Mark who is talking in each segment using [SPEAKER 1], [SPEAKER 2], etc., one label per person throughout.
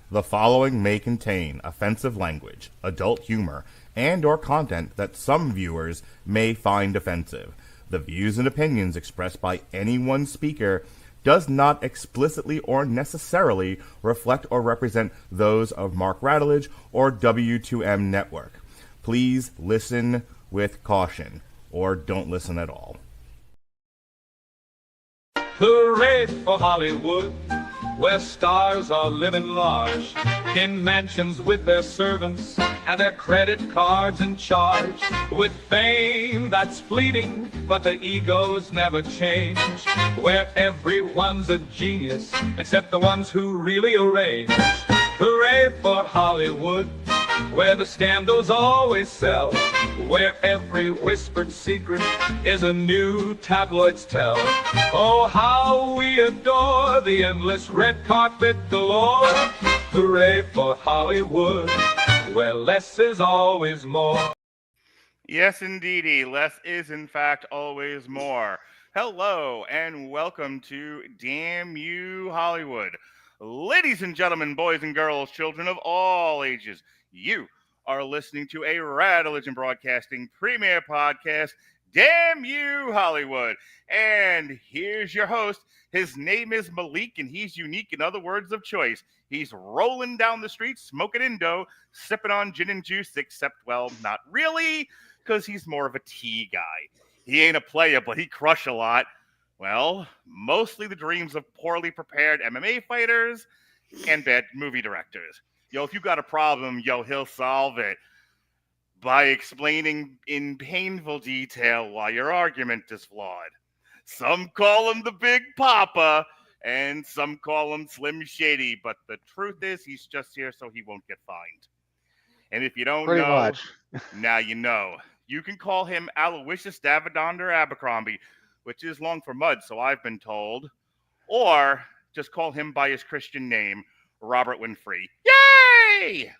[SPEAKER 1] The following may contain offensive language, adult humor, and or content that some viewers may find offensive. The views and opinions expressed by any one speaker does not explicitly or necessarily reflect or represent those of Mark Radulich or W2M Network. Please listen with caution, or don't listen at all.
[SPEAKER 2] Hooray for Hollywood, where stars are living large, in mansions with their servants and their credit cards in charge, with fame that's fleeting, but the egos never change, where everyone's a genius, except the ones who really arrange. Hooray for Hollywood, where the scandals always sell, where every whispered secret is a new tabloid's tell. Oh, how we adore the endless red carpet galore. Hooray for Hollywood, where less is always more.
[SPEAKER 1] Yes, indeedy, less is in fact always more. Hello, and welcome to Damn You Hollywood. Ladies and gentlemen, boys and girls, children of all ages, you are listening to a Radulich and Broadcasting premiere podcast, Damn You Hollywood. And here's your host. His name is Malik, and he's unique in other words of choice. He's rolling down the street, smoking Indo, sipping on gin and juice, except, well, not really, because he's more of a tea guy. He ain't a player, but he crush a lot. Well, mostly the dreams of poorly prepared MMA fighters and bad movie directors. Yo, if you got a problem, he'll solve it by explaining in painful detail why your argument is flawed. Some call him the Big Papa, and some call him Slim Shady, but the truth is he's just here so he won't get fined. And if you don't
[SPEAKER 3] Pretty
[SPEAKER 1] know,
[SPEAKER 3] much.
[SPEAKER 1] now you know. You can call him Aloysius Davidonder Abercrombie, which is long for mud, so I've been told. Or just call him by his Christian name, Robert Winfrey. Yay!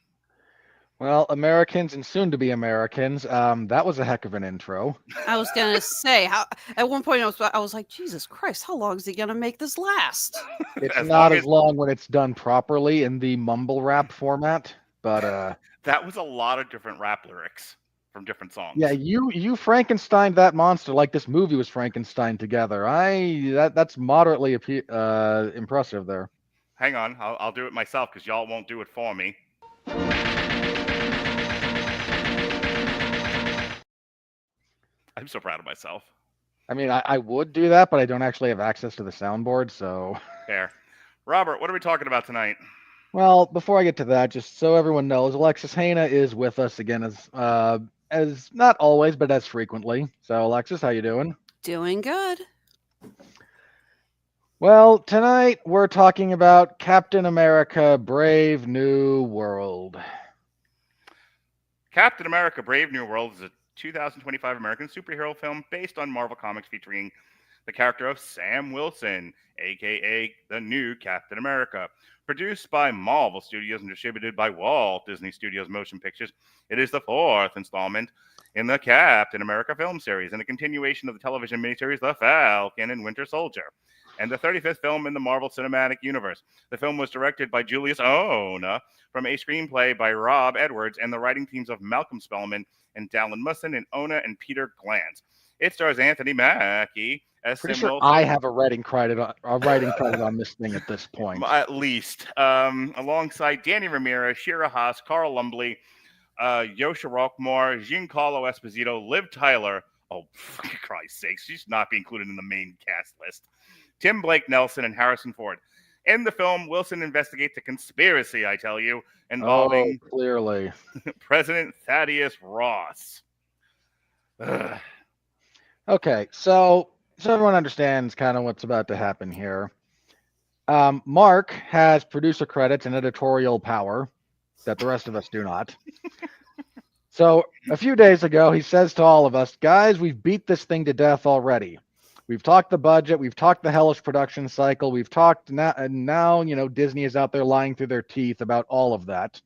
[SPEAKER 3] Well, Americans and soon-to-be Americans, that was a heck of an intro.
[SPEAKER 4] I was gonna say, at one point I was like, Jesus Christ, how long is he gonna make this last?
[SPEAKER 3] It's
[SPEAKER 1] As
[SPEAKER 3] not
[SPEAKER 1] long
[SPEAKER 3] as long when it's done properly in the mumble rap format, but
[SPEAKER 1] That was a lot of different rap lyrics from different songs.
[SPEAKER 3] yeah, you Frankenstein that monster like this movie was Frankenstein together. That's moderately impressive there.
[SPEAKER 1] Hang on, I'll do it myself because y'all won't do it for me. I'm so proud of myself.
[SPEAKER 3] I mean, I would do that, but I don't actually have access to the soundboard, so.
[SPEAKER 1] Fair. Robert, what are we talking about tonight?
[SPEAKER 3] Well, before I get to that, just so everyone knows, Alexis Haina is with us again as not always, but as frequently. So, Alexis, how you doing?
[SPEAKER 4] Doing good.
[SPEAKER 3] Well, tonight we're talking about Captain America: Brave New World.
[SPEAKER 1] Captain America: Brave New World is a 2025 American superhero film based on Marvel Comics featuring the character of Sam Wilson, a.k.a. the new Captain America. Produced by Marvel Studios and distributed by Walt Disney Studios Motion Pictures, it is the fourth installment in the Captain America film series and a continuation of the television miniseries The Falcon and Winter Soldier, and the 35th film in the Marvel Cinematic Universe. The film was directed by Julius Onah from a screenplay by Rob Edwards and the writing teams of Malcolm Spellman and Dalan Musson and Onah and Peter Glanz. It stars Anthony Mackie as
[SPEAKER 3] Pretty
[SPEAKER 1] Sam
[SPEAKER 3] sure
[SPEAKER 1] Wilson.
[SPEAKER 3] I have a writing credit on this thing at this point.
[SPEAKER 1] At least. Alongside Danny Ramirez, Shira Haas, Carl Lumbly, Xosha Roquemore, Giancarlo Esposito, Liv Tyler. Oh, for Christ's sake, she's not being included in the main cast list. Tim Blake Nelson and Harrison Ford. In the film, Wilson investigates a conspiracy, I tell you, involving
[SPEAKER 3] clearly
[SPEAKER 1] President Thaddeus Ross. Ugh.
[SPEAKER 3] Okay, so everyone understands kind of what's about to happen here. Mark has producer credits and editorial power that the rest of us do not. So a few days ago, he says to all of us, guys, we've beat this thing to death already. We've talked the budget. We've talked the hellish production cycle. We've talked now, and now, Disney is out there lying through their teeth about all of that.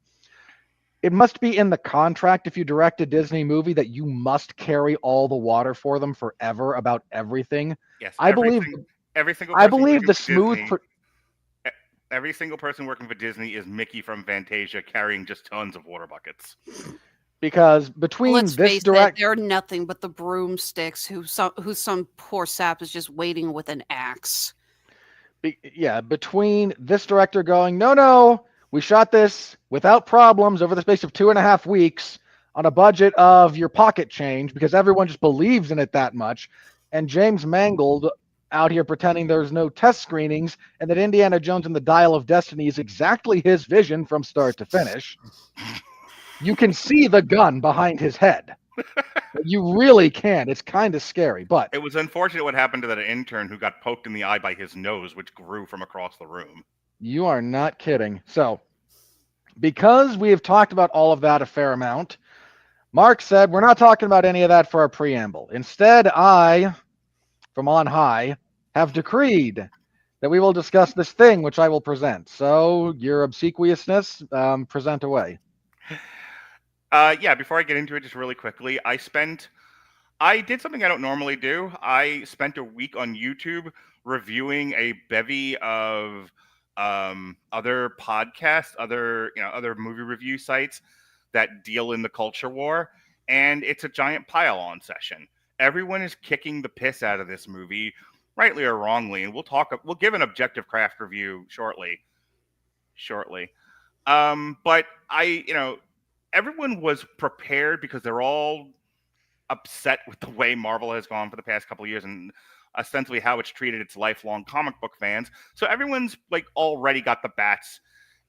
[SPEAKER 3] It must be in the contract if you direct a Disney movie that you must carry all the water for them forever about everything.
[SPEAKER 1] Yes,
[SPEAKER 3] I believe
[SPEAKER 1] every single
[SPEAKER 3] I
[SPEAKER 1] person
[SPEAKER 3] believe
[SPEAKER 1] who
[SPEAKER 3] the
[SPEAKER 1] is
[SPEAKER 3] smooth
[SPEAKER 1] Disney, Every single person working for Disney is Mickey from Fantasia carrying just tons of water buckets.
[SPEAKER 3] Because between
[SPEAKER 4] Let's
[SPEAKER 3] this
[SPEAKER 4] face
[SPEAKER 3] direct,
[SPEAKER 4] it, they're nothing but the broomsticks who some poor sap is just waiting with an axe.
[SPEAKER 3] between this director going, no, we shot this without problems over the space of 2.5 weeks on a budget of your pocket change because everyone just believes in it that much, and James Mangold out here pretending there's no test screenings and that Indiana Jones and the Dial of Destiny is exactly his vision from start to finish. You can see the gun behind his head. You really can. It's kind of scary, but
[SPEAKER 1] It was unfortunate what happened to that intern who got poked in the eye by his nose, which grew from across the room.
[SPEAKER 3] you are not kidding. So, because we have talked about all of that a fair amount, Mark said we're not talking about any of that for our preamble. Instead, I, from on high, have decreed that we will discuss this thing which I will present. So, your obsequiousness, present away.
[SPEAKER 1] Yeah, before I get into it, just really quickly, I did something I don't normally do. I spent a week on YouTube reviewing a bevy of other podcasts, other movie review sites that deal in the culture war, and it's a giant pile-on session. Everyone is kicking the piss out of this movie, rightly or wrongly, and we'll give an objective craft review shortly. But everyone was prepared because they're all upset with the way Marvel has gone for the past couple of years and ostensibly how it's treated its lifelong comic book fans. So everyone's like already got the bats,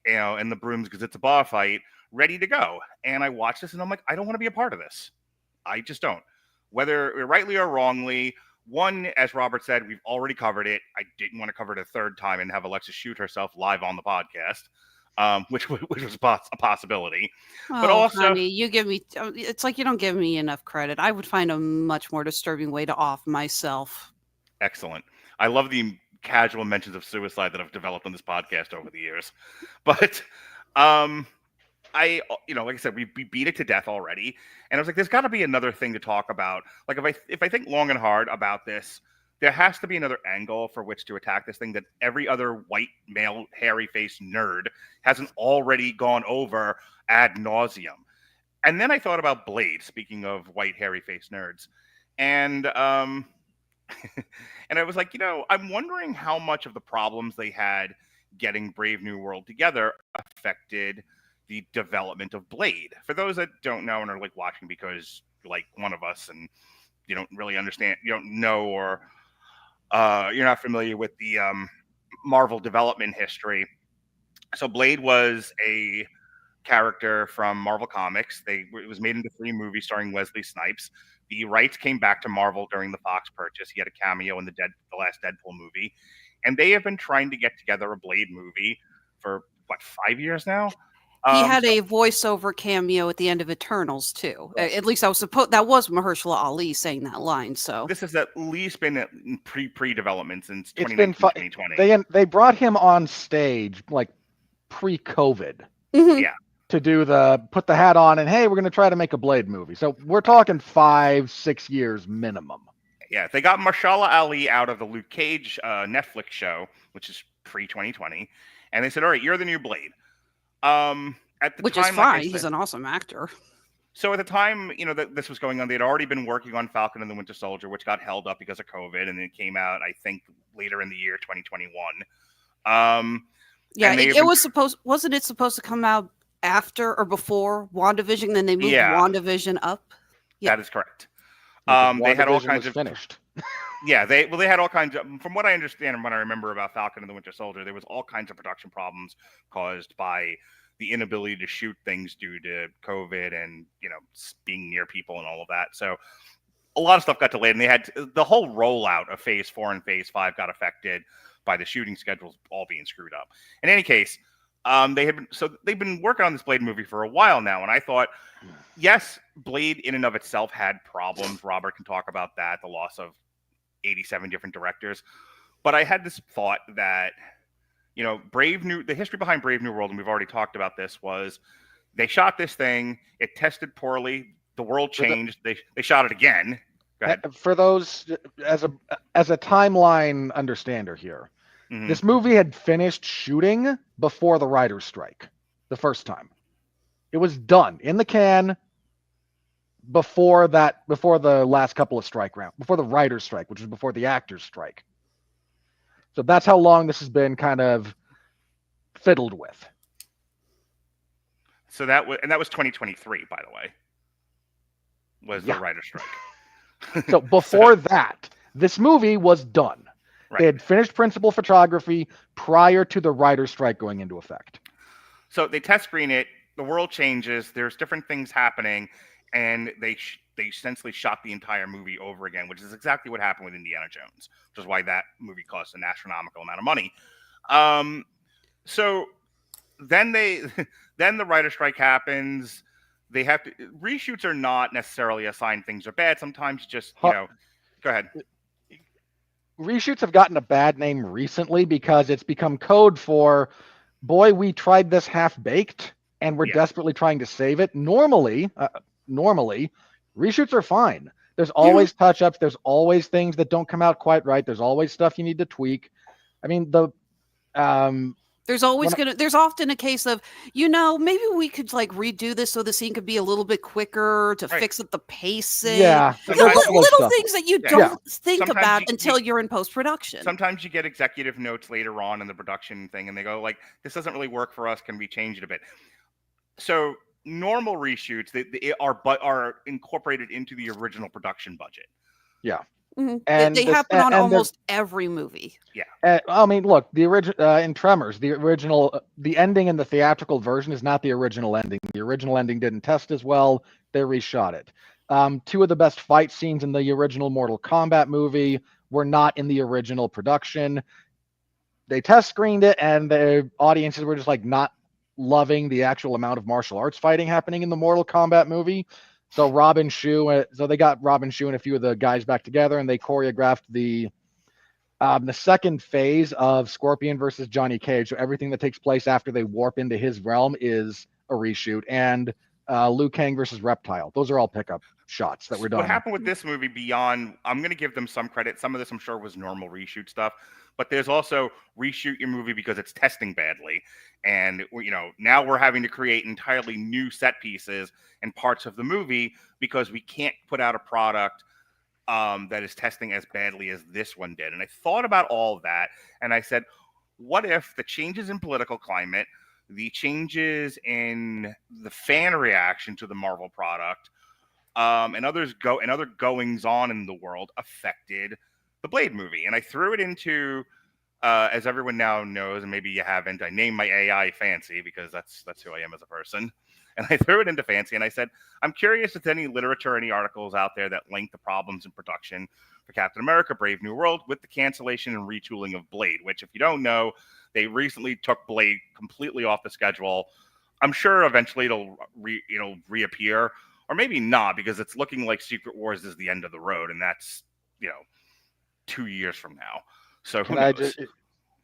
[SPEAKER 1] and the brooms because it's a bar fight ready to go. And I watched this and I'm like, I don't want to be a part of this. I just don't. Whether rightly or wrongly, one, as Robert said, we've already covered it. I didn't want to cover it a third time and have Alexa shoot herself live on the podcast. Which was a possibility.
[SPEAKER 4] Oh,
[SPEAKER 1] But also,
[SPEAKER 4] honey, you give me. It's like you don't give me enough credit. I would find a much more disturbing way to off myself.
[SPEAKER 1] excellent. I love the casual mentions of suicide that I've developed on this podcast over the years. But like I said, we beat it to death already, and I was like, there's got to be another thing to talk about. Like if I think long and hard about this, there has to be another angle for which to attack this thing that every other white male hairy-faced nerd hasn't already gone over ad nauseum. And then I thought about Blade, speaking of white hairy-faced nerds. And and I was like, I'm wondering how much of the problems they had getting Brave New World together affected the development of Blade. For those that don't know and are like watching because you're like one of us and you don't really understand, you don't know, or you're not familiar with the Marvel development history. So Blade was a character from Marvel Comics. It was made into 3 movies starring Wesley Snipes. The rights came back to Marvel during the Fox purchase. He had a cameo in the last Deadpool movie, and they have been trying to get together a Blade movie for 5 years now.
[SPEAKER 4] He had a voiceover cameo at the end of Eternals too. At least that was Mahershala Ali saying that line. So
[SPEAKER 1] this has at least been in pre-development since
[SPEAKER 3] It's been
[SPEAKER 1] 2020.
[SPEAKER 3] They brought him on stage like pre-COVID.
[SPEAKER 4] Mhm.
[SPEAKER 1] Yeah.
[SPEAKER 3] To do put the hat on and hey, we're going to try to make a Blade movie. So we're talking 5-6 years minimum.
[SPEAKER 1] Yeah, they got Mahershala Ali out of the Luke Cage Netflix show, which is pre-2020, and they said, "All right, you're the new Blade." At the
[SPEAKER 4] Which
[SPEAKER 1] time,
[SPEAKER 4] is fine.
[SPEAKER 1] like I
[SPEAKER 4] He's
[SPEAKER 1] said,
[SPEAKER 4] an awesome actor.
[SPEAKER 1] so at the time, that this was going on, they'd already been working on Falcon and the Winter Soldier, which got held up because of COVID, and it came out, I think, later in the year 2021.
[SPEAKER 4] Yeah, wasn't it supposed to come out after or before WandaVision? Then they moved WandaVision up.
[SPEAKER 1] That is correct.
[SPEAKER 3] Because
[SPEAKER 1] They had all
[SPEAKER 3] WandaVision
[SPEAKER 1] kinds
[SPEAKER 3] was
[SPEAKER 1] of
[SPEAKER 3] finished.
[SPEAKER 1] Yeah, they had all kinds of, from what I understand and what I remember about Falcon and the Winter Soldier, there was all kinds of production problems caused by the inability to shoot things due to COVID and, being near people and all of that. So a lot of stuff got delayed, and they had the whole rollout of Phase 4 and Phase 5 got affected by the shooting schedules all being screwed up. In any case, they've been working on this Blade movie for a while now, and I thought, yes, Blade in and of itself had problems. Robert can talk about that, the loss of 87 different directors. But I had this thought that, the history behind Brave New World, and we've already talked about this, was they shot this thing, it tested poorly, the world changed, they shot it again. Go ahead.
[SPEAKER 3] For those, as a timeline understander here,
[SPEAKER 1] Mhm.
[SPEAKER 3] This movie had finished shooting before the writer's strike the first time. It was done in the can before the last couple of strike rounds, before the writer's strike, which was before the actor's strike. So that's how long this has been kind of fiddled with.
[SPEAKER 1] So that was 2023, by the way. Was
[SPEAKER 3] Yeah.
[SPEAKER 1] the writer's strike.
[SPEAKER 3] So before that, this movie was done.
[SPEAKER 1] Right.
[SPEAKER 3] They had finished principal photography prior to the writer's strike going into effect.
[SPEAKER 1] So they test screen it. The world changes. There's different things happening, and they essentially shot the entire movie over again, which is exactly what happened with Indiana Jones, which is why that movie cost an astronomical amount of money. So then then the writer's strike happens. They have to reshoots are not necessarily a sign things are bad. Sometimes just go ahead.
[SPEAKER 3] Reshoots have gotten a bad name recently because it's become code for, boy, we tried this half-baked and we're desperately trying to save it. Normally, reshoots are fine. There's always touch-ups. There's always things that don't come out quite right. There's always stuff you need to tweak. I mean,
[SPEAKER 4] there's often a case of, maybe we could like redo this so the scene could be a little bit quicker to fix up the pacing.
[SPEAKER 3] Yeah.
[SPEAKER 4] Little things that you don't think
[SPEAKER 1] Sometimes
[SPEAKER 4] about until you're in post-production.
[SPEAKER 1] Sometimes you get executive notes later on in the production thing and they go like, this doesn't really work for us. Can we change it a bit? So normal reshoots they are incorporated into the original production budget.
[SPEAKER 3] Yeah.
[SPEAKER 4] Mm-hmm. And they happen on almost every movie.
[SPEAKER 1] Yeah.
[SPEAKER 3] I mean, look, the original in Tremors, the ending in the theatrical version is not the original ending. The original ending didn't test as well. They reshot it. Two of the best fight scenes in the original Mortal Kombat movie were not in the original production. They test screened it, and the audiences were just like not loving the actual amount of martial arts fighting happening in the Mortal Kombat movie. So they got Robin Shue and a few of the guys back together, and they choreographed the second phase of Scorpion versus Johnny Cage. So everything that takes place after they warp into his realm is a reshoot. And Liu Kang versus Reptile. Those are all pickup shots that were done.
[SPEAKER 1] What happened with this movie beyond, I'm going to give them some credit. Some of this I'm sure was normal reshoot stuff, but there's also reshoot your movie because it's testing badly. And, now we're having to create entirely new set pieces and parts of the movie because we can't put out a product that is testing as badly as this one did. And I thought about all of that, and I said, what if the changes in political climate, the changes in the fan reaction to the Marvel product, and other goings on in the world affected the Blade movie? And I threw it into, as everyone now knows, and maybe you haven't, I named my AI Fancy because that's who I am as a person. And I threw it into Fancy, and I said, I'm curious if there's any literature, any articles out there that link the problems in production for Captain America: Brave New World with the cancellation and retooling of Blade, which, if you don't know, they recently took Blade completely off the schedule. I'm sure eventually it'll reappear, or maybe not, because it's looking like Secret Wars is the end of the road, and that's 2 years from now. So who knows?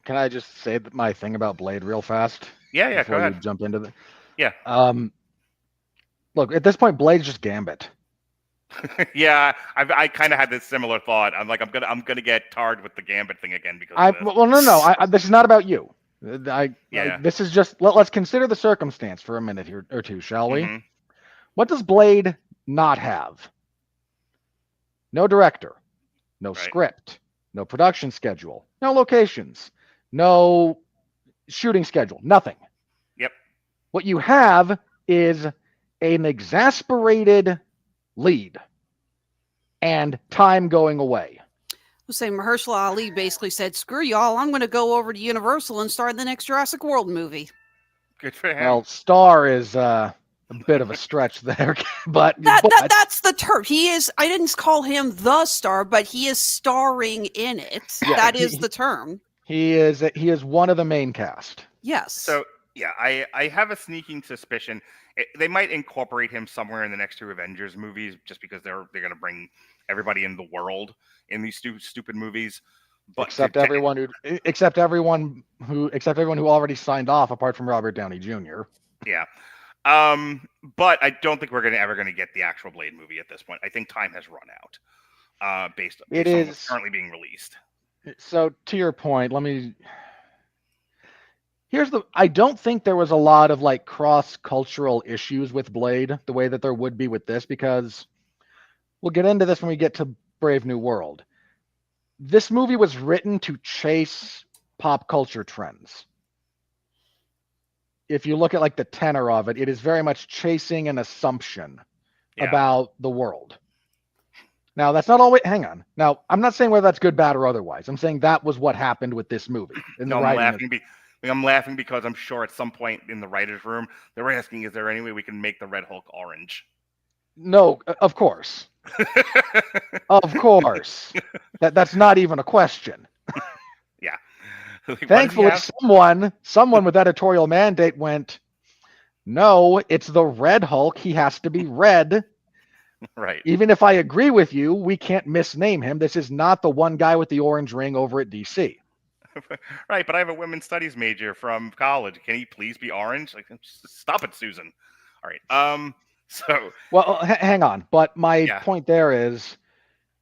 [SPEAKER 3] Can I just say my thing about Blade real fast?
[SPEAKER 1] Yeah, go ahead.
[SPEAKER 3] You jump into the.
[SPEAKER 1] Yeah.
[SPEAKER 3] Look, at this point, Blade's just Gambit.
[SPEAKER 1] Yeah, I kind of had this similar thought. I'm like, I'm gonna get tarred with the Gambit thing again because.
[SPEAKER 3] No. This is not about you. This is just let's consider the circumstance for a minute here or two, shall we?
[SPEAKER 1] Mm-hmm.
[SPEAKER 3] What does Blade not have? No director, no script, no production schedule, no locations, no shooting schedule, nothing.
[SPEAKER 1] Yep.
[SPEAKER 3] What you have is an exasperated lead and time going away.
[SPEAKER 4] We'll say Mahershala Ali basically said, screw y'all, I'm going to go over to Universal and start the next Jurassic World movie.
[SPEAKER 1] Good for him.
[SPEAKER 3] Well, star is a bit of a stretch there, but
[SPEAKER 4] that's the term. I didn't call him the star, but he is starring in it. Yeah, that is the term.
[SPEAKER 3] He is one of the main cast.
[SPEAKER 4] Yes.
[SPEAKER 1] So yeah, I have a sneaking suspicion they might incorporate him somewhere in the next two Avengers movies, just because they're going to bring everybody in the world in these stupid movies. But
[SPEAKER 3] except everyone who already signed off, apart from Robert Downey Jr.
[SPEAKER 1] Yeah. But I don't think we're ever going to get the actual Blade movie at this point. I think time has run out. Based on what's currently being released.
[SPEAKER 3] So to your point, let me I don't think there was a lot of like cross-cultural issues with Blade the way that there would be with this, because we'll get into this when we get to Brave New World. This movie was written to chase pop culture trends. If you look at like the tenor of it, it is very much chasing an assumption about the world. Now, that's not always. Hang on. Now, I'm not saying whether that's good, bad, or otherwise. I'm saying that was what happened with this movie.
[SPEAKER 1] I'm laughing because I'm sure at some point in the writers' room they were asking, "Is there any way we can make the Red Hulk orange?"
[SPEAKER 3] No, of course, of course. That's not even a question.
[SPEAKER 1] Yeah. Like,
[SPEAKER 3] Thankfully, someone with editorial mandate went, "No, it's the Red Hulk. He has to be red."
[SPEAKER 1] Right.
[SPEAKER 3] Even if I agree with you, we can't misname him. This is not the one guy with the orange ring over at DC.
[SPEAKER 1] Right, but I have a women's studies major from college. Can he please be orange? Like, stop it, Susan. All right. So.
[SPEAKER 3] Well, hang on. But my point there is,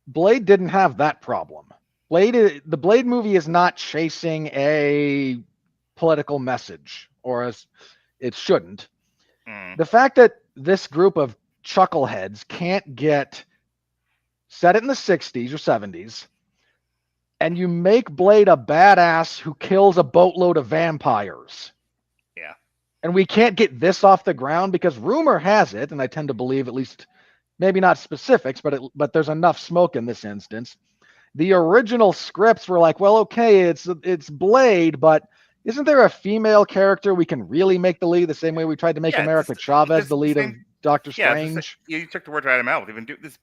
[SPEAKER 3] Blade didn't have that problem. The Blade movie is not chasing a political message, or as it shouldn't. The fact that this group of chuckleheads can't get set it in the 60s or 70s, and you make Blade a badass who kills a boatload of vampires.
[SPEAKER 1] Yeah.
[SPEAKER 3] And we can't get this off the ground because rumor has it, and I tend to believe, at least maybe not specifics, but there's enough smoke in this instance. The original scripts were like, well, okay, it's Blade, but isn't there a female character we can really make the lead the same way we tried to make America Chavez the lead of Doctor Strange?
[SPEAKER 1] You took the words right out of my mouth.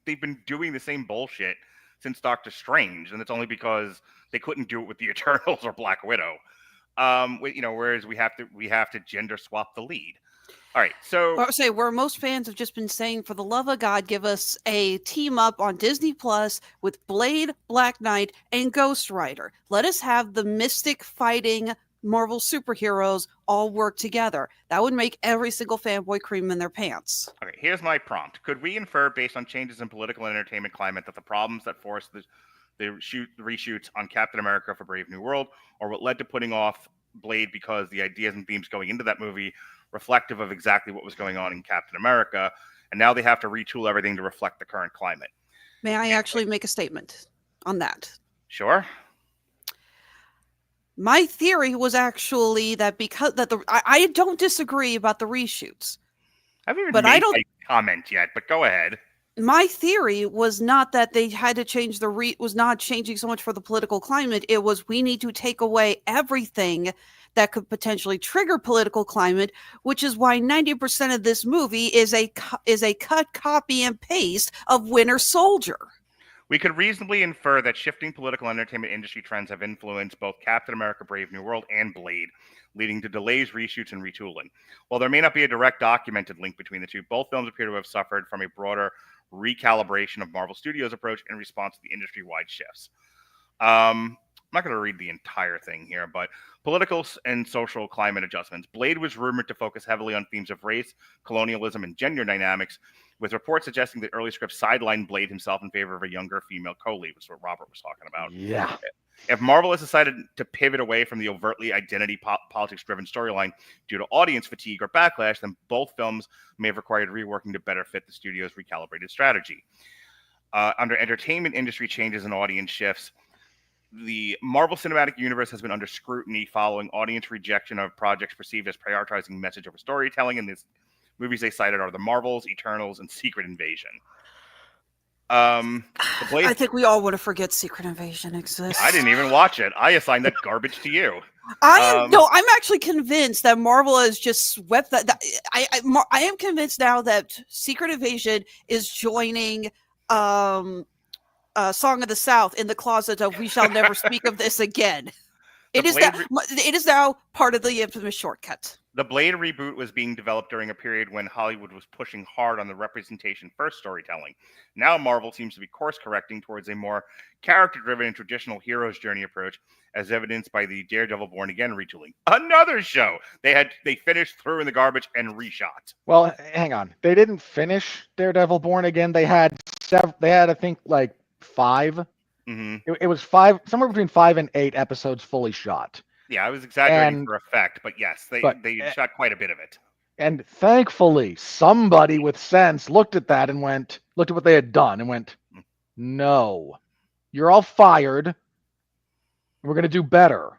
[SPEAKER 1] They've been doing the same bullshit since Doctor Strange, and it's only because they couldn't do it with the Eternals or Black Widow. Whereas we have to gender swap the lead. All right, so
[SPEAKER 4] I would say where most fans have just been saying, for the love of God, give us a team up on Disney Plus with Blade, Black Knight, and Ghost Rider. Let us have the mystic fighting Marvel superheroes all work together. That would make every single fanboy cream in their pants.
[SPEAKER 1] Okay, here's my prompt. Could we infer, based on changes in political and entertainment climate, that the problems that forced the reshoots on Captain America for Brave New World, or what led to putting off Blade because the ideas and themes going into that movie reflective of exactly what was going on in Captain America, and now they have to retool everything to reflect the current climate?
[SPEAKER 4] May I actually make a statement on that?
[SPEAKER 1] Sure.
[SPEAKER 4] My theory was actually that I don't disagree about the reshoots.
[SPEAKER 1] I haven't even made my comment yet, but go ahead.
[SPEAKER 4] My theory was not that they had to change was not changing so much for the political climate. It was, we need to take away everything that could potentially trigger political climate, which is why 90% of this movie is a cut, copy, and paste of Winter Soldier.
[SPEAKER 1] We could reasonably infer that shifting political entertainment industry trends have influenced both Captain America Brave New World and Blade, leading to delays, reshoots, and retooling. While there may not be a direct documented link between the two, both films appear to have suffered from a broader recalibration of Marvel Studios' approach in response to the industry-wide shifts. I'm not going to read the entire thing here, but political and social climate adjustments. Blade was rumored to focus heavily on themes of race, colonialism, and gender dynamics, with reports suggesting that early scripts sidelined Blade himself in favor of a younger female co-lead, which is what Robert was talking about.
[SPEAKER 3] Yeah.
[SPEAKER 1] If Marvel has decided to pivot away from the overtly identity politics-driven storyline due to audience fatigue or backlash, then both films may have required reworking to better fit the studio's recalibrated strategy. Under entertainment industry changes and audience shifts, the Marvel Cinematic Universe has been under scrutiny following audience rejection of projects perceived as prioritizing message over storytelling, and these movies they cited are The Marvels, Eternals, and Secret Invasion.
[SPEAKER 4] I think we all want to forget Secret Invasion exists.
[SPEAKER 1] I didn't even watch it. I assigned that garbage to you.
[SPEAKER 4] I'm actually convinced that Marvel has just swept that. I am convinced now that Secret Invasion is joining Song of the South in the closet of "We shall never speak of this again." It is now part of the infamous shortcut.
[SPEAKER 1] The Blade reboot was being developed during a period when Hollywood was pushing hard on the representation-first storytelling. Now Marvel seems to be course-correcting towards a more character-driven and traditional hero's journey approach, as evidenced by the Daredevil Born Again retooling. Another show they finished, threw in the garbage, and reshot.
[SPEAKER 3] Well, hang on. They didn't finish Daredevil Born Again. They had I think, like 5.
[SPEAKER 1] Mm-hmm.
[SPEAKER 3] It was 5, somewhere between 5 and 8 episodes fully shot.
[SPEAKER 1] Yeah, I was exaggerating
[SPEAKER 3] And
[SPEAKER 1] for effect, but yes, they shot quite a bit of it.
[SPEAKER 3] And thankfully, somebody with sense looked at that and looked at what they had done and went, no, you're all fired. We're going to do better.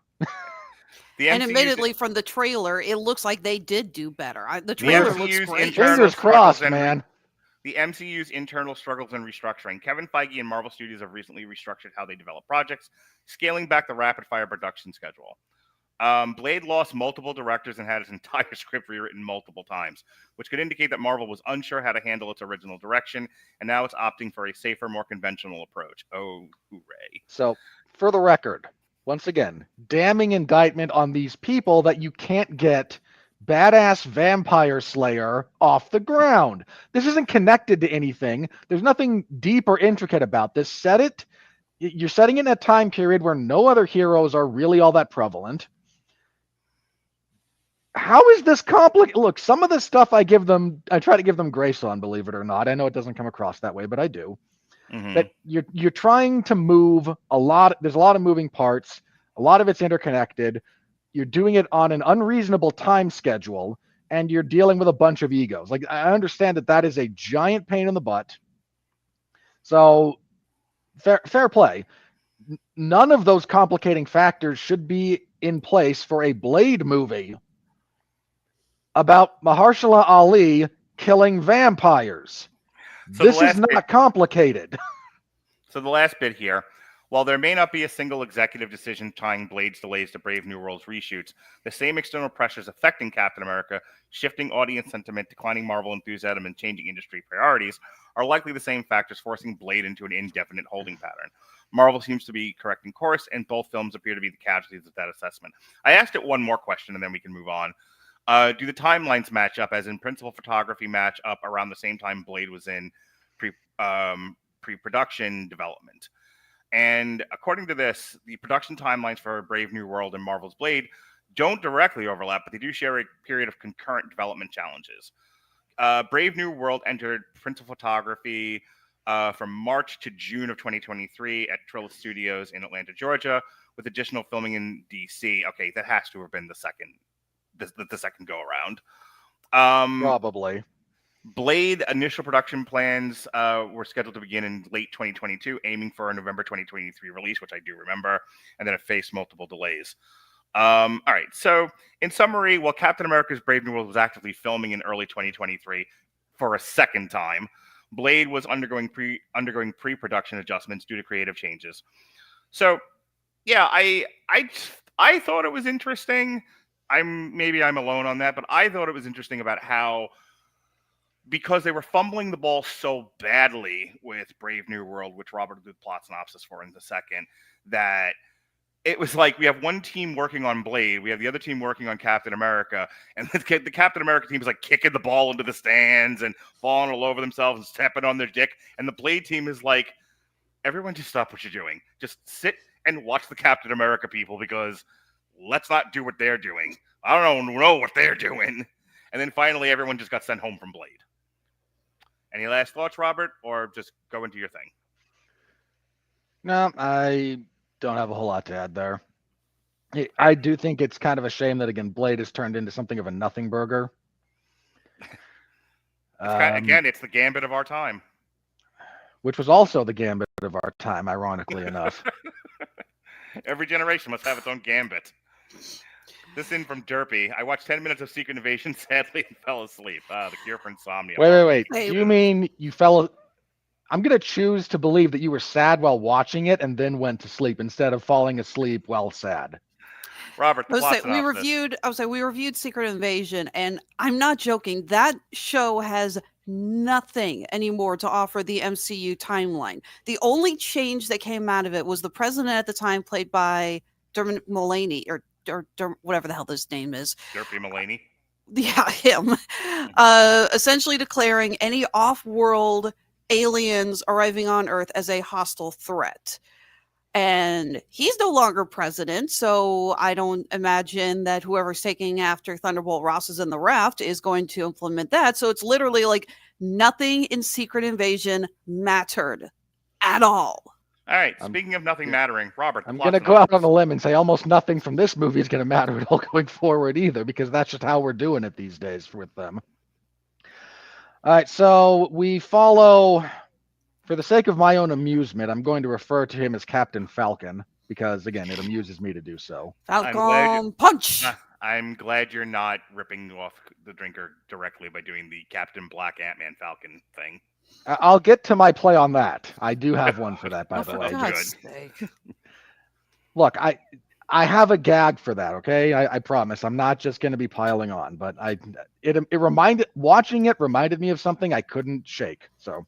[SPEAKER 4] And admittedly, from the trailer, it looks like they did do better. The
[SPEAKER 1] The
[SPEAKER 4] trailer looks
[SPEAKER 1] MCU's
[SPEAKER 4] great.
[SPEAKER 1] internal
[SPEAKER 3] Fingers
[SPEAKER 1] struggles
[SPEAKER 3] crossed,
[SPEAKER 1] and
[SPEAKER 3] man.
[SPEAKER 1] The MCU's internal struggles and restructuring. Kevin Feige and Marvel Studios have recently restructured how they develop projects, scaling back the rapid-fire production schedule. Blade lost multiple directors and had its entire script rewritten multiple times, which could indicate that Marvel was unsure how to handle its original direction, and now it's opting for a safer, more conventional approach. Oh, hooray.
[SPEAKER 3] So, for the record, once again, damning indictment on these people that you can't get badass vampire slayer off the ground. This isn't connected to anything. There's nothing deep or intricate about this. You're setting in a time period where no other heroes are really all that prevalent. How is this complicated? Look, some of this stuff I try to give them grace on, believe it or not. I know it doesn't come across that way, but I do.
[SPEAKER 1] Mm-hmm.
[SPEAKER 3] That you're trying to move a lot. There's a lot of moving parts. A lot of it's interconnected. You're doing it on an unreasonable time schedule, and you're dealing with a bunch of egos. Like, I understand that is a giant pain in the butt. So, fair play. None of those complicating factors should be in place for a Blade movie about Mahershala Ali killing vampires.
[SPEAKER 1] So
[SPEAKER 3] this is not complicated.
[SPEAKER 1] So the last bit here. While there may not be a single executive decision tying Blade's delays to Brave New World's reshoots, the same external pressures affecting Captain America, shifting audience sentiment, declining Marvel enthusiasm, and changing industry priorities are likely the same factors forcing Blade into an indefinite holding pattern. Marvel seems to be correcting course, and both films appear to be the casualties of that assessment. I asked it one more question, and then we can move on. Do the timelines match up, as in principal photography match up around the same time Blade was in pre-production development? And according to this, the production timelines for Brave New World and Marvel's Blade don't directly overlap, but they do share a period of concurrent development challenges. Brave New World entered principal photography from March to June of 2023 at Trilla Studios in Atlanta, Georgia, with additional filming in DC. Okay, that has to have been the second go around.
[SPEAKER 3] Probably.
[SPEAKER 1] Blade initial production plans were scheduled to begin in late 2022, aiming for a November 2023 release, which I do remember, and then it faced multiple delays. All right, so in summary, while Captain America's Brave New World was actively filming in early 2023 for a second time, Blade was undergoing pre-production adjustments due to creative changes. So, yeah, I thought it was interesting. Maybe I'm alone on that, but I thought it was interesting about how, because they were fumbling the ball so badly with Brave New World, which Robert will do the plot synopsis for in a second, that it was like we have one team working on Blade, we have the other team working on Captain America, and the Captain America team is like kicking the ball into the stands and falling all over themselves and stepping on their dick, and the Blade team is like, everyone just stop what you're doing. Just sit and watch the Captain America people, because let's not do what they're doing. I don't know what they're doing. And then finally, everyone just got sent home from Blade. Any last thoughts, Robert, or just go into your thing?
[SPEAKER 3] No, I don't have a whole lot to add there. I do think it's kind of a shame that, again, Blade has turned into something of a nothing burger.
[SPEAKER 1] It's the gambit of our time.
[SPEAKER 3] Which was also the gambit of our time, ironically enough.
[SPEAKER 1] Every generation must have its own gambit. This in from Derpy. I watched 10 minutes of Secret Invasion, sadly, and fell asleep. The cure for insomnia.
[SPEAKER 3] Wait. You mean you fell... I'm going to choose to believe that you were sad while watching it and then went to sleep instead of falling asleep while sad.
[SPEAKER 1] Robert,
[SPEAKER 4] we reviewed Secret Invasion, and I'm not joking. That show has nothing anymore to offer the MCU timeline. The only change that came out of it was the president at the time, played by Dermot Mullaney, or whatever the hell his name is.
[SPEAKER 1] Derpy Mullaney?
[SPEAKER 4] Yeah, him. Essentially declaring any off-world aliens arriving on Earth as a hostile threat. And he's no longer president, so I don't imagine that whoever's taking after Thunderbolt Ross is in the raft is going to implement that. So it's literally like nothing in Secret Invasion mattered at all.
[SPEAKER 1] All right. Speaking of nothing mattering, Robert.
[SPEAKER 3] I'm going to go out on a limb and say almost nothing from this movie is going to matter at all going forward either, because that's just how we're doing it these days with them. All right, so we follow, for the sake of my own amusement, I'm going to refer to him as Captain Falcon, because, again, it amuses me to do so.
[SPEAKER 4] Falcon punch!
[SPEAKER 1] I'm glad you're not ripping off the drinker directly by doing the Captain Black Ant-Man Falcon thing.
[SPEAKER 3] I'll get to my play on that. I do have one for that, by the way.
[SPEAKER 4] God's sake.
[SPEAKER 3] Look, I have a gag for that, okay? I promise. I'm not just going to be piling on, but watching it reminded me of something I couldn't shake. So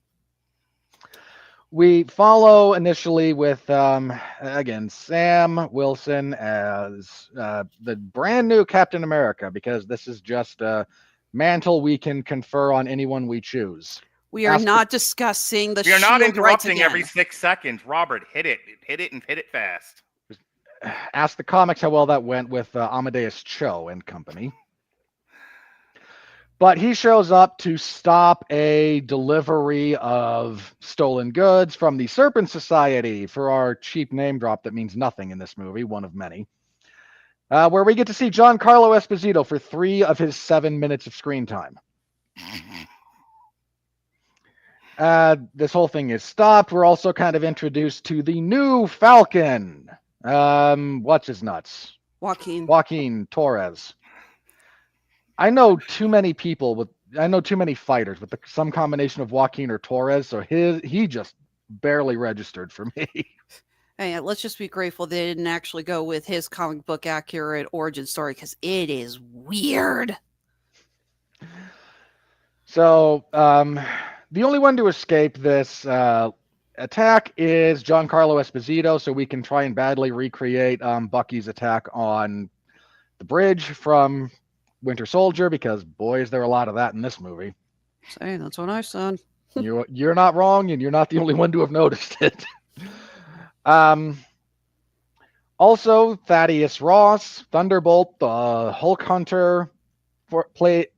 [SPEAKER 3] we follow initially with, again, Sam Wilson as the brand new Captain America, because this is just a mantle we can confer on anyone we choose.
[SPEAKER 4] We are not discussing the
[SPEAKER 1] We are
[SPEAKER 4] shield
[SPEAKER 1] not
[SPEAKER 4] rights
[SPEAKER 1] interrupting
[SPEAKER 4] again.
[SPEAKER 1] every 6 seconds. Robert, hit it and hit it fast.
[SPEAKER 3] Ask the comics how well that went with Amadeus Cho and company. But he shows up to stop a delivery of stolen goods from the Serpent Society for our cheap name drop that means nothing in this movie, one of many, where we get to see Giancarlo Esposito for 3 of his 7 minutes of screen time. This whole thing is stopped. We're also kind of introduced to the new Falcon. What's his nuts? Joaquin Torres. I know too many fighters with some combination of Joaquin or Torres, so he just barely registered for me.
[SPEAKER 4] Hey, let's just be grateful they didn't actually go with his comic book accurate origin story, because it is weird.
[SPEAKER 3] So, the only one to escape this attack is Giancarlo Esposito, so we can try and badly recreate Bucky's attack on the bridge from Winter Soldier, because boy, is there a lot of that in this movie.
[SPEAKER 4] Say, that's what I said.
[SPEAKER 3] You're not wrong, and you're not the only one to have noticed it. Also, Thaddeus Ross, Thunderbolt, the Hulk Hunter,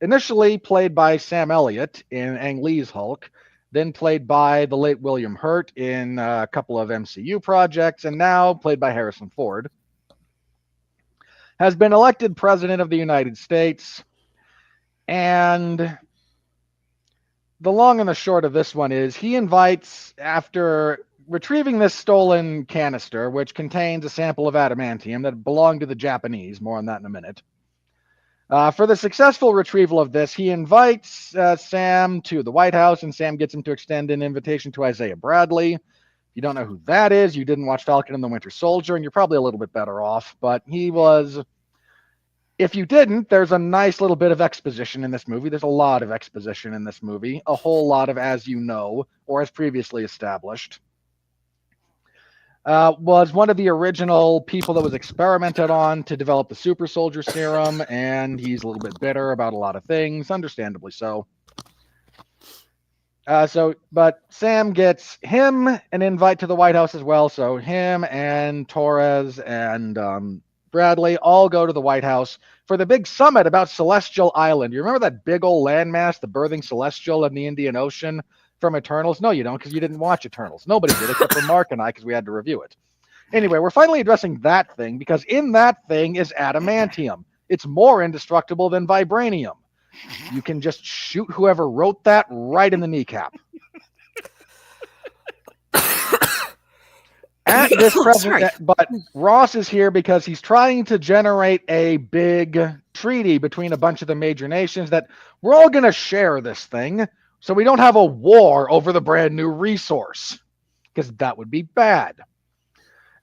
[SPEAKER 3] initially played by Sam Elliott in Ang Lee's Hulk, then played by the late William Hurt in a couple of MCU projects, and now played by Harrison Ford, has been elected President of the United States. And the long and the short of this one is he invites, after retrieving this stolen canister, which contains a sample of adamantium that belonged to the Japanese, more on that in a minute. For the successful retrieval of this, he invites Sam to the White House, and Sam gets him to extend an invitation to Isaiah Bradley. If you don't know who that is, you didn't watch Falcon and the Winter Soldier, and you're probably a little bit better off. But he was... If you didn't, there's a nice little bit of exposition in this movie. There's a lot of exposition in this movie. A whole lot of as you know, or as previously established. Was one of the original people that was experimented on to develop the super soldier serum, and he's a little bit bitter about a lot of things, understandably so. But Sam gets him an invite to the White House as well, so him and Torres and Bradley all go to the White House for the big summit about Celestial Island. You remember that big old landmass, the birthing Celestial in the Indian Ocean from Eternals? No, you don't, because you didn't watch Eternals. Nobody did, except for Mark and I, because we had to review it. Anyway, we're finally addressing that thing, because in that thing is adamantium. It's more indestructible than vibranium. You can just shoot whoever wrote that right in the kneecap. At this present, but Ross is here because he's trying to generate a big treaty between a bunch of the major nations that we're all going to share this thing, so we don't have a war over the brand new resource, because that would be bad.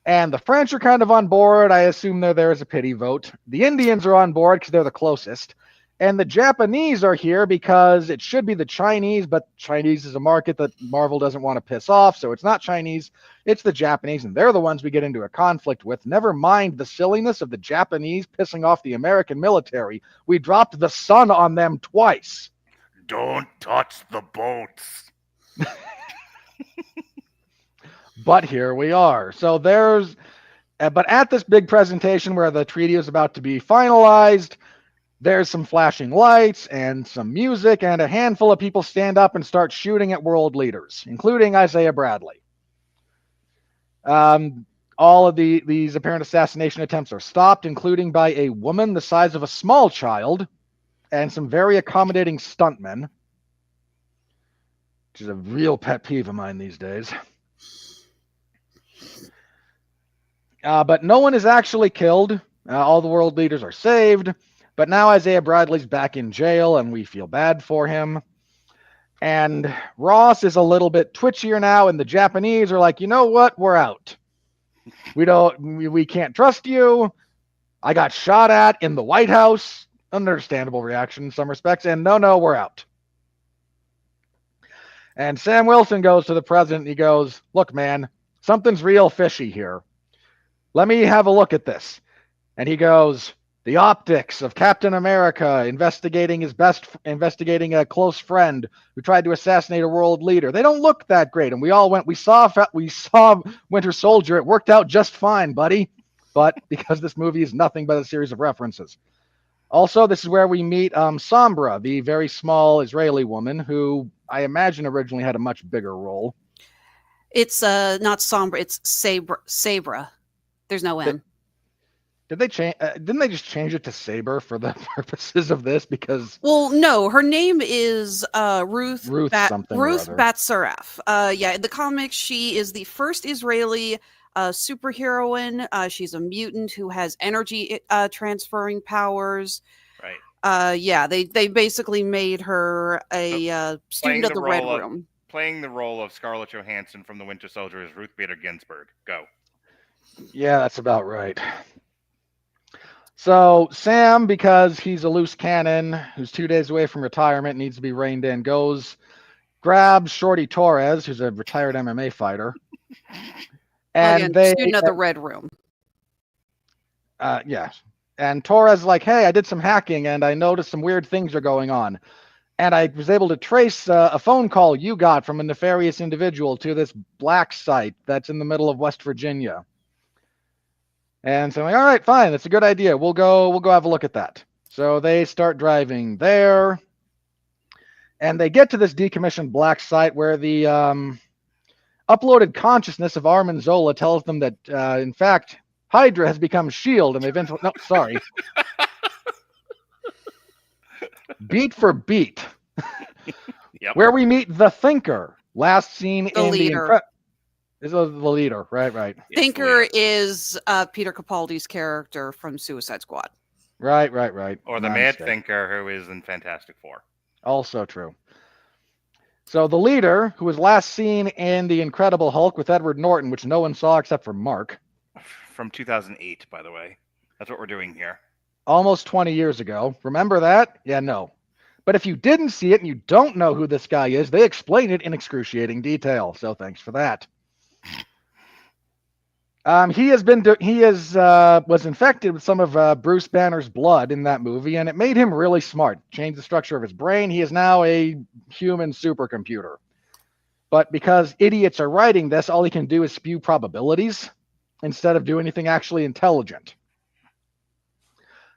[SPEAKER 3] And the French are kind of on board. I assume they're there as a pity vote. The Indians are on board because they're the closest. And the Japanese are here because it should be the Chinese, but Chinese is a market that Marvel doesn't want to piss off, so it's not Chinese, it's the Japanese, and they're the ones we get into a conflict with. Never mind the silliness of the Japanese pissing off the American military. We dropped the sun on them twice.
[SPEAKER 1] Don't touch the boats.
[SPEAKER 3] But here we are. So but at this big presentation where the treaty is about to be finalized, there's some flashing lights and some music, and a handful of people stand up and start shooting at world leaders, including Isaiah Bradley. All of these apparent assassination attempts are stopped, including by a woman the size of a small child and some very accommodating stuntmen, which is a real pet peeve of mine these days. But no one is actually killed. All the world leaders are saved. But now Isaiah Bradley's back in jail, and we feel bad for him. And Ross is a little bit twitchier now, and the Japanese are like, you know what? We're out. We can't trust you. I got shot at in the White House. Understandable reaction in some respects. And no, we're out. And Sam Wilson goes to the president. He goes, look, man, something's real fishy here. Let me have a look at this. And he goes, the optics of Captain America investigating a close friend who tried to assassinate a world leader. They don't look that great. And we saw Winter Soldier. It worked out just fine, buddy. But because this movie is nothing but a series of references. Also, this is where we meet Sombra, the very small Israeli woman who I imagine originally had a much bigger role.
[SPEAKER 4] It's not Sombra, it's Sabra. There's no M.
[SPEAKER 3] Did they change? Didn't they just change it to Saber for the purposes of this? Because
[SPEAKER 4] no, her name is Ruth Batsaraf. Yeah, in the comics, she is the first Israeli superheroine. She's a mutant who has energy transferring powers.
[SPEAKER 1] Right.
[SPEAKER 4] Yeah, they basically made her a student of the Red Room.
[SPEAKER 1] Playing the role of Scarlett Johansson from The Winter Soldier is Ruth Bader Ginsburg. Go.
[SPEAKER 3] Yeah, that's about right. So Sam, because he's a loose cannon who's 2 days away from retirement, needs to be reined in, grabs Shorty Torres, who's a retired MMA fighter. And
[SPEAKER 4] student of the Red Room.
[SPEAKER 3] Yeah. And Torres is like, hey, I did some hacking and I noticed some weird things are going on. And I was able to trace a phone call you got from a nefarious individual to this black site that's in the middle of West Virginia. And so I'm like, all right, fine. That's a good idea. We'll go have a look at that. So they start driving there. And they get to this decommissioned black site where the uploaded consciousness of Armin Zola tells them that, in fact, Hydra has become S.H.I.E.L.D. and they've been... No, sorry. Beat for beat.
[SPEAKER 1] Yep.
[SPEAKER 3] Where we meet the Thinker. Last seen
[SPEAKER 4] the
[SPEAKER 3] in
[SPEAKER 4] leader.
[SPEAKER 3] This is the leader, right.
[SPEAKER 4] Thinker is Peter Capaldi's character from Suicide Squad.
[SPEAKER 3] Right.
[SPEAKER 1] Or the Mad Thinker, who is in Fantastic Four.
[SPEAKER 3] Also true. So the leader, who was last seen in The Incredible Hulk with Edward Norton, which no one saw except for Mark.
[SPEAKER 1] From 2008, by the way. That's what we're doing here.
[SPEAKER 3] Almost 20 years ago. Remember that? Yeah, no. But if you didn't see it and you don't know who this guy is, they explain it in excruciating detail. So thanks for that. He was infected with some of Bruce Banner's blood in that movie, and it made him really smart. Changed the structure of his brain. He is now a human supercomputer. But because idiots are writing this, all he can do is spew probabilities instead of do anything actually intelligent.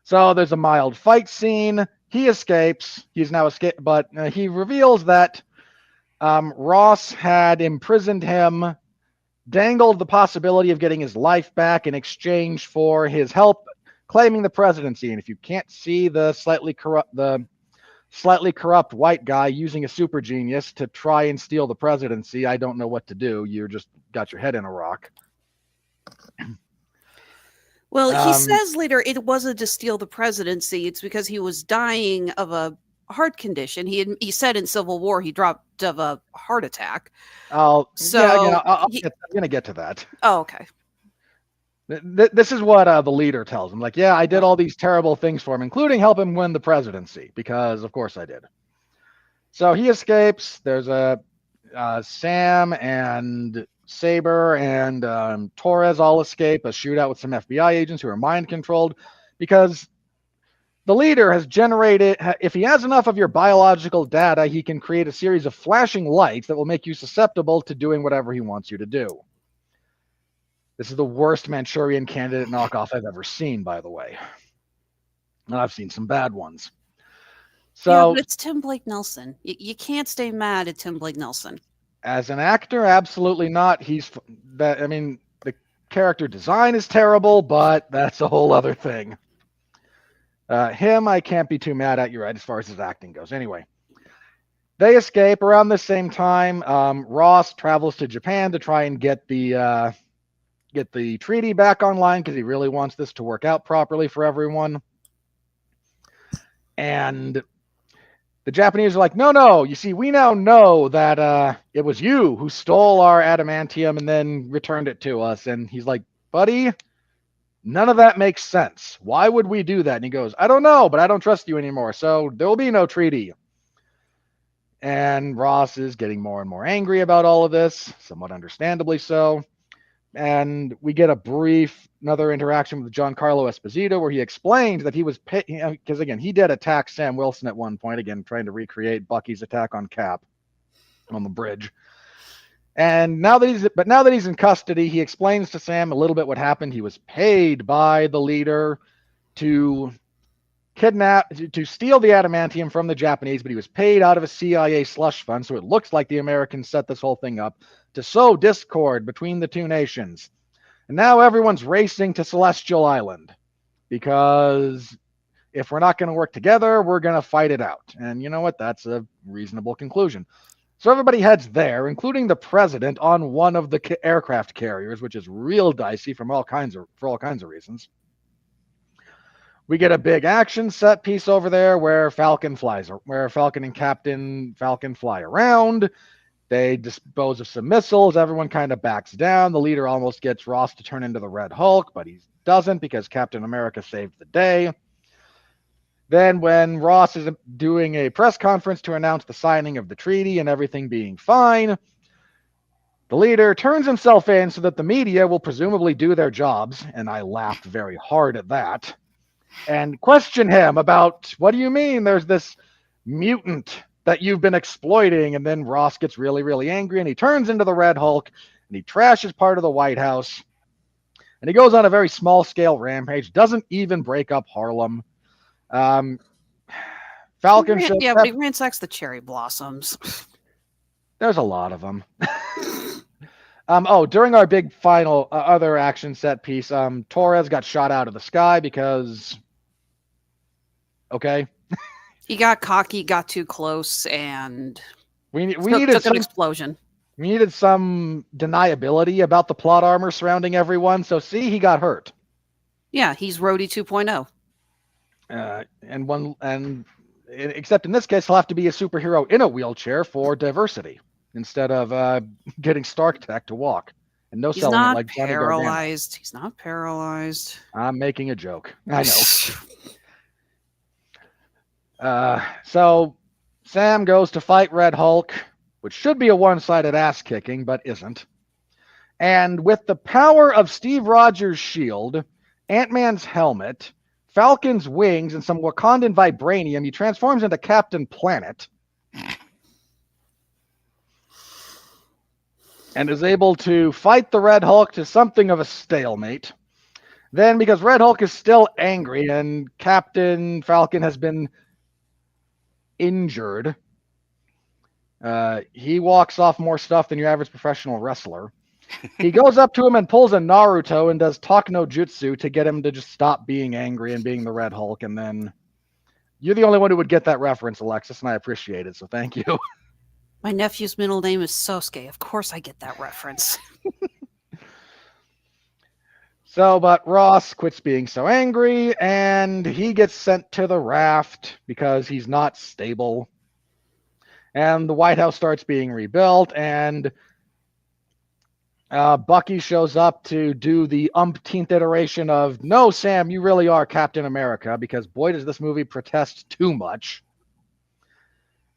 [SPEAKER 3] So there's a mild fight scene. He escapes. He's now escaped, but he reveals that Ross had imprisoned him, dangled the possibility of getting his life back in exchange for his help claiming the presidency. And if you can't see the slightly corrupt white guy using a super genius to try and steal the presidency, I don't know what to do. You just got your head in a rock.
[SPEAKER 4] Well, he says later it wasn't to steal the presidency. It's because he was dying of a heart condition. He said in Civil War he dropped of a heart attack.
[SPEAKER 3] I'm going to get to that.
[SPEAKER 4] Oh, okay.
[SPEAKER 3] This is what the leader tells him. Like, yeah, I did all these terrible things for him, including help him win the presidency, because of course I did. So he escapes. There's Sam and Saber and Torres all escape a shootout with some FBI agents who are mind controlled, because the leader has generated, if he has enough of your biological data, he can create a series of flashing lights that will make you susceptible to doing whatever he wants you to do. This is the worst Manchurian Candidate knockoff I've ever seen, by the way. And I've seen some bad ones. So,
[SPEAKER 4] yeah, but it's Tim Blake Nelson. You can't stay mad at Tim Blake Nelson.
[SPEAKER 3] As an actor, absolutely not. The character design is terrible, but that's a whole other thing. Him, I can't be too mad at, you're right, as far as his acting goes. Anyway, they escape around the same time. Ross travels to Japan to try and get the treaty back online because he really wants this to work out properly for everyone. And the Japanese are like, no, you see, we now know that it was you who stole our adamantium and then returned it to us. And he's like, buddy, none of that makes sense. Why would we do that? And he goes, I don't know, but I don't trust you anymore. So there will be no treaty. And Ross is getting more and more angry about all of this, somewhat understandably so. And we get another interaction with Giancarlo Esposito where he explained that he was, because again, he did attack Sam Wilson at one point, again, trying to recreate Bucky's attack on Cap on the bridge. And now that he's in custody, he explains to Sam a little bit what happened. He was paid by the leader to steal the adamantium from the Japanese, but he was paid out of a CIA slush fund, so it looks like the Americans set this whole thing up to sow discord between the two nations. And now everyone's racing to Celestial Island because if we're not going to work together, we're going to fight it out. And you know what? That's a reasonable conclusion. So everybody heads there, including the president on one of the aircraft carriers, which is real dicey for all kinds of reasons. We get a big action set piece over there where Falcon and Captain Falcon fly around. They dispose of some missiles. Everyone kind of backs down. The leader almost gets Ross to turn into the Red Hulk, but he doesn't because Captain America saved the day. Then when Ross is doing a press conference to announce the signing of the treaty and everything being fine, the leader turns himself in so that the media will presumably do their jobs, and I laughed very hard at that, and question him about, what do you mean there's this mutant that you've been exploiting? And then Ross gets really, really angry, and he turns into the Red Hulk, and he trashes part of the White House, and he goes on a very small-scale rampage, doesn't even break up Harlem. Falcon shows up.
[SPEAKER 4] But he ransacks the cherry blossoms.
[SPEAKER 3] There's a lot of them. During our big final other action set piece, Torres got shot out of the sky because... Okay.
[SPEAKER 4] He got cocky, got too close, and
[SPEAKER 3] we needed
[SPEAKER 4] took an explosion.
[SPEAKER 3] We needed some deniability about the plot armor surrounding everyone. So see, he got hurt.
[SPEAKER 4] Yeah, he's Rhodey 2.0.
[SPEAKER 3] Except in this case, he'll have to be a superhero in a wheelchair for diversity instead of getting Stark Tech to walk and no selling it like Johnny Gargano.
[SPEAKER 4] He's not paralyzed.
[SPEAKER 3] I'm making a joke. I know. So Sam goes to fight Red Hulk, which should be a one-sided ass kicking, but isn't. And with the power of Steve Rogers' shield, Ant-Man's helmet, Falcon's wings, and some Wakandan vibranium, he transforms into Captain Planet and is able to fight the Red Hulk to something of a stalemate. Then, because Red Hulk is still angry and Captain Falcon has been injured, he walks off more stuff than your average professional wrestler. He goes up to him and pulls a Naruto and does talk no jutsu to get him to just stop being angry and being the Red Hulk. And then you're the only one who would get that reference, Alexis, and I appreciate it. So thank you.
[SPEAKER 4] My nephew's middle name is Sosuke. Of course I get that reference.
[SPEAKER 3] But Ross quits being so angry and he gets sent to the raft because he's not stable. And the White House starts being rebuilt, and Bucky shows up to do the umpteenth iteration of, no, Sam, you really are Captain America, because boy, does this movie protest too much.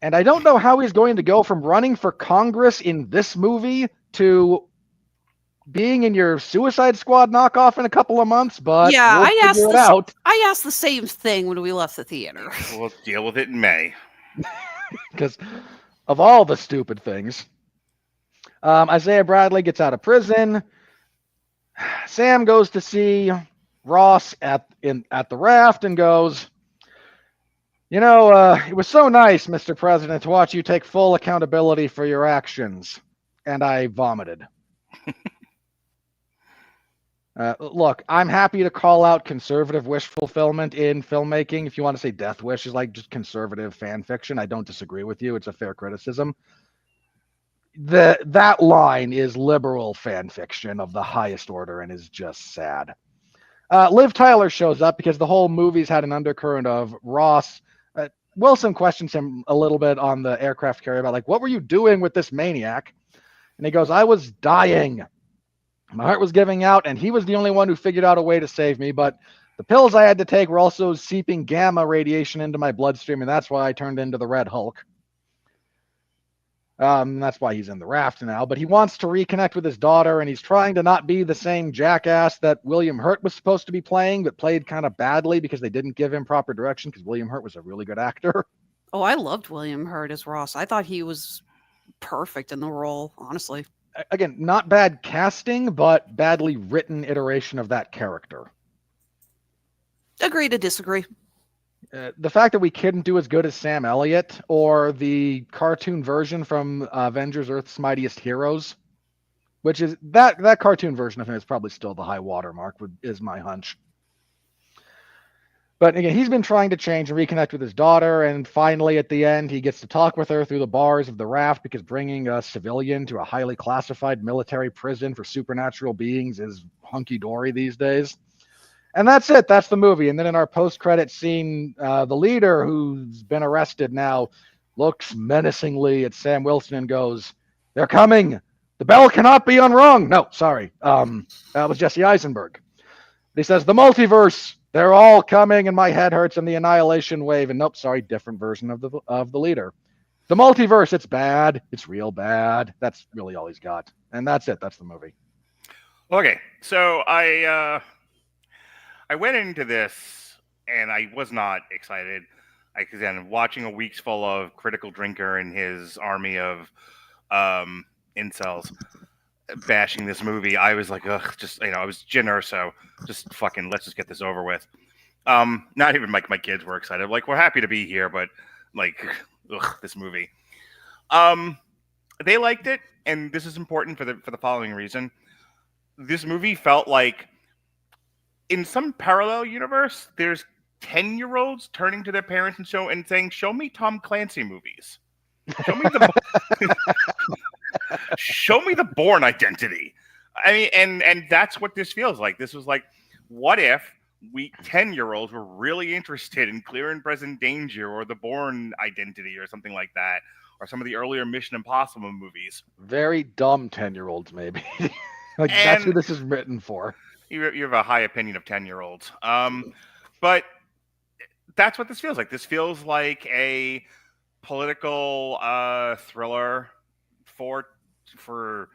[SPEAKER 3] And I don't know how he's going to go from running for Congress in this movie to being in your Suicide Squad knockoff in a couple of months, but
[SPEAKER 4] yeah,
[SPEAKER 3] we'll figure it out.
[SPEAKER 4] I asked the same thing when we left the theater.
[SPEAKER 1] We'll deal with it in May.
[SPEAKER 3] Because of all the stupid things. Isaiah Bradley gets out of prison. Sam goes to see Ross at the raft and goes, it was so nice, Mr. President, to watch you take full accountability for your actions. And I vomited. Look, I'm happy to call out conservative wish fulfillment in filmmaking. If you want to say Death Wish is like just conservative fan fiction, I don't disagree with you. It's a fair criticism. That line is liberal fan fiction of the highest order and is just sad. Liv Tyler shows up because the whole movie's had an undercurrent of Ross. Wilson questions him a little bit on the aircraft carrier about, like, what were you doing with this maniac? And he goes, I was dying. My heart was giving out, and he was the only one who figured out a way to save me. But the pills I had to take were also seeping gamma radiation into my bloodstream, and that's why I turned into the Red Hulk. That's why he's in the raft now. But he wants to reconnect with his daughter, and he's trying to not be the same jackass that William Hurt was supposed to be playing, but played kind of badly because they didn't give him proper direction, because William Hurt was a really good actor.
[SPEAKER 4] Oh, I loved William Hurt as Ross. I thought he was perfect in the role, honestly.
[SPEAKER 3] Again, not bad casting, but badly written iteration of that character.
[SPEAKER 4] Agree to disagree.
[SPEAKER 3] The fact that we couldn't do as good as Sam Elliott or the cartoon version from Avengers Earth's Mightiest Heroes, which is that cartoon version of him is probably still the high watermark, is my hunch. But again, he's been trying to change and reconnect with his daughter, and finally at the end, he gets to talk with her through the bars of the raft, because bringing a civilian to a highly classified military prison for supernatural beings is hunky-dory these days. And that's it. That's the movie. And then in our post-credit scene, the leader, who's been arrested now, looks menacingly at Sam Wilson and goes, "They're coming. The bell cannot be unrung." No, sorry. That was Jesse Eisenberg. He says, "The multiverse. They're all coming, and my head hurts," and the annihilation wave. And nope, sorry, different version of the leader. The multiverse. It's bad. It's real bad. That's really all he's got. And that's it. That's the movie.
[SPEAKER 1] Okay, so I went into this and I was not excited. Because then watching a week's full of Critical Drinker and his army of incels bashing this movie, I was like, ugh, just, I was Jin Urso, just fucking, let's just get this over with. Not even like my kids were excited. Like, we're happy to be here, but like, ugh, this movie. They liked it, and this is important for the following reason. This movie felt like, in some parallel universe, there's 10-year-olds turning to their parents and saying, "Show me Tom Clancy movies. Show me the show me the Bourne Identity." I mean, and that's what this feels like. This was like, what if we 10-year-olds were really interested in Clear and Present Danger or the Bourne Identity or something like that, or some of the earlier Mission Impossible movies.
[SPEAKER 3] Very dumb 10-year-olds, maybe. That's who this is written for.
[SPEAKER 1] You have a high opinion of 10-year-olds. But that's what this feels like. This feels like a political thriller for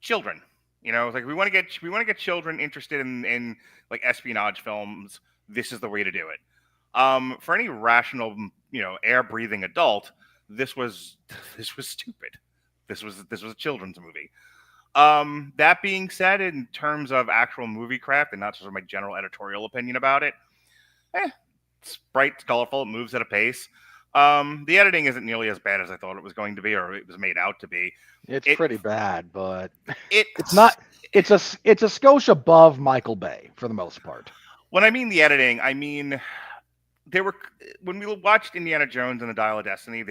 [SPEAKER 1] children. It's like we want to get children interested in like espionage films. This is the way to do it. For any rational, air-breathing adult, this was stupid. This was a children's movie. That being said, in terms of actual movie craft and not just my general editorial opinion about it, it's bright, it's colorful, it moves at a pace. The editing isn't nearly as bad as I thought it was going to be, or it was made out to be.
[SPEAKER 3] It's pretty bad, but it's not. It's a skosh above Michael Bay for the most part.
[SPEAKER 1] When I mean the editing, I mean when we watched Indiana Jones and the Dial of Destiny,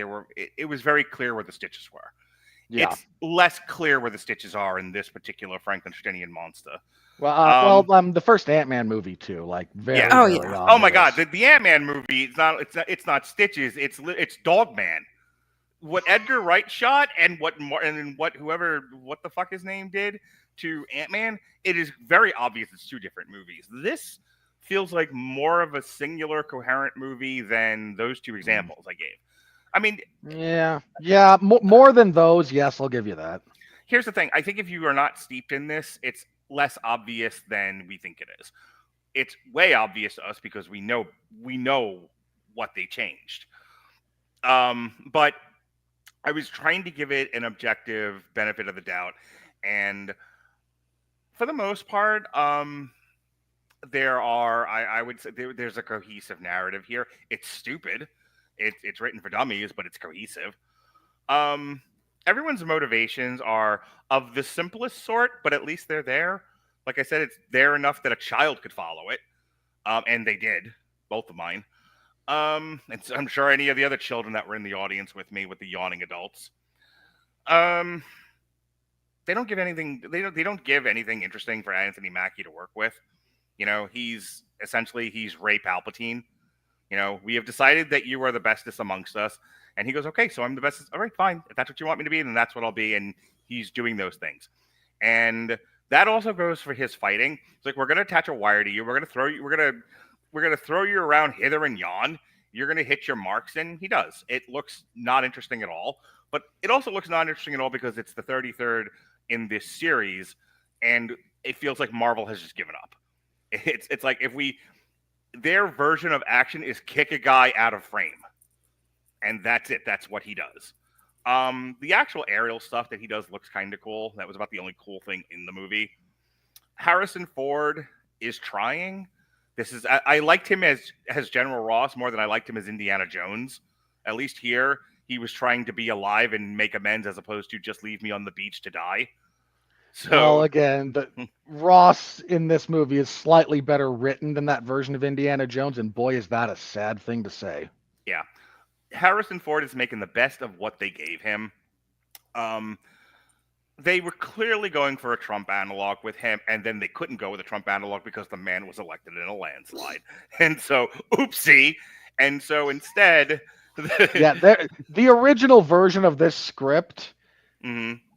[SPEAKER 1] it was very clear where the stitches were. Yeah. It's less clear where the stitches are in this particular Frankensteinian monster.
[SPEAKER 3] Well, the first Ant-Man movie too, like very.
[SPEAKER 1] Yeah.
[SPEAKER 3] Oh, yeah.
[SPEAKER 1] Oh my God, the Ant-Man movie. It's not stitches. It's Dogman. What Edgar Wright shot and what the fuck his name did to Ant-Man. It is very obvious it's two different movies. This feels like more of a singular, coherent movie than those two examples I gave. I mean,
[SPEAKER 3] yeah, more than those. Yes, I'll give you that.
[SPEAKER 1] Here's the thing. I think if you are not steeped in this, it's less obvious than we think it is. It's way obvious to us because we know what they changed. But I was trying to give it an objective benefit of the doubt, and for the most part, I would say there's a cohesive narrative here. It's stupid. It's written for dummies, but it's cohesive. Everyone's motivations are of the simplest sort, but at least they're there. Like I said, it's there enough that a child could follow it, and they did, both of mine. And so I'm sure any of the other children that were in the audience with me, with the yawning adults. They don't give anything. They don't give anything interesting for Anthony Mackie to work with. He's Ray Palpatine. We have decided that you are the bestest amongst us. And he goes, okay, so I'm the bestest. All right, fine. If that's what you want me to be, then that's what I'll be. And he's doing those things. And that also goes for his fighting. It's like, we're going to attach a wire to you. We're going to throw you. We're going to throw you around hither and yon. You're going to hit your marks. And he does. It looks not interesting at all. But it also looks not interesting at all because it's the 33rd in this series. And it feels like Marvel has just given up. It's like their version of action is kick a guy out of frame. And that's it. That's what he does. The actual aerial stuff that he does looks kind of cool. That was about the only cool thing in the movie. Harrison Ford is trying. I liked him as General Ross more than I liked him as Indiana Jones. At least here, he was trying to be alive and make amends as opposed to just leave me on the beach to die. So,
[SPEAKER 3] well, again, Ross in this movie is slightly better written than that version of Indiana Jones, and boy, is that a sad thing to say.
[SPEAKER 1] Yeah. Harrison Ford is making the best of what they gave him. They were clearly going for a Trump analog with him, and then they couldn't go with a Trump analog because the man was elected in a landslide. And so, oopsie. And so instead...
[SPEAKER 3] the original version of this script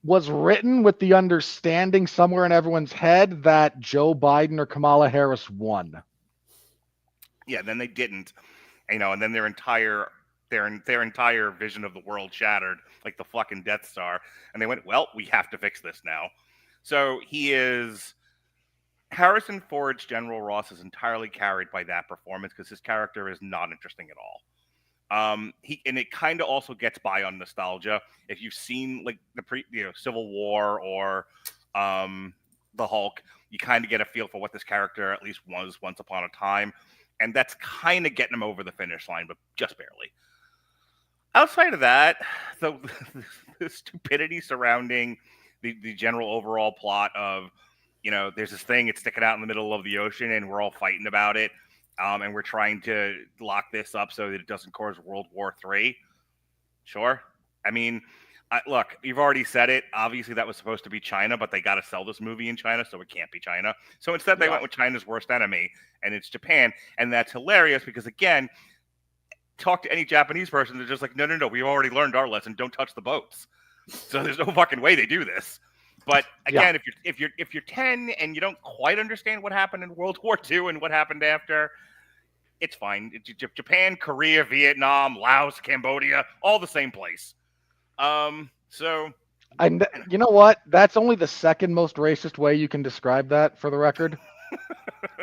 [SPEAKER 3] was written with the understanding somewhere in everyone's head that Joe Biden or Kamala Harris won.
[SPEAKER 1] Yeah, then they didn't. And then their entire vision of the world shattered, like the fucking Death Star. And they went, well, we have to fix this now. So Harrison Ford's General Ross is entirely carried by that performance because his character is not interesting at all. And it kind of also gets by on nostalgia. If you've seen like the Civil War or the Hulk, you kind of get a feel for what this character at least was once upon a time. And that's kind of getting him over the finish line, but just barely. Outside of that, the stupidity surrounding the general overall plot of, there's this thing, it's sticking out in the middle of the ocean, and we're all fighting about it, and we're trying to lock this up so that it doesn't cause World War III. Sure. I mean, look, you've already said it. Obviously, that was supposed to be China, but they got to sell this movie in China, so it can't be China. So instead, they went with China's worst enemy, and it's Japan. And that's hilarious because, again, talk to any Japanese person, they're just like, no, we've already learned our lesson. Don't touch the boats. So there's no fucking way they do this. But again, if you're 10 and you don't quite understand what happened in World War II and what happened after, it's fine. Japan, Korea, Vietnam, Laos, Cambodia, all the same place. So,
[SPEAKER 3] you know what? That's only the second most racist way you can describe that, for the record.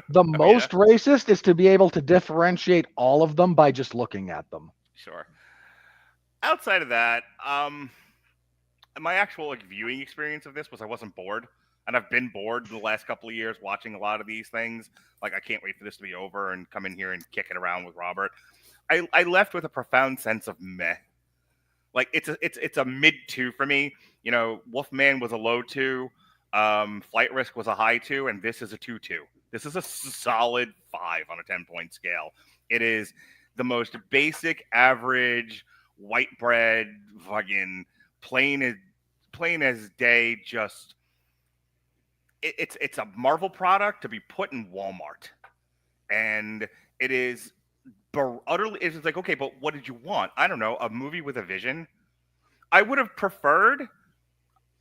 [SPEAKER 3] The most racist is to be able to differentiate all of them by just looking at them.
[SPEAKER 1] Sure. Outside of that, my actual viewing experience of this was I wasn't bored. And I've been bored in the last couple of years watching a lot of these things. Like, I can't wait for this to be over and come in here and kick it around with Robert. I left with a profound sense of meh. Like, it's a mid 2 for me. Wolfman was a low 2. Flight Risk was a high 2, and this is a 2-2. This is a solid 5 on a 10-point scale. It is the most basic, average, white bread, fucking plain as day. Just it's a Marvel product to be put in Walmart, and it is utterly. It's like, okay, but what did you want? I don't know, a movie with a vision. I would have preferred,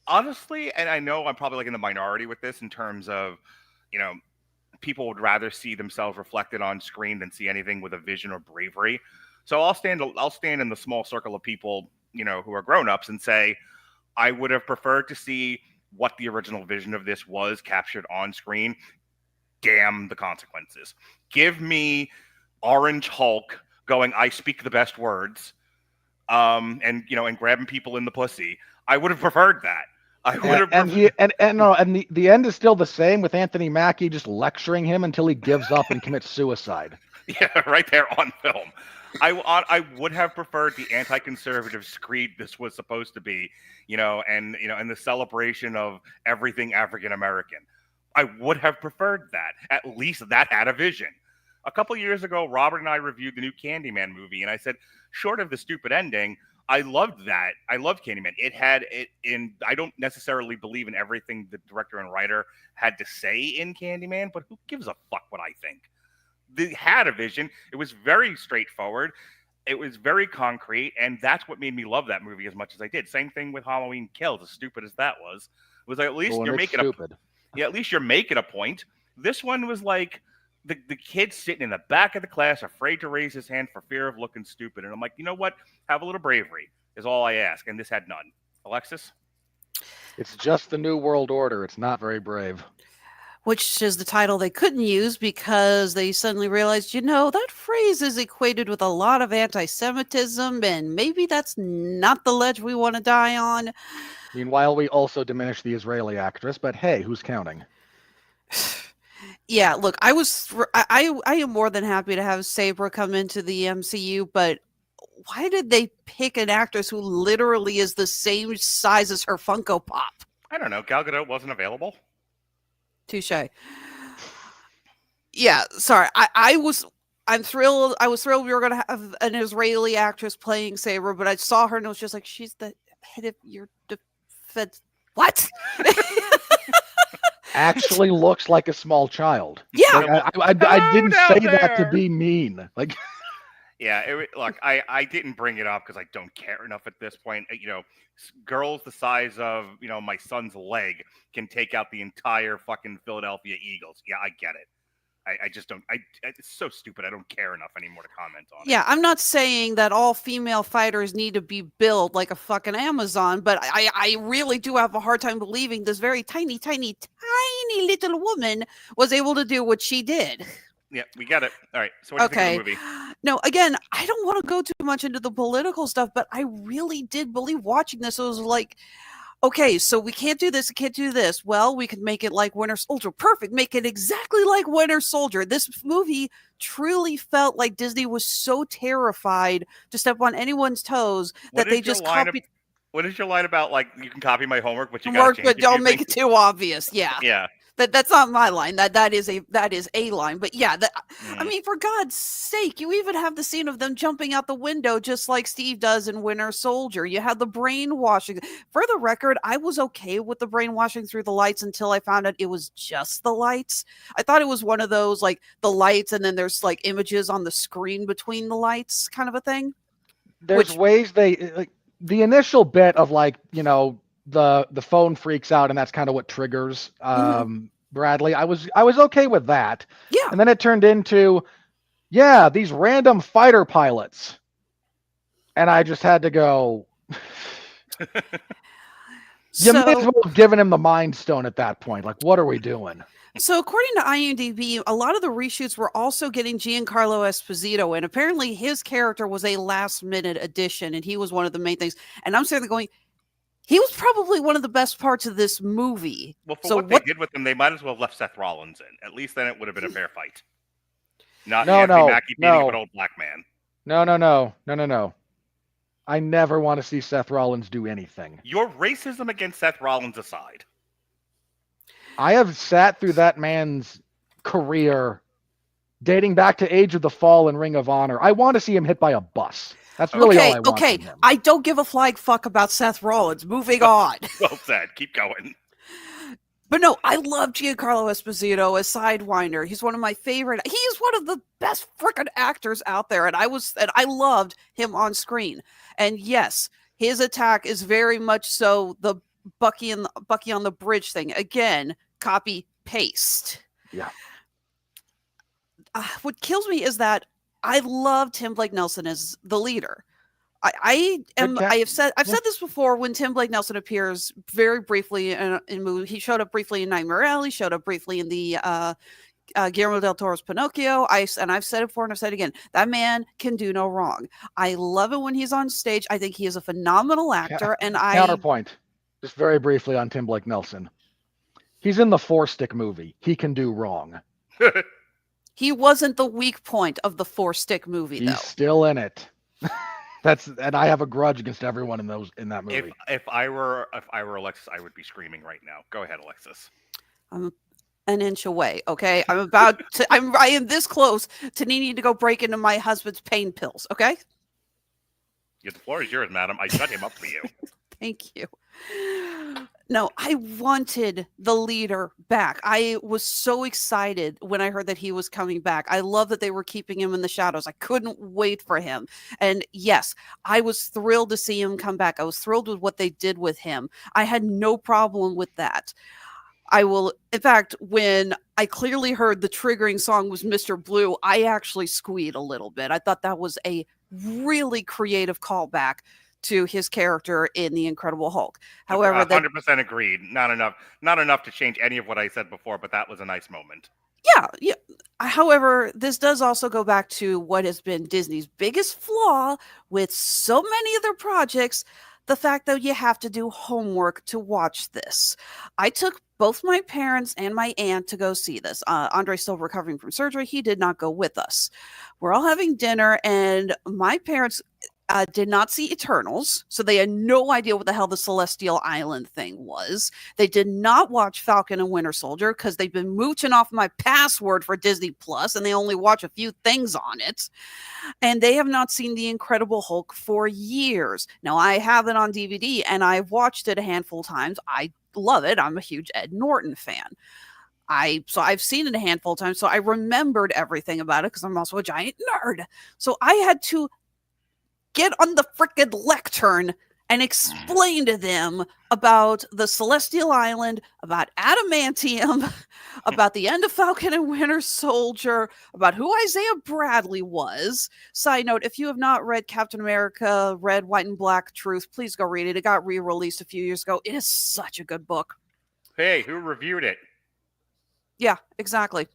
[SPEAKER 1] honestly, and I know I'm probably like in the minority with this in terms of, people would rather see themselves reflected on screen than see anything with a vision or bravery. So I'll stand in the small circle of people, who are grown-ups and say, I would have preferred to see what the original vision of this was captured on screen. Damn the consequences. Give me Orange Hulk going, I speak the best words, and grabbing people in the pussy. I would have preferred that. I would have. The end is still the same with Anthony Mackie just lecturing him until he gives up and commits suicide. Yeah, right there on film. I would have preferred the anti-conservative screed this was supposed to be, and the celebration of everything African American. I would have preferred that. At least that had a vision. A couple years ago, Robert and I reviewed the new Candyman movie, and I said, short of the stupid ending, I loved that. I loved Candyman. It had it in. I don't necessarily believe in everything the director and writer had to say in Candyman, but who gives a fuck what I think? They had a vision. It was very straightforward. It was very concrete, and that's what made me love that movie as much as I did. Same thing with Halloween Kills, as stupid as that was. It was like, at least you're making
[SPEAKER 3] stupid.
[SPEAKER 1] at least you're making a point. This one was like the kid sitting in the back of the class, afraid to raise his hand for fear of looking stupid. And I'm like, you know what? Have a little bravery is all I ask. And this had none. Alexis?
[SPEAKER 3] It's just the New World Order. It's not very brave.
[SPEAKER 4] Which is the title they couldn't use because they suddenly realized, that phrase is equated with a lot of anti-Semitism, and maybe that's not the ledge we want to die on.
[SPEAKER 3] Meanwhile, we also diminished the Israeli actress, but hey, who's counting?
[SPEAKER 4] Yeah, look, I am more than happy to have Sabre come into the MCU, but why did they pick an actress who literally is the same size as her Funko Pop?
[SPEAKER 1] I don't know. Gal Gadot wasn't available.
[SPEAKER 4] Touche. Yeah, sorry. I'm thrilled. I was thrilled we were going to have an Israeli actress playing Sabre, but I saw her and it was just like, she's the head of your defense. What?
[SPEAKER 3] Actually looks like a small child.
[SPEAKER 4] Yeah.
[SPEAKER 3] Like, I didn't say that to be mean. Like,
[SPEAKER 1] yeah, look, I didn't bring it up because I don't care enough at this point. Girls the size of, my son's leg can take out the entire fucking Philadelphia Eagles. Yeah, I get it. I just don't. It's so stupid. I don't care enough anymore to comment on it.
[SPEAKER 4] Yeah, I'm not saying that all female fighters need to be built like a fucking Amazon, but I really do have a hard time believing this very tiny, tiny, tiny little woman was able to do what she did.
[SPEAKER 1] Yeah, we get it. All right. So what do you think of the movie?
[SPEAKER 4] No, again, I don't want to go too much into the political stuff, but I really did believe watching this. It was like, okay, so we can't do this, we can't do this. Well, we can make it like Winter Soldier. Perfect. Make it exactly like Winter Soldier. This movie truly felt like Disney was so terrified to step on anyone's toes that they just copied.
[SPEAKER 1] What is your line about, like, you can copy my homework, but you got to change
[SPEAKER 4] but don't make it too obvious. Yeah.
[SPEAKER 1] Yeah.
[SPEAKER 4] That's not my line. That is a line. But yeah, I mean, for God's sake, you even have the scene of them jumping out the window, just like Steve does in Winter Soldier. You had the brainwashing. For the record, I was okay with the brainwashing through the lights until I found out it was just the lights. I thought it was one of those, like, the lights, and then there's like images on the screen between the lights, kind of a thing.
[SPEAKER 3] There's ways the initial bit of, like, the phone freaks out, and that's kind of what triggers Bradley. I was okay with that.
[SPEAKER 4] Yeah.
[SPEAKER 3] And then it turned into, these random fighter pilots. And I just had to go, you may as well have given him the Mind Stone at that point. Like, what are we doing?
[SPEAKER 4] So according to IMDb, a lot of the reshoots were also getting Giancarlo Esposito, and apparently his character was a last-minute addition, and he was one of the main things. And I'm sitting there going, he was probably one of the best parts of this movie.
[SPEAKER 1] Well, for what they did with him, they might as well have left Seth Rollins in. At least then it would have been a fair fight. Not Anthony Mackie beating up an old black man.
[SPEAKER 3] No. I never want to see Seth Rollins do anything.
[SPEAKER 1] Your racism against Seth Rollins aside.
[SPEAKER 3] I have sat through that man's career dating back to Age of the Fall and Ring of Honor. I want to see him hit by a bus. That's really all I want from him.
[SPEAKER 4] I don't give a flying fuck about Seth Rollins. Moving on.
[SPEAKER 1] Well said. Keep going.
[SPEAKER 4] But no, I love Giancarlo Esposito as Sidewinder. He's one of my favorite. He's one of the best freaking actors out there, and I loved him on screen. And yes, his attack is very much so the Bucky on the bridge thing. Again, copy paste.
[SPEAKER 3] Yeah.
[SPEAKER 4] What kills me is that I love Tim Blake Nelson as the leader. I've said this before. When Tim Blake Nelson appears very briefly in movie, he showed up briefly in Nightmare Alley, showed up briefly in the Guillermo del Toro's Pinocchio. I've said it before and I've said it again. That man can do no wrong. I love it when he's on stage. I think he is a phenomenal actor.
[SPEAKER 3] Counterpoint, just very briefly on Tim Blake Nelson. He's in the Four Stick movie. He can do wrong.
[SPEAKER 4] He wasn't the weak point of the Four Stick movie, though.
[SPEAKER 3] He's still in it. And I have a grudge against everyone in that movie.
[SPEAKER 1] If I were Alexis, I would be screaming right now. Go ahead, Alexis.
[SPEAKER 4] an inch away. Okay, I am this close to needing to go break into my husband's pain pills. Okay.
[SPEAKER 1] Yeah, the floor is yours, madam. I shut him up for you.
[SPEAKER 4] Thank you. No, I wanted the leader back. I was so excited when I heard that he was coming back. I love that they were keeping him in the shadows. I couldn't wait for him. And yes, I was thrilled to see him come back. I was thrilled with what they did with him. I had no problem with that. In fact, when I clearly heard the triggering song was Mr. Blue, I actually squeed a little bit. I thought that was a really creative callback to his character in The Incredible Hulk. However,
[SPEAKER 1] 100% agreed. Not enough to change any of what I said before, but that was a nice moment.
[SPEAKER 4] Yeah. However, this does also go back to what has been Disney's biggest flaw with so many of their projects, the fact that you have to do homework to watch this. I took both my parents and my aunt to go see this. Andre's still recovering from surgery. He did not go with us. We're all having dinner, and my parents did not see Eternals, so they had no idea what the hell the Celestial Island thing was. They did not watch Falcon and Winter Soldier because they've been mooching off my password for Disney Plus, and they only watch a few things on it. And they have not seen The Incredible Hulk for years. Now, I have it on DVD, and I've watched it a handful of times. I love it. I'm a huge Ed Norton fan. So I've seen it a handful of times, so I remembered everything about it because I'm also a giant nerd. So I had to get on the frickin' lectern and explain to them about the Celestial Island, about adamantium, about the end of Falcon and Winter Soldier, about who Isaiah Bradley was. Side note, if you have not read Captain America, Red, White, and Black Truth, please go read it. It got re-released a few years ago. It is such a good book.
[SPEAKER 1] Hey, who reviewed it?
[SPEAKER 4] Yeah, exactly.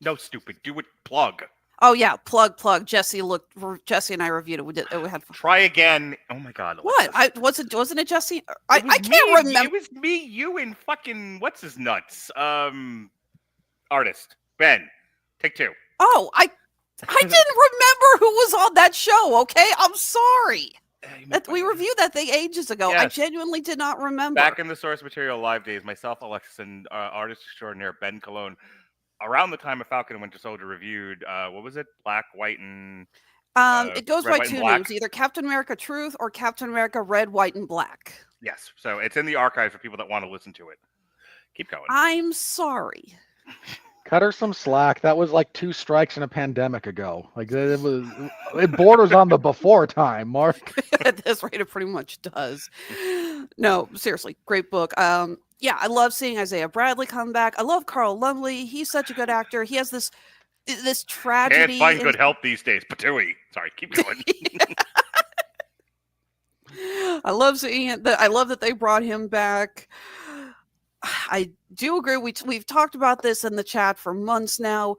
[SPEAKER 1] No, stupid. Do it. Plug.
[SPEAKER 4] Oh yeah, plug. Jesse and I reviewed it. We had fun.
[SPEAKER 1] Try again. Oh my God.
[SPEAKER 4] What? Wasn't it Jesse? I can't remember.
[SPEAKER 1] It was me, you, and fucking what's his nuts? Artist Ben. Take two.
[SPEAKER 4] Oh, I didn't remember who was on that show. Okay, I'm sorry. We reviewed that thing ages ago. Yes. I genuinely did not remember.
[SPEAKER 1] Back in the source material live days, myself, Alexis, and artist extraordinaire Ben Cologne. Around the time of Falcon and Winter Soldier reviewed, what was it? Black, White, and...
[SPEAKER 4] it goes by two names, either Captain America Truth or Captain America Red, White, and Black.
[SPEAKER 1] Yes, so it's in the archive for people that want to listen to it. Keep going.
[SPEAKER 4] I'm sorry.
[SPEAKER 3] Cut her some slack. That was like 2 strikes in a pandemic ago. Like it borders on the before time, Mark.
[SPEAKER 4] At this rate, it pretty much does. No, seriously, great book. Yeah, I love seeing Isaiah Bradley come back. I love Carl Lumbly. He's such a good actor. He has this tragedy.
[SPEAKER 1] Can't find good help these days. Patooey. Sorry, keep going.
[SPEAKER 4] I love seeing it. I love that they brought him back. I do agree. We've talked about this in the chat for months now.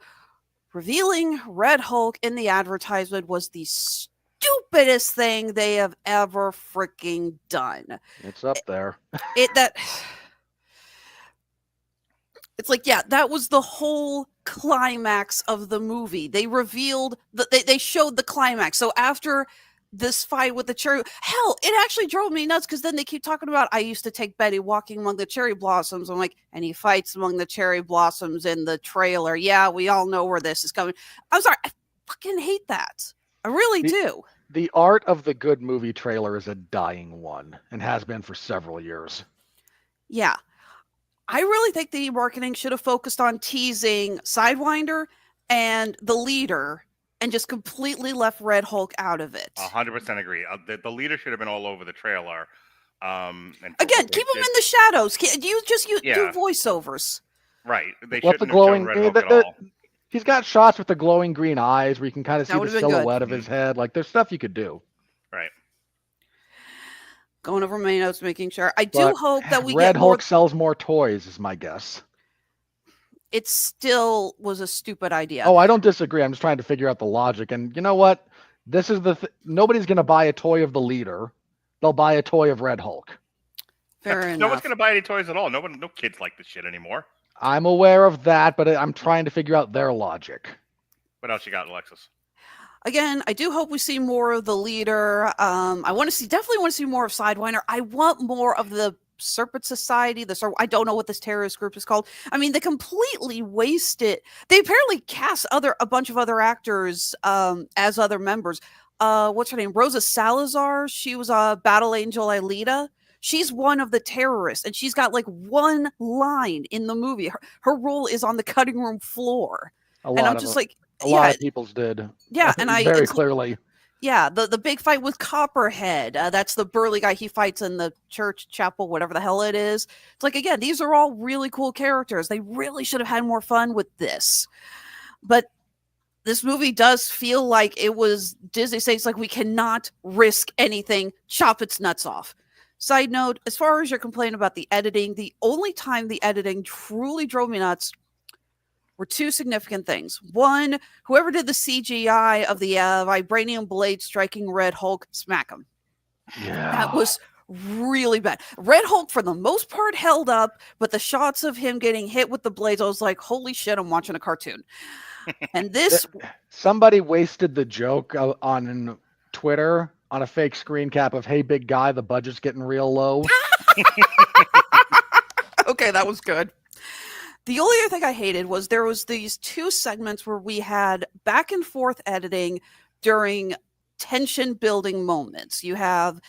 [SPEAKER 4] Revealing Red Hulk in the advertisement was the stupidest thing they have ever freaking done.
[SPEAKER 3] It's up there.
[SPEAKER 4] It's like, yeah, that was the whole climax of the movie. They revealed they showed the climax. So after this fight with the cherry, hell, it actually drove me nuts because then they keep talking about, I used to take Betty walking among the cherry blossoms. I'm like, and he fights among the cherry blossoms in the trailer. Yeah, we all know where this is coming. I'm sorry, I fucking hate that. I really do.
[SPEAKER 3] The art of the good movie trailer is a dying one and has been for several years.
[SPEAKER 4] Yeah. I really think the marketing should have focused on teasing Sidewinder and the leader and just completely left Red Hulk out of it.
[SPEAKER 1] 100% agree. The leader should have been all over the trailer.
[SPEAKER 4] And again, keep him in the shadows. You do voiceovers.
[SPEAKER 1] Right. They
[SPEAKER 3] shouldn't
[SPEAKER 1] have shown Red Hulk at all.
[SPEAKER 3] He's got shots with the glowing green eyes where you can kind of see the silhouette of his head. Like, there's stuff you could do.
[SPEAKER 1] Right.
[SPEAKER 4] Going over my notes, making sure. I do hope that we
[SPEAKER 3] Red Hulk sells more toys, is my guess.
[SPEAKER 4] It still was a stupid idea.
[SPEAKER 3] Oh, I don't disagree. I'm just trying to figure out the logic. And you know what? This is nobody's going to buy a toy of the leader. They'll buy a toy of Red Hulk.
[SPEAKER 4] Fair enough.
[SPEAKER 1] No one's going to buy any toys at all. No kids like this shit anymore.
[SPEAKER 3] I'm aware of that, but I'm trying to figure out their logic.
[SPEAKER 1] What else you got, Alexis?
[SPEAKER 4] Again, I do hope we see more of the leader. I definitely want to see more of Sidewinder. I want more of the Serpent Society. I don't know what this terrorist group is called. I mean, they completely waste it. They apparently cast a bunch of other actors as other members. What's her name? Rosa Salazar. She was a Battle Angel Aelita. She's one of the terrorists, and she's got like one line in the movie. Her role is on the cutting room floor.
[SPEAKER 3] A lot of people's did.
[SPEAKER 4] Yeah, and
[SPEAKER 3] very clearly.
[SPEAKER 4] Yeah, the big fight with Copperhead. That's the burly guy he fights in the church chapel, whatever the hell it is. It's like, again, these are all really cool characters. They really should have had more fun with this. But this movie does feel like it was Disney saying, it's like, we cannot risk anything. Chop its nuts off. Side note, as far as your complaint about the editing, the only time the editing truly drove me nuts were two significant things. One, whoever did the CGI of the vibranium blade striking Red Hulk, smack him.
[SPEAKER 3] Yeah.
[SPEAKER 4] That was really bad. Red Hulk, for the most part, held up, but the shots of him getting hit with the blades, I was like, holy shit, I'm watching a cartoon. And this...
[SPEAKER 3] Somebody wasted the joke on Twitter on a fake screen cap of, hey, big guy, the budget's getting real low.
[SPEAKER 4] Okay, that was good. The only other thing I hated was there was these two segments where we had back and forth editing during tension building moments. You have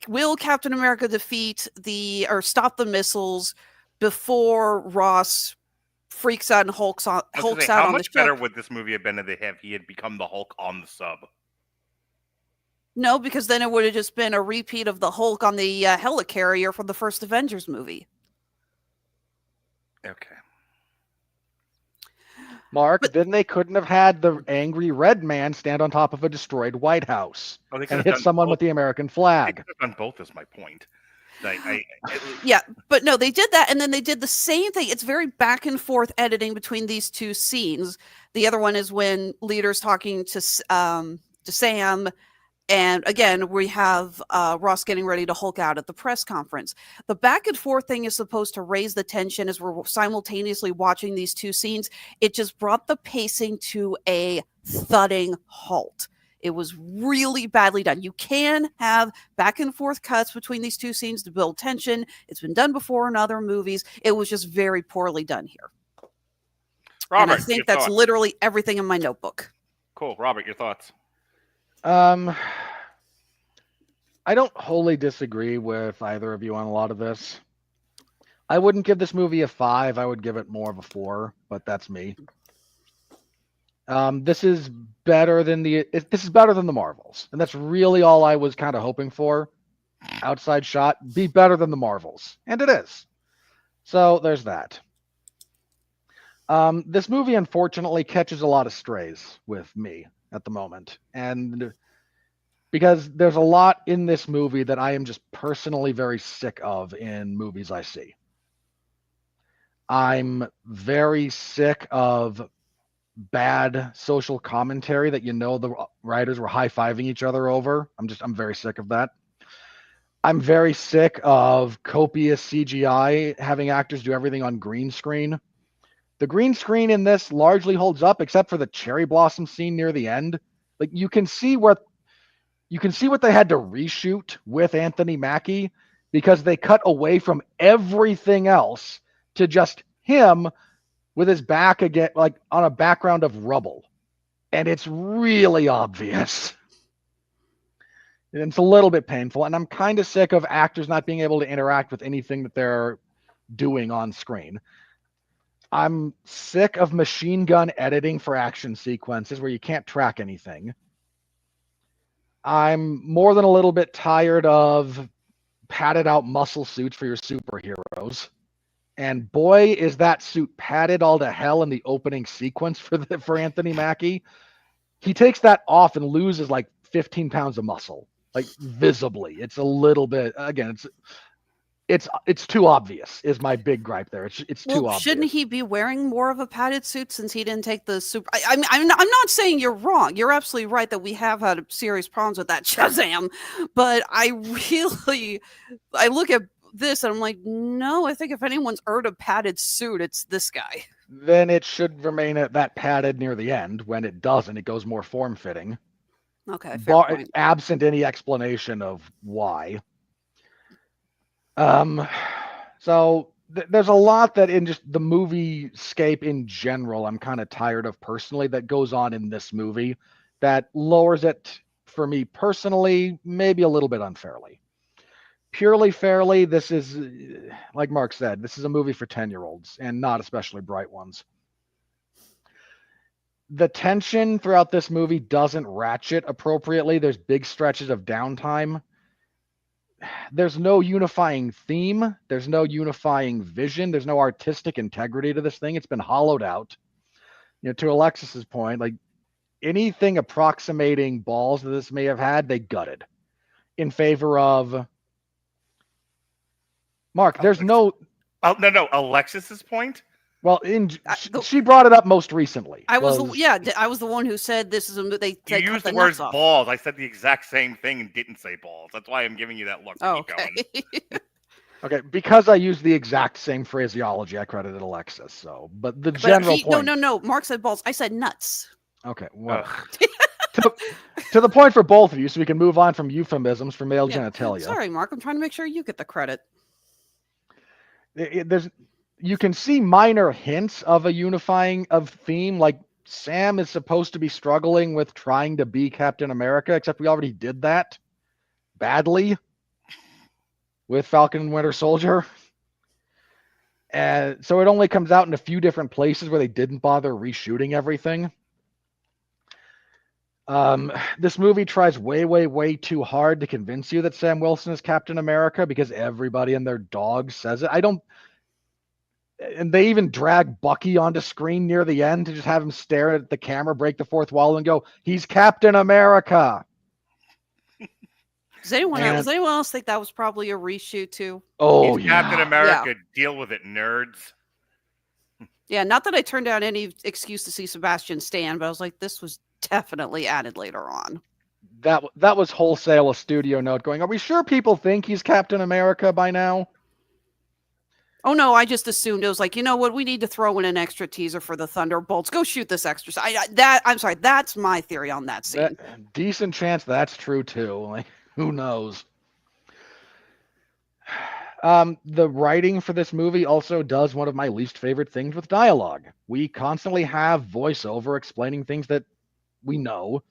[SPEAKER 4] will Captain America stop the missiles before Ross freaks out and hulks out
[SPEAKER 1] how
[SPEAKER 4] on the ship?
[SPEAKER 1] How much better would this movie have been if he had become the Hulk on the sub?
[SPEAKER 4] No, because then it would have just been a repeat of the Hulk on the helicarrier from the first Avengers movie.
[SPEAKER 1] Okay.
[SPEAKER 3] Mark, then they couldn't have had the angry red man stand on top of a destroyed White House and hit someone with the American flag.
[SPEAKER 1] They could have done both, is my point.
[SPEAKER 4] Yeah, but no, they did that, and then they did the same thing. It's very back and forth editing between these two scenes. The other one is when Leader's talking to Sam. And again, we have Ross getting ready to Hulk out at the press conference. The back and forth thing is supposed to raise the tension as we're simultaneously watching these two scenes. It just brought the pacing to a thudding halt. It was really badly done. You can have back and forth cuts between these two scenes to build tension. It's been done before in other movies. It was just very poorly done here.
[SPEAKER 1] Robert,
[SPEAKER 4] and I think that's literally everything in my notebook.
[SPEAKER 1] Cool. Robert, your thoughts?
[SPEAKER 3] I don't wholly disagree with either of you on a lot of this. I wouldn't give this movie a 5. I would give it more of a 4, but that's me. This is better than the Marvels, and that's really all I was kind of hoping for. Outside shot, be better than the Marvels, and it is. So there's that. This movie unfortunately catches a lot of strays with me at the moment, and because there's a lot in this movie that I am just personally very sick of in movies I see. I'm very sick of bad social commentary that the writers were high-fiving each other over. I'm very sick of that. I'm very sick of copious CGI, having actors do everything on green screen. The green screen in this largely holds up, except for the cherry blossom scene near the end. Like you can see what they had to reshoot with Anthony Mackie because they cut away from everything else to just him with his back again, like on a background of rubble. And it's really obvious. And it's a little bit painful. And I'm kind of sick of actors not being able to interact with anything that they're doing on screen. I'm sick of machine gun editing for action sequences where you can't track anything. I'm more than a little bit tired of padded out muscle suits for your superheroes. And boy, is that suit padded all to hell in the opening sequence for Anthony Mackie. He takes that off and loses like 15 pounds of muscle, like visibly. It's a little bit, again, it's too obvious is my big gripe there. It's too obvious.
[SPEAKER 4] Shouldn't he be wearing more of a padded suit since he didn't take the super? I'm not saying you're wrong. You're absolutely right that we have had serious problems with that Shazam. But I look at this and I'm like, no, I think if anyone's earned a padded suit, it's this guy.
[SPEAKER 3] Then it should remain at that padded near the end. When it doesn't, it goes more form-fitting.
[SPEAKER 4] Okay, fair point.
[SPEAKER 3] Absent any explanation of why. So there's a lot that in just the movie scape in general, I'm kind of tired of personally that goes on in this movie that lowers it for me personally, maybe a little bit unfairly. Purely fairly, this is, like Mark said, this is a movie for 10-year-olds and not especially bright ones. The tension throughout this movie doesn't ratchet appropriately. There's big stretches of downtime. There's no unifying theme. There's no unifying vision. There's no artistic integrity to this thing. It's been hollowed out. To Alexis's point, like anything approximating balls that this may have had, they gutted in favor of Mark. There's no.
[SPEAKER 1] Oh no, Alexis's point.
[SPEAKER 3] Well, she brought it up most recently.
[SPEAKER 4] I was the one who said this is a they
[SPEAKER 1] you used the words balls. I said the exact same thing and didn't say balls. That's why I'm giving you that look.
[SPEAKER 4] Oh, okay.
[SPEAKER 3] Okay, because I used the exact same phraseology, I credited Alexis. So, but the general point.
[SPEAKER 4] No. Mark said balls. I said nuts.
[SPEAKER 3] Okay, well, to the point for both of you, so we can move on from euphemisms for male genitalia.
[SPEAKER 4] Sorry, Mark. I'm trying to make sure you get the credit.
[SPEAKER 3] You can see minor hints of a unifying of theme, like Sam is supposed to be struggling with trying to be Captain America, except we already did that badly with Falcon and Winter Soldier. And so it only comes out in a few different places where they didn't bother reshooting everything. This movie tries way too hard to convince you that Sam Wilson is Captain America because everybody and their dog says it. And they even drag Bucky onto screen near the end to just have him stare at the camera, break the fourth wall, and go, "He's Captain America."
[SPEAKER 4] Does anyone else think that was probably a reshoot too?
[SPEAKER 3] Oh,
[SPEAKER 1] He's Captain America. Deal with it, nerds.
[SPEAKER 4] Yeah, not that I turned down any excuse to see Sebastian Stan, but I was like, this was definitely added later on.
[SPEAKER 3] That was wholesale a studio note going, "Are we sure people think he's Captain America by now?"
[SPEAKER 4] Oh no, I just assumed it was like, you know what, we need to throw in an extra teaser for the Thunderbolts. Go shoot this extra. I'm sorry, that's my theory on that scene.
[SPEAKER 3] Decent chance that's true too. Like, who knows? The writing for this movie also does one of my least favorite things with dialogue. We constantly have voiceover explaining things that we know.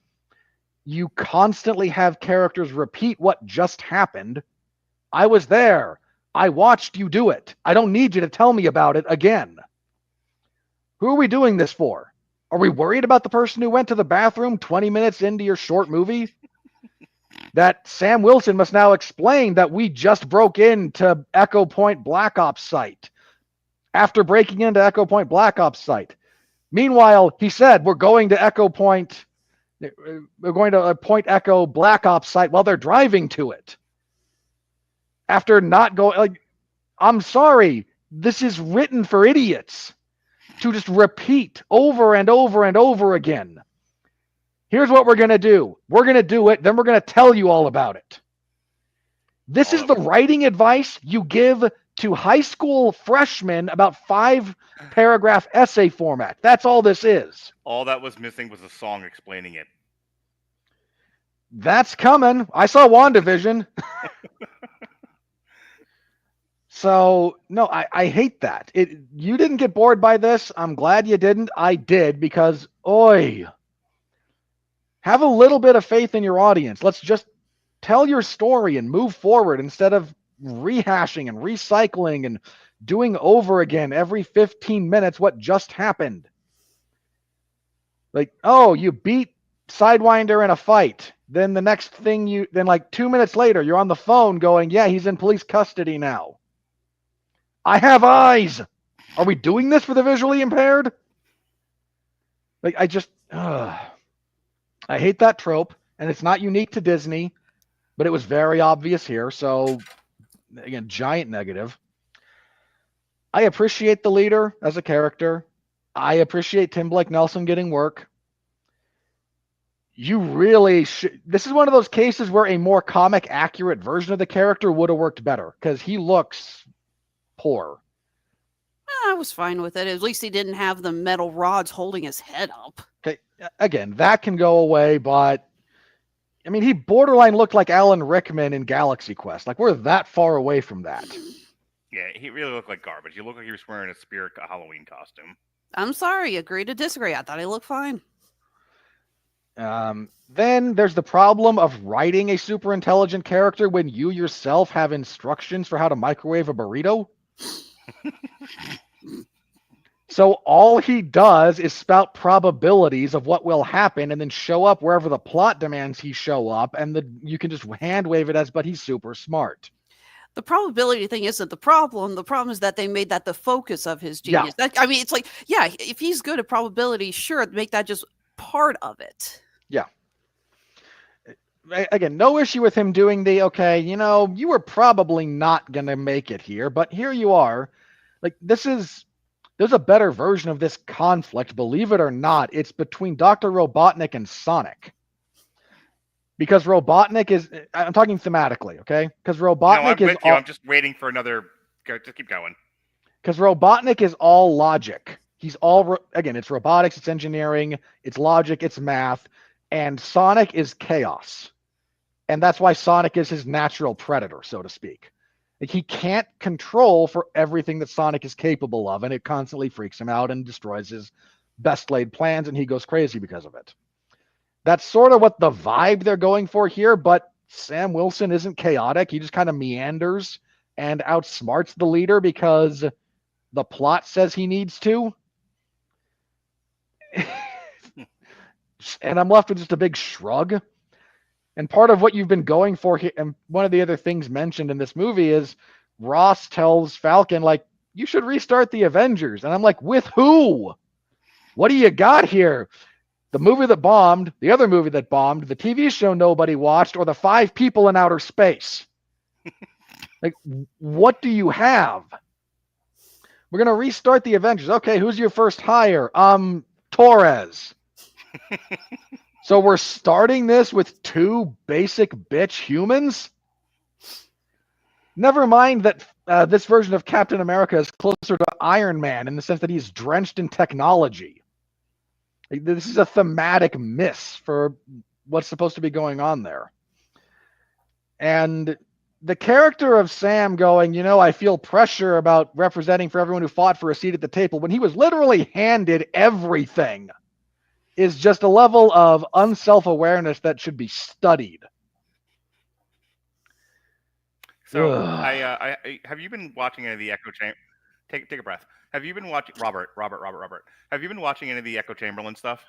[SPEAKER 3] You constantly have characters repeat what just happened. I was there. I watched you do it. I don't need you to tell me about it again. Who are we doing this for? Are we worried about the person who went to the bathroom 20 minutes into your short movie? That Sam Wilson must now explain that we just broke into Echo Point Black Ops site. After breaking into Echo Point Black Ops site. Meanwhile, he said, we're going to Point Echo Black Ops site while they're driving to it. After not going, like, I'm sorry, this is written for idiots to just repeat over and over and over again. Here's what we're going to do. We're going to do it, then we're going to tell you all about it. This is the writing advice you give to high school freshmen about 5-paragraph essay format. That's all this is.
[SPEAKER 1] All that was missing was a song explaining it.
[SPEAKER 3] That's coming. I saw WandaVision. So, no, I hate that. You didn't get bored by this. I'm glad you didn't. I did because, have a little bit of faith in your audience. Let's just tell your story and move forward instead of rehashing and recycling and doing over again every 15 minutes what just happened. Like, you beat Sidewinder in a fight. Then the next thing like 2 minutes later, you're on the phone going, yeah, he's in police custody now. I have eyes. Are we doing this for the visually impaired? Like, I hate that trope, and it's not unique to Disney, but it was very obvious here. So, again, giant negative. I appreciate the leader as a character. I appreciate Tim Blake Nelson getting work. You really should. This is one of those cases where a more comic accurate version of the character would have worked better because he looks poor.
[SPEAKER 4] I was fine with it. At least he didn't have the metal rods holding his head up.
[SPEAKER 3] Okay, again, that can go away, but I mean, he borderline looked like Alan Rickman in Galaxy Quest. Like, we're that far away from that.
[SPEAKER 1] Yeah, he really looked like garbage. He looked like he was wearing a Spirit Halloween costume.
[SPEAKER 4] I'm sorry, agree to disagree. I thought he looked fine.
[SPEAKER 3] Then there's the problem of writing a super intelligent character when you yourself have instructions for how to microwave a burrito. So all he does is spout probabilities of what will happen and then show up wherever the plot demands he show up, and you can just hand wave it as, but he's super smart.
[SPEAKER 4] The probability thing isn't the problem. The problem is that they made that the focus of his genius.
[SPEAKER 3] Yeah.
[SPEAKER 4] I mean, it's like, yeah, if he's good at probability, sure, make that just part of it.
[SPEAKER 3] Yeah. Again, no issue with him doing the, okay, you were probably not going to make it here, but here you are. Like, there's a better version of this conflict, believe it or not. It's between Dr. Robotnik and Sonic. Because Robotnik is, I'm talking thematically, okay? Because Robotnik
[SPEAKER 1] I'm with you. I'm just waiting for another, just keep going.
[SPEAKER 3] Because Robotnik is all logic. He's all, again, it's robotics, it's engineering, it's logic, it's math, and Sonic is chaos. And that's why Sonic is his natural predator, so to speak. Like, he can't control for everything that Sonic is capable of, and it constantly freaks him out and destroys his best laid plans, and he goes crazy because of it. That's sort of what the vibe they're going for here, but Sam Wilson isn't chaotic. He just kind of meanders and outsmarts the leader because the plot says he needs to. And I'm left with just a big shrug. And part of what you've been going for here, and one of the other things mentioned in this movie is Ross tells Falcon, like, you should restart the Avengers. And I'm like, with who? What do you got here? The movie that bombed, the other movie that bombed, the TV show nobody watched, or the 5 people in outer space? Like, what do you have? We're going to restart the Avengers. Okay, who's your first hire? Torres. So we're starting this with 2 basic bitch humans? Never mind that this version of Captain America is closer to Iron Man in the sense that he's drenched in technology. This is a thematic miss for what's supposed to be going on there. And the character of Sam going, I feel pressure about representing for everyone who fought for a seat at the table when he was literally handed everything is just a level of unself-awareness that should be studied.
[SPEAKER 1] So I have you been watching any of the Echo Chamber? Take a breath. Have you been watching Robert? Have you been watching any of the Echo Chamberlain stuff?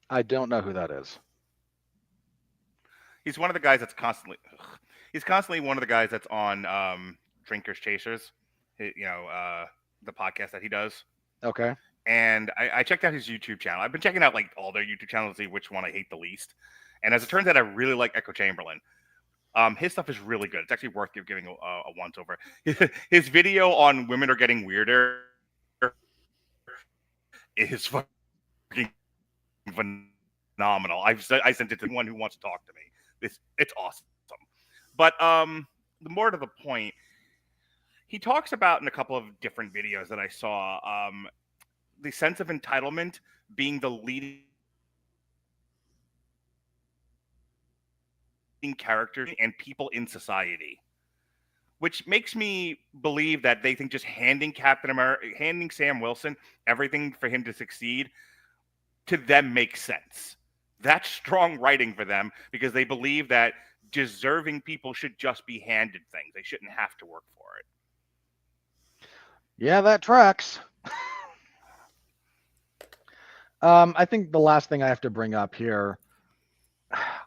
[SPEAKER 3] I don't know who that is.
[SPEAKER 1] He's one of the guys that's constantly. He's constantly one of the guys that's on Drinkers Chasers. The podcast that he does.
[SPEAKER 3] Okay.
[SPEAKER 1] And I checked out his YouTube channel. I've been checking out like all their YouTube channels to see which one I hate the least. And as it turns out, I really like Echo Chamberlain. His stuff is really good. It's actually worth giving a once over. His video on women are getting weirder is fucking phenomenal. I sent it to anyone who wants to talk to me. It's awesome. But the more to the point, he talks about in a couple of different videos that I saw the sense of entitlement being the leading characters and people in society, which makes me believe that they think just handing Sam Wilson everything for him to succeed to them makes sense. That's strong writing for them because they believe that deserving people should just be handed things. They shouldn't have to work for it.
[SPEAKER 3] Yeah, that tracks. I think the last thing I have to bring up here,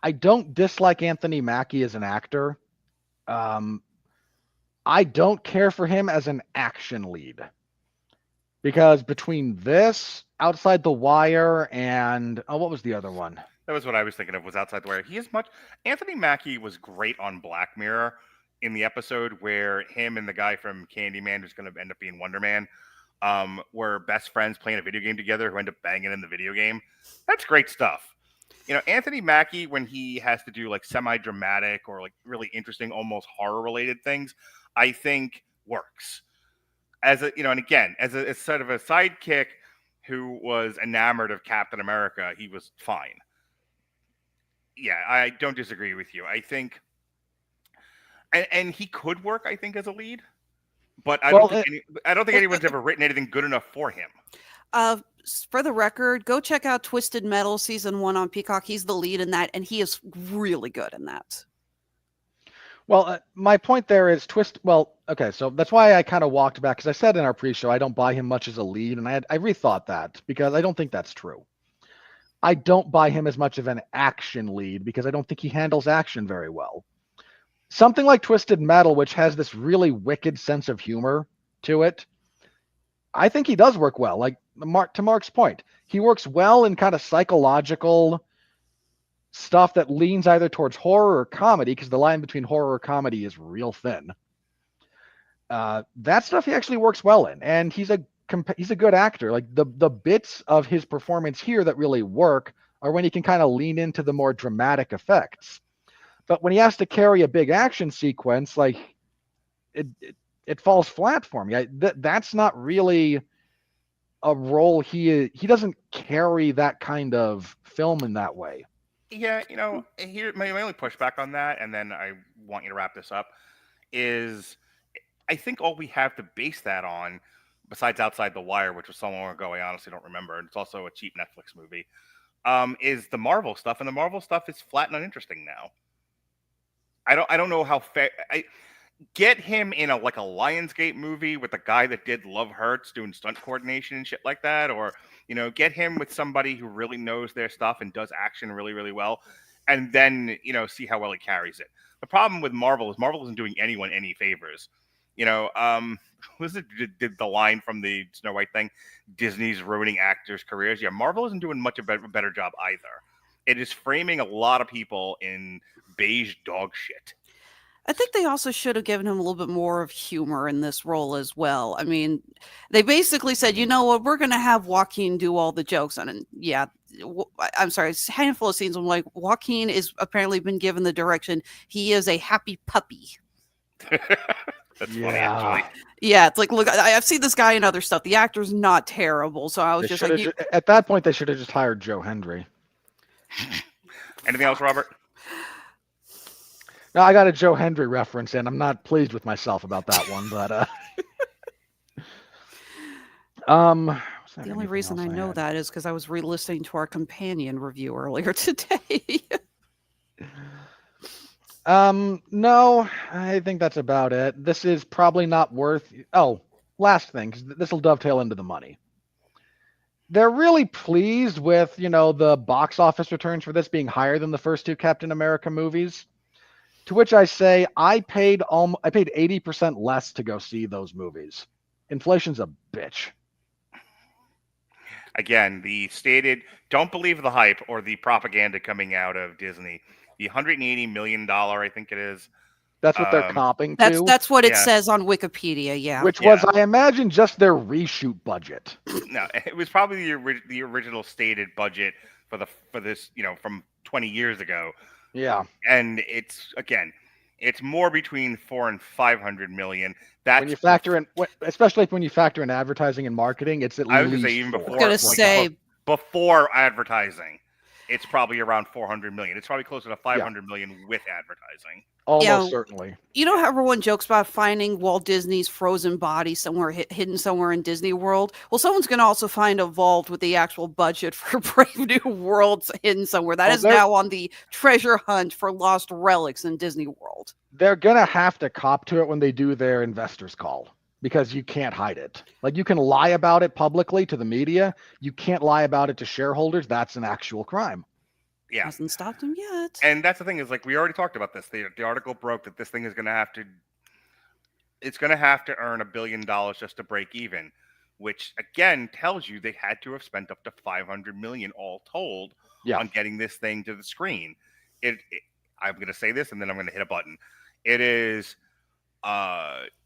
[SPEAKER 3] I don't dislike Anthony Mackie as an actor. I don't care for him as an action lead. Because between this, Outside the Wire, and what was the other one?
[SPEAKER 1] That was what I was thinking of, was Outside the Wire. Anthony Mackie was great on Black Mirror in the episode where him and the guy from Candyman, who's going to end up being Wonder Man, were best friends playing a video game together who end up banging in the video game. That's great stuff. Anthony Mackie, when he has to do like semi-dramatic or like really interesting, almost horror-related things, I think works. As a, and again, as sort of a sidekick who was enamored of Captain America, he was fine. yeah, I don't disagree with you. I think, and he could work, I think, as a lead, but I don't think anyone's ever written anything good enough for him.
[SPEAKER 4] For the record, go check out Twisted Metal season 1 on Peacock. He's the lead in that, and he is really good in that.
[SPEAKER 3] Well, my point there is okay, so that's why I kind of walked back, because I said in our pre-show I don't buy him much as a lead, and I rethought that because I don't think that's true. I don't buy him as much of an action lead because I don't think he handles action very well. Something like Twisted Metal, which has this really wicked sense of humor to it, I think he does work well. Like to Mark's point, he works well in kind of psychological stuff that leans either towards horror or comedy, because the line between horror or comedy is real thin. That stuff he actually works well in, and he's a good actor. Like the bits of his performance here that really work are when he can kind of lean into the more dramatic effects. But when he has to carry a big action sequence, like it falls flat for me. That's not really a role he doesn't carry that kind of film in that way.
[SPEAKER 1] Yeah, here my only pushback on that, and then I want you to wrap this up, is I think all we have to base that on, besides Outside the Wire, which was so long ago I honestly don't remember, and it's also a cheap Netflix movie, is the Marvel stuff, and the Marvel stuff is flat and uninteresting now. I don't know how fair. Get him in a Lionsgate movie with the guy that did Love Hurts doing stunt coordination and shit like that, or get him with somebody who really knows their stuff and does action really, really well, and then see how well he carries it. The problem with Marvel is Marvel isn't doing anyone any favors. Did the line from the Snow White thing? Disney's ruining actors' careers. Yeah, Marvel isn't doing much of a better job either. It is framing a lot of people in beige dog shit.
[SPEAKER 4] I think they also should have given him a little bit more of humor in this role as well. I mean, they basically said, you know what, we're going to have Joaquin do all the jokes on it. Yeah, I'm sorry, it's a handful of scenes. I'm like, Joaquin is apparently been given the direction. He is a happy puppy.
[SPEAKER 1] That's funny, actually.
[SPEAKER 4] Yeah, it's like, look, I've seen this guy in other stuff. The actor's not terrible. So I was
[SPEAKER 3] at that point, they should have just hired Joe Hendry.
[SPEAKER 1] Anything else, Robert?
[SPEAKER 3] No, I got a Joe Hendry reference, and I'm not pleased with myself about that one. But
[SPEAKER 4] the only reason I know that is because I was re-listening to our companion review earlier today.
[SPEAKER 3] No, I think that's about it. This is probably not worth. Oh, last thing, because this will dovetail into the money. They're really pleased with the box office returns for this being higher than the first two Captain America movies. To which I say, I paid 80% less to go see those movies. Inflation's a bitch.
[SPEAKER 1] Again, the stated, don't believe the hype or the propaganda coming out of Disney. The $180 million, I think it is.
[SPEAKER 3] That's what they're comping to.
[SPEAKER 4] That's what it says on Wikipedia, yeah.
[SPEAKER 3] Which was, I imagine, just their reshoot budget.
[SPEAKER 1] No, it was probably the original stated budget for this, from 20 years ago.
[SPEAKER 3] Yeah,
[SPEAKER 1] and it's more between 400 and 500 million. That's
[SPEAKER 3] when you factor in, especially when you factor in advertising and marketing, it's at least.
[SPEAKER 1] I was going to say even before.
[SPEAKER 4] I was going to say
[SPEAKER 1] before advertising, it's probably around 400 million. It's probably closer to 500 million with advertising.
[SPEAKER 3] Almost certainly.
[SPEAKER 4] You know how everyone jokes about finding Walt Disney's frozen body somewhere hidden somewhere in Disney World? Well, someone's going to also find a vault with the actual budget for Brave New Worlds hidden somewhere. That is now on the treasure hunt for lost relics in Disney World.
[SPEAKER 3] They're going to have to cop to it when they do their investors call, because you can't hide it. Like, you can lie about it publicly to the media. You can't lie about it to shareholders. That's an actual crime.
[SPEAKER 1] Yeah.
[SPEAKER 4] Hasn't stopped him yet.
[SPEAKER 1] And that's the thing, is we already talked about this. The article broke that this thing is going to have to earn $1 billion just to break even, which again tells you they had to have spent up to 500 million all told on getting this thing to the screen. I'm going to say this and then I'm going to hit a button. It is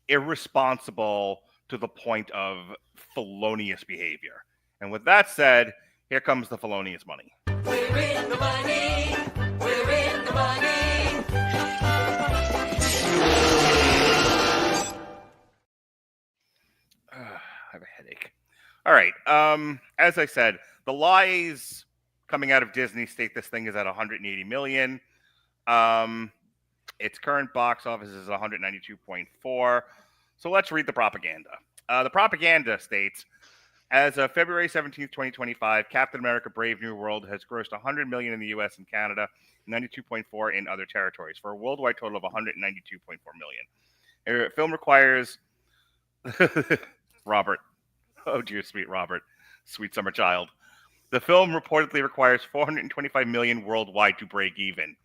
[SPEAKER 1] irresponsible to the point of felonious behavior. And with that said, here comes the felonious money.
[SPEAKER 5] We're in the money. We're in the money.
[SPEAKER 1] I have a headache. All right. As I said, the lies coming out of Disney state this thing is at 180 million. Its current box office is 192.4. So let's read the propaganda. The propaganda states, as of February 17th, 2025, Captain America Brave New World has grossed 100 million in the US and Canada, 92.4 in other territories, for a worldwide total of 192.4 million. The film requires Robert. Oh dear, sweet Robert, sweet summer child. The film reportedly requires 425 million worldwide to break even.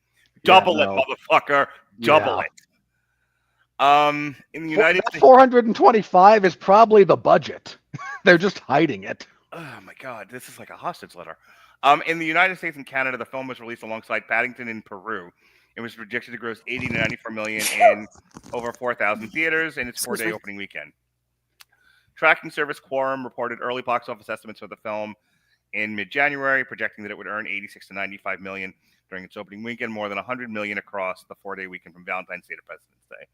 [SPEAKER 1] Double it, motherfucker. Double it. In the United States,
[SPEAKER 3] 425 is probably the budget. They're just hiding it.
[SPEAKER 1] Oh my God, this is like a hostage letter. In the United States and Canada, the film was released alongside Paddington in Peru. It was projected to gross 80 to 94 million in over 4,000 theaters in its four-day opening weekend. Tracking service Quorum reported early box office estimates for the film in mid-January, projecting that it would earn 86 to 95 million during its opening weekend, more than 100 million across the four-day weekend from Valentine's Day to President's Day.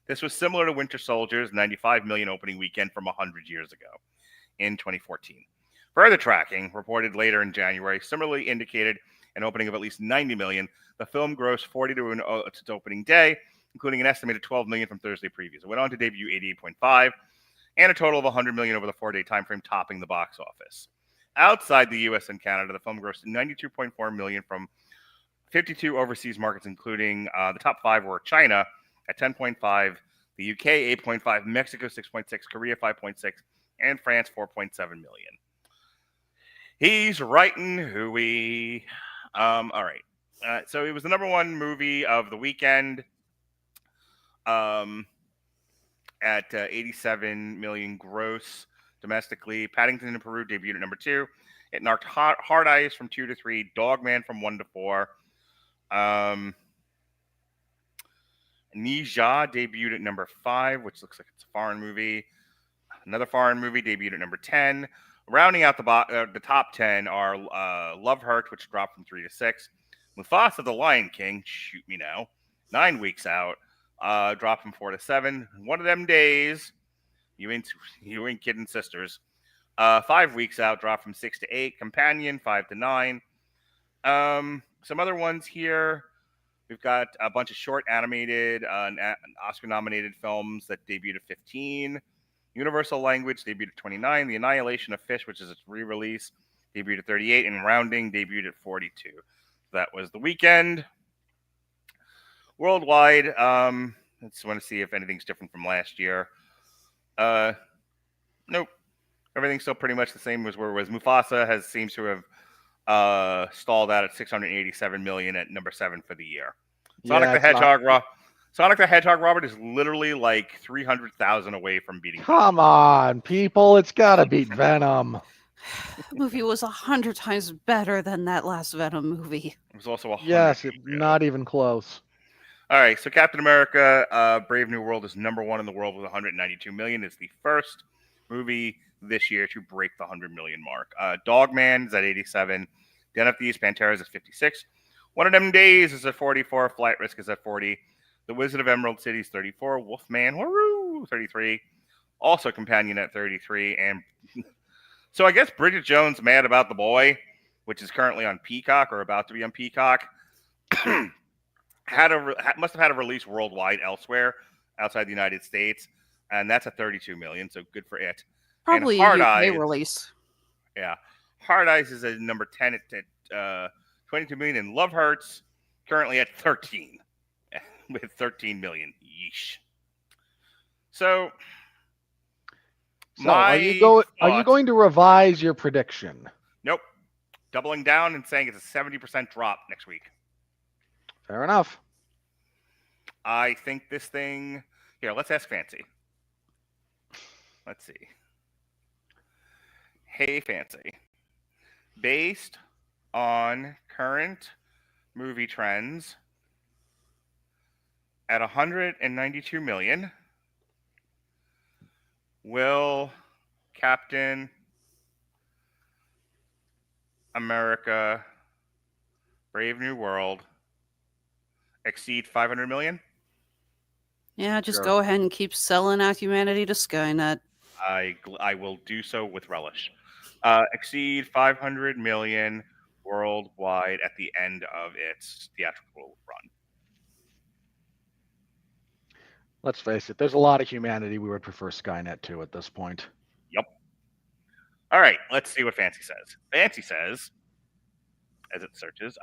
[SPEAKER 1] This was similar to Winter Soldier's 95 million opening weekend from 100 years ago in 2014. Further tracking, reported later in January, similarly indicated an opening of at least 90 million. The film grossed 40 to its opening day, including an estimated 12 million from Thursday previews. It went on to debut 88.5 and a total of 100 million over the four-day time frame, topping the box office. Outside the US and Canada, the film grossed 92.4 million from 52 overseas markets, including the top five were China at 10.5, the UK 8.5, Mexico 6.6, Korea 5.6, and France 4.7 million. He's writing hooey. All right. So it was the number one movie of the weekend at 87 million gross domestically. Paddington in Peru debuted at number 2. It knocked Hard Eyes from 2 to 3, Dogman from 1 to 4. Nija debuted at number 5, which looks like it's a foreign movie. Another foreign movie debuted at number 10. Rounding out the top 10 are Love Hurt, which dropped from 3 to 6. Mufasa the Lion King, shoot me now, 9 weeks out, dropped from 4 to 7. One of them days, you ain't kidding, sisters. 5 weeks out, dropped from 6 to 8. Companion, 5 to 9. Some other ones here. We've got a bunch of short animated and Oscar-nominated films that debuted at 15. Universal Language debuted at 29. The Annihilation of Fish, which is its re-release, debuted at 38. And Rounding debuted at 42. That was the weekend. Worldwide, let's want to see if anything's different from last year. Nope. Everything's still pretty much the same as where it was. Mufasa seems to have stalled out at 687 million at number 7 for the year. Sonic the Hedgehog, Robert, is literally like 300,000 away from beating.
[SPEAKER 3] Come on, people! It's gotta beat Venom.
[SPEAKER 4] The movie was 100 times better than that last Venom movie.
[SPEAKER 1] It was also
[SPEAKER 3] not even close.
[SPEAKER 1] All right, so Captain America, Brave New World is number 1 in the world with 192 million. It's the first movie this year to break the 100 million mark. Dogman is at 87. Den of Thieves, Pantera is at 56. One of Them Days is at 44. Flight Risk is at 40. The Wizard of Emerald City is 34. Wolfman, 33. Also Companion at 33. And so I guess Bridget Jones' Mad About the Boy, which is currently on Peacock or about to be on Peacock, must have had a release worldwide elsewhere outside the United States, and that's at 32 million. So good for it.
[SPEAKER 4] Probably
[SPEAKER 1] Hard
[SPEAKER 4] UK
[SPEAKER 1] Eyes,
[SPEAKER 4] release.
[SPEAKER 1] Yeah, Hard Eyes is at number 10 at 22 million, and Love Hurts currently at 13 with 13 million. Yeesh. So,
[SPEAKER 3] are you going to revise your prediction?
[SPEAKER 1] Nope. Doubling down and saying it's a 70% drop next week.
[SPEAKER 3] Fair enough.
[SPEAKER 1] I think this thing... Here, let's ask Fancy. Let's see. Hey, Fancy. Based on current movie trends, at 192 million, will Captain America Brave New World exceed 500 million?
[SPEAKER 4] Yeah, just go ahead and keep selling out humanity to Skynet.
[SPEAKER 1] I will do so with relish. Exceed 500 million worldwide at the end of its theatrical run?
[SPEAKER 3] Let's face it, there's a lot of humanity we would prefer Skynet to at this point.
[SPEAKER 1] Yep. All right, let's see what Fancy says. Fancy says, as it searches,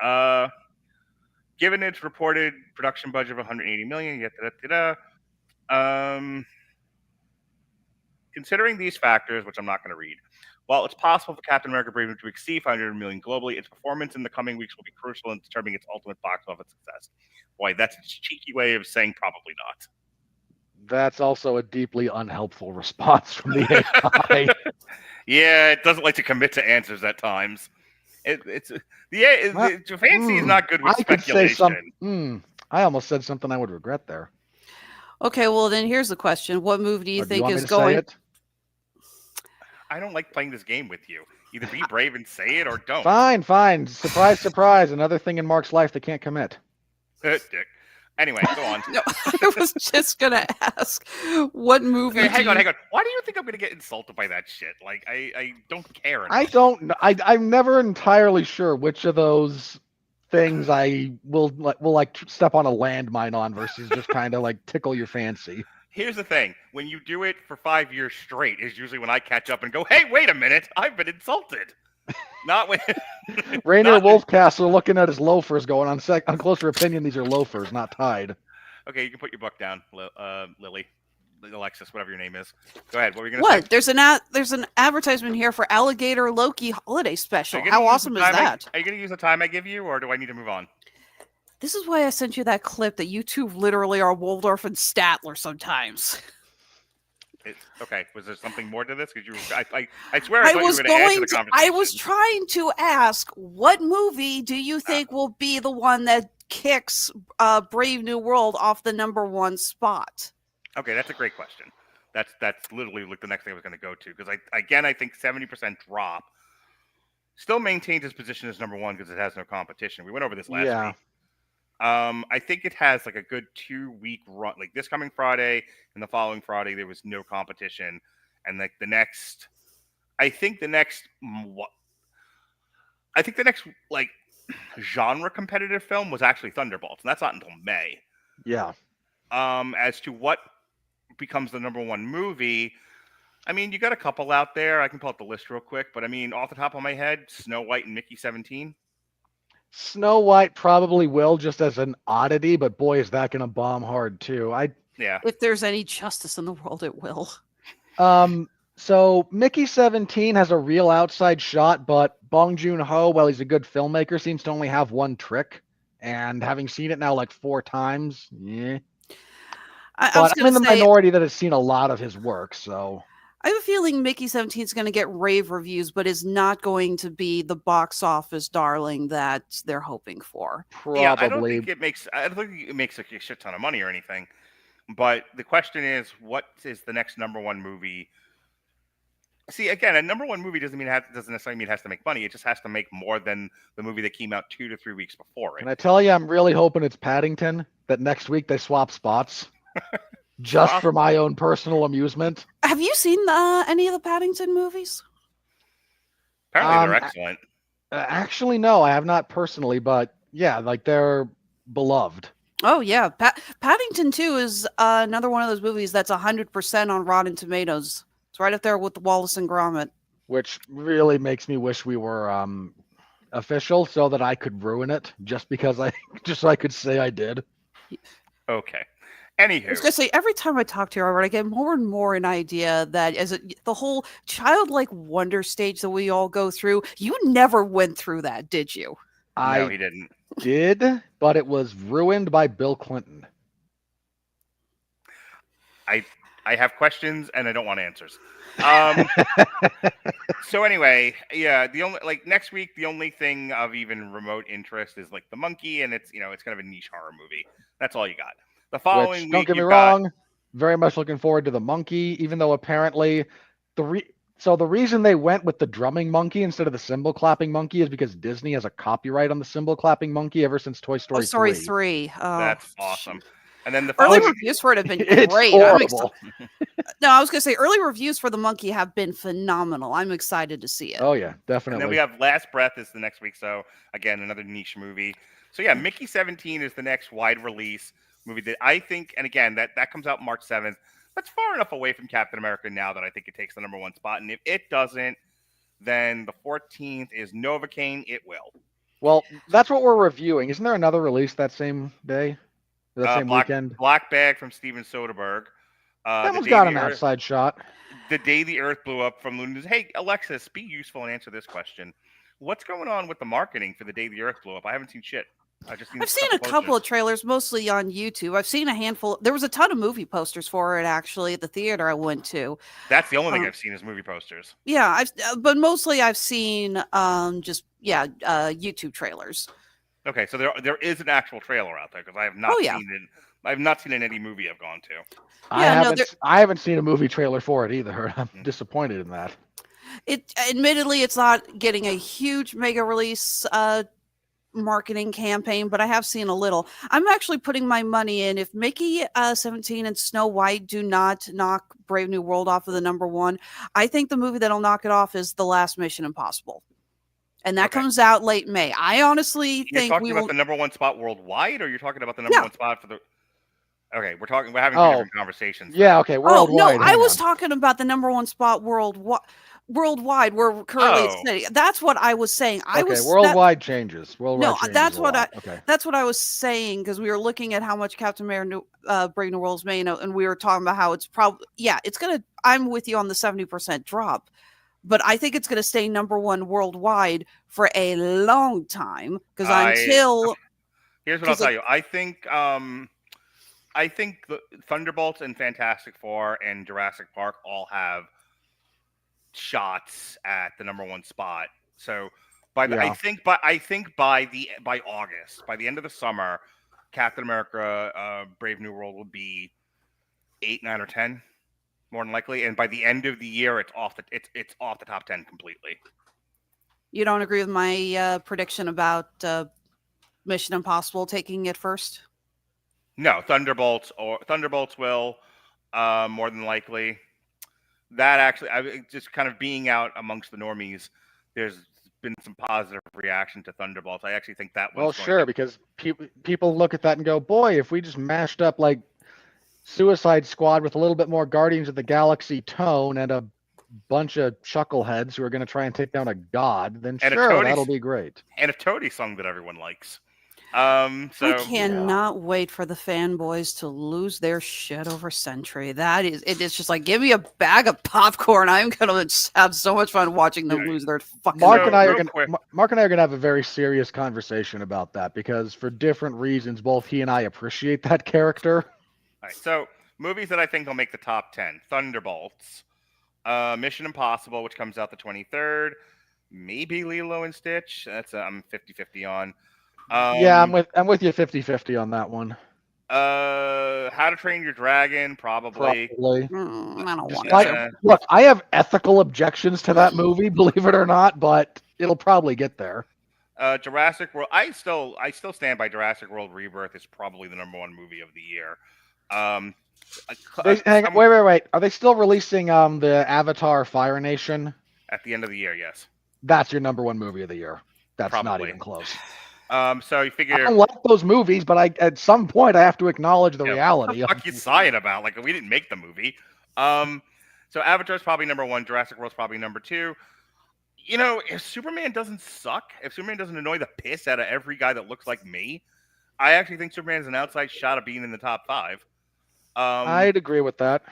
[SPEAKER 1] given its reported production budget of 180 million, considering these factors, which I'm not going to read, while it's possible for Captain America: Brave New World to exceed 500 million globally, its performance in the coming weeks will be crucial in determining its ultimate box office success. Boy, that's a cheeky way of saying probably not.
[SPEAKER 3] That's also a deeply unhelpful response from the AI.
[SPEAKER 1] Yeah, it doesn't like to commit to answers at times. Fancy is not good with
[SPEAKER 3] I could
[SPEAKER 1] speculation.
[SPEAKER 3] say I almost said something I would regret there.
[SPEAKER 4] Okay, well then here's the question: what movie do you
[SPEAKER 3] Do
[SPEAKER 4] think
[SPEAKER 3] want me
[SPEAKER 4] is
[SPEAKER 3] to say
[SPEAKER 4] going?
[SPEAKER 3] it?
[SPEAKER 1] I don't like playing this game with you. Either be brave and say it or don't.
[SPEAKER 3] Fine. Surprise, surprise. Another thing in Mark's life they can't commit.
[SPEAKER 1] Dick. Anyway, go on.
[SPEAKER 4] No, I was just gonna ask what movie.
[SPEAKER 1] Okay, hang on. Why do you think I'm going to get insulted by that shit? Like, I don't care enough.
[SPEAKER 3] I don't know. I'm never entirely sure which of those things I will like step on a landmine on versus just kind of like tickle your fancy.
[SPEAKER 1] Here's the thing. When you do it for 5 years straight is usually when I catch up and go, hey, wait a minute. I've been insulted. Not when...
[SPEAKER 3] Rainier Wolfcastle looking at his loafers going on closer opinion, these are loafers, not tied.
[SPEAKER 1] Okay, you can put your book down, Lily. Alexis, whatever your name is. Go ahead. What were you going to say?
[SPEAKER 4] What? There's an advertisement here for Alligator Loki holiday special. How awesome is that?
[SPEAKER 1] Are you going to use the time I give you, or do I need to move on?
[SPEAKER 4] This is why I sent you that clip that you two literally are Waldorf and Statler sometimes.
[SPEAKER 1] Okay. Was there something more to this? Because I swear I thought you were going to add to the conversation.
[SPEAKER 4] I was trying to ask, what movie do you think will be the one that kicks Brave New World off the #1 spot?
[SPEAKER 1] Okay, that's a great question. That's literally like the next thing I was going to go to, because I think 70% drop still maintains its position as #1 because it has no competition. We went over this last week. I think it has like a good 2-week run. Like this coming Friday and the following Friday, there was no competition, and like the next like genre competitive film was actually Thunderbolts, and that's not until May.
[SPEAKER 3] Yeah.
[SPEAKER 1] As to what becomes the #1 movie, I mean, you got a couple out there. I can pull up the list real quick, but I mean, off the top of my head, Snow White and Mickey 17.
[SPEAKER 3] Snow White probably will, just as an oddity, but boy, is that going to bomb hard too.
[SPEAKER 1] Yeah.
[SPEAKER 4] If there's any justice in the world, it will.
[SPEAKER 3] So Mickey 17 has a real outside shot, but Bong Joon-ho, while he's a good filmmaker, seems to only have one trick. And having seen it now like 4 times, yeah. I'm in the minority that has seen a lot of his work, so.
[SPEAKER 4] I have a feeling Mickey 17 is going to get rave reviews, but is not going to be the box office darling that they're hoping for.
[SPEAKER 3] Probably.
[SPEAKER 1] Yeah, I don't think it makes like a shit ton of money or anything. But the question is, what is the next #1 movie? See, again, a #1 movie doesn't necessarily mean it has to make money. It just has to make more than the movie that came out 2 to 3 weeks before it.
[SPEAKER 3] Can I tell you, I'm really hoping it's Paddington, that next week they swap spots. Just for my own personal amusement.
[SPEAKER 4] Have you seen any of the Paddington movies?
[SPEAKER 1] Apparently they're excellent.
[SPEAKER 3] Actually, no, I have not personally, but yeah, like they're beloved.
[SPEAKER 4] Oh, yeah. Paddington 2 is another one of those movies that's 100% on Rotten Tomatoes. It's right up there with Wallace and Gromit. Which
[SPEAKER 3] really makes me wish we were official so that I could ruin it just so I could say I did.
[SPEAKER 1] Okay. Anywho.
[SPEAKER 4] I was going to say, every time I talk to you, Robert, I get more and more an idea that the whole childlike wonder stage that we all go through, you never went through that, did you?
[SPEAKER 1] No, he didn't.
[SPEAKER 3] Did, but it was ruined by Bill Clinton.
[SPEAKER 1] I have questions and I don't want answers. So anyway, yeah, the only next week, the only thing of even remote interest is like The Monkey, and it's it's kind of a niche horror movie. That's all you got. The following week,
[SPEAKER 3] don't get me wrong, very much looking forward to The Monkey, even though apparently the reason they went with the drumming monkey instead of the cymbal clapping monkey is because Disney has a copyright on the cymbal clapping monkey ever since Toy Story 3.
[SPEAKER 4] Story 3.
[SPEAKER 1] That's awesome. And then the
[SPEAKER 4] Early
[SPEAKER 1] following,
[SPEAKER 4] reviews for it have been
[SPEAKER 3] It's
[SPEAKER 4] great.
[SPEAKER 3] horrible.
[SPEAKER 4] No, I was going to say early reviews for the monkey have been phenomenal. I'm excited to see it.
[SPEAKER 3] Oh yeah,
[SPEAKER 1] and then
[SPEAKER 3] definitely.
[SPEAKER 1] we have Last Breath is the next week. So again, another niche movie. So yeah, Mickey 17 is the next wide release movie that I think, and again, that comes out March 7th. That's far enough away from Captain America now that I think it takes the number one spot. And if it doesn't, then the 14th is Novocaine. It will.
[SPEAKER 3] Well, that's what we're reviewing. Isn't there another release that same day? That same weekend?
[SPEAKER 1] Black Bag from Steven Soderbergh.
[SPEAKER 3] That one's got an outside shot.
[SPEAKER 1] The day the Earth blew up from Luna's. Hey, Alexis, be useful and answer this question. What's going on with the marketing for the day the Earth blew up? I haven't seen shit. I've
[SPEAKER 4] seen a couple of trailers, mostly on YouTube. I've seen a handful. There was a ton of movie posters for it, actually, at the theater I went to.
[SPEAKER 1] That's the only thing I've seen is movie posters.
[SPEAKER 4] Yeah, but mostly I've seen YouTube trailers.
[SPEAKER 1] Okay, so there is an actual trailer out there because I have not seen it. I have not seen it in any movie I've gone to.
[SPEAKER 3] I haven't seen a movie trailer for it either. I'm disappointed in that.
[SPEAKER 4] Admittedly, it's not getting a huge mega release marketing campaign, but I have seen a little. I'm actually putting my money in if Mickey 17 and Snow White do not knock Brave New World off of the number one. I think the movie that'll knock it off is The Last Mission Impossible. And that comes out late May. I honestly think
[SPEAKER 1] talking about the number one spot worldwide, or you're talking about the number one spot for the. Okay, we're having two different conversations.
[SPEAKER 3] Yeah, okay, worldwide.
[SPEAKER 4] No, I was talking about the number one spot worldwide, where currently it's sitting. That's what I was saying.
[SPEAKER 3] Worldwide changes.
[SPEAKER 4] That's what I was saying, because we were looking at how much Captain America Brave New World's made, and we were talking about how it's probably it's gonna. I'm with you on the 70% drop. But I think it's going to stay number one worldwide for a long time because
[SPEAKER 1] here's what I'll tell you. I think the Thunderbolts and Fantastic Four and Jurassic Park all have shots at the number one spot. So I think by August, by the end of the summer, Captain America Brave New World will be 8, 9, or 10. More than likely, and by the end of the year, it's off the top 10 completely.
[SPEAKER 4] You don't agree with my prediction about Mission Impossible taking it first?
[SPEAKER 1] No, Thunderbolts will more than likely. That actually, just kind of being out amongst the normies, there's been some positive reaction to Thunderbolts. I actually think that.
[SPEAKER 3] Well, sure, because people look at that and go, "Boy, if we just mashed up like Suicide Squad with a little bit more Guardians of the Galaxy tone and a bunch of chuckleheads who are going to try and take down a god, then sure, that'll be great."
[SPEAKER 1] And a Toady song that everyone likes.
[SPEAKER 4] I cannot wait for the fanboys to lose their shit over Sentry. It's just like, give me a bag of popcorn. I'm going to have so much fun watching them lose their fucking.
[SPEAKER 3] Mark and I are going to have a very serious conversation about that because for different reasons, both he and I appreciate that character.
[SPEAKER 1] All right, so movies that I think will make the top 10: Thunderbolts, Mission Impossible, which comes out the 23rd, maybe Lilo and Stitch. That's I'm 50-50 on.
[SPEAKER 3] I'm with you 50-50 on that one.
[SPEAKER 1] How to Train Your Dragon, probably.
[SPEAKER 4] I don't want
[SPEAKER 3] to. Look, I have ethical objections to that movie, believe it or not, but it'll probably get there.
[SPEAKER 1] Jurassic World. I still stand by Jurassic World Rebirth is probably the number one movie of the year.
[SPEAKER 3] Wait. Are they still releasing the Avatar Fire Nation?
[SPEAKER 1] At the end of the year, yes.
[SPEAKER 3] That's your number one movie of the year. That's probably not even close.
[SPEAKER 1] So you figure
[SPEAKER 3] I don't like those movies, but at some point I have to acknowledge the reality.
[SPEAKER 1] What the fuck you sighing about? Like, we didn't make the movie. So Avatar's probably number one. Jurassic World's probably number two. You know, if Superman doesn't suck, if Superman doesn't annoy the piss out of every guy that looks like me, I actually think Superman's an outside shot of being in the top 5.
[SPEAKER 3] I'd agree with that.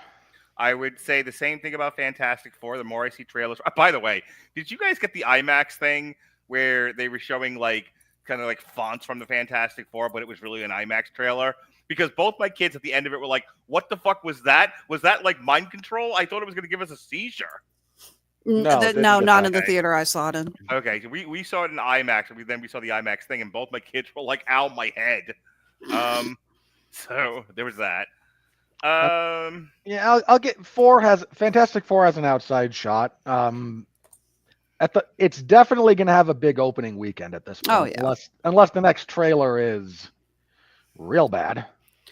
[SPEAKER 1] I would say the same thing about Fantastic Four. The more I see trailers. By the way, did you guys get the IMAX thing where they were showing like kind of like fonts from the Fantastic Four, but it was really an IMAX trailer? Because both my kids at the end of it were like, "What the fuck was that? Was that like mind control? I thought it was going to give us a seizure."
[SPEAKER 4] No, not in the theater I saw it in.
[SPEAKER 1] Okay, so we saw it in IMAX, and we saw the IMAX thing, and both my kids were like, "Ow, my head." So there was that.
[SPEAKER 3] I'll get Fantastic Four has an outside shot. It's definitely going to have a big opening weekend at this point.
[SPEAKER 4] Oh yeah.
[SPEAKER 3] Unless the next trailer is real bad.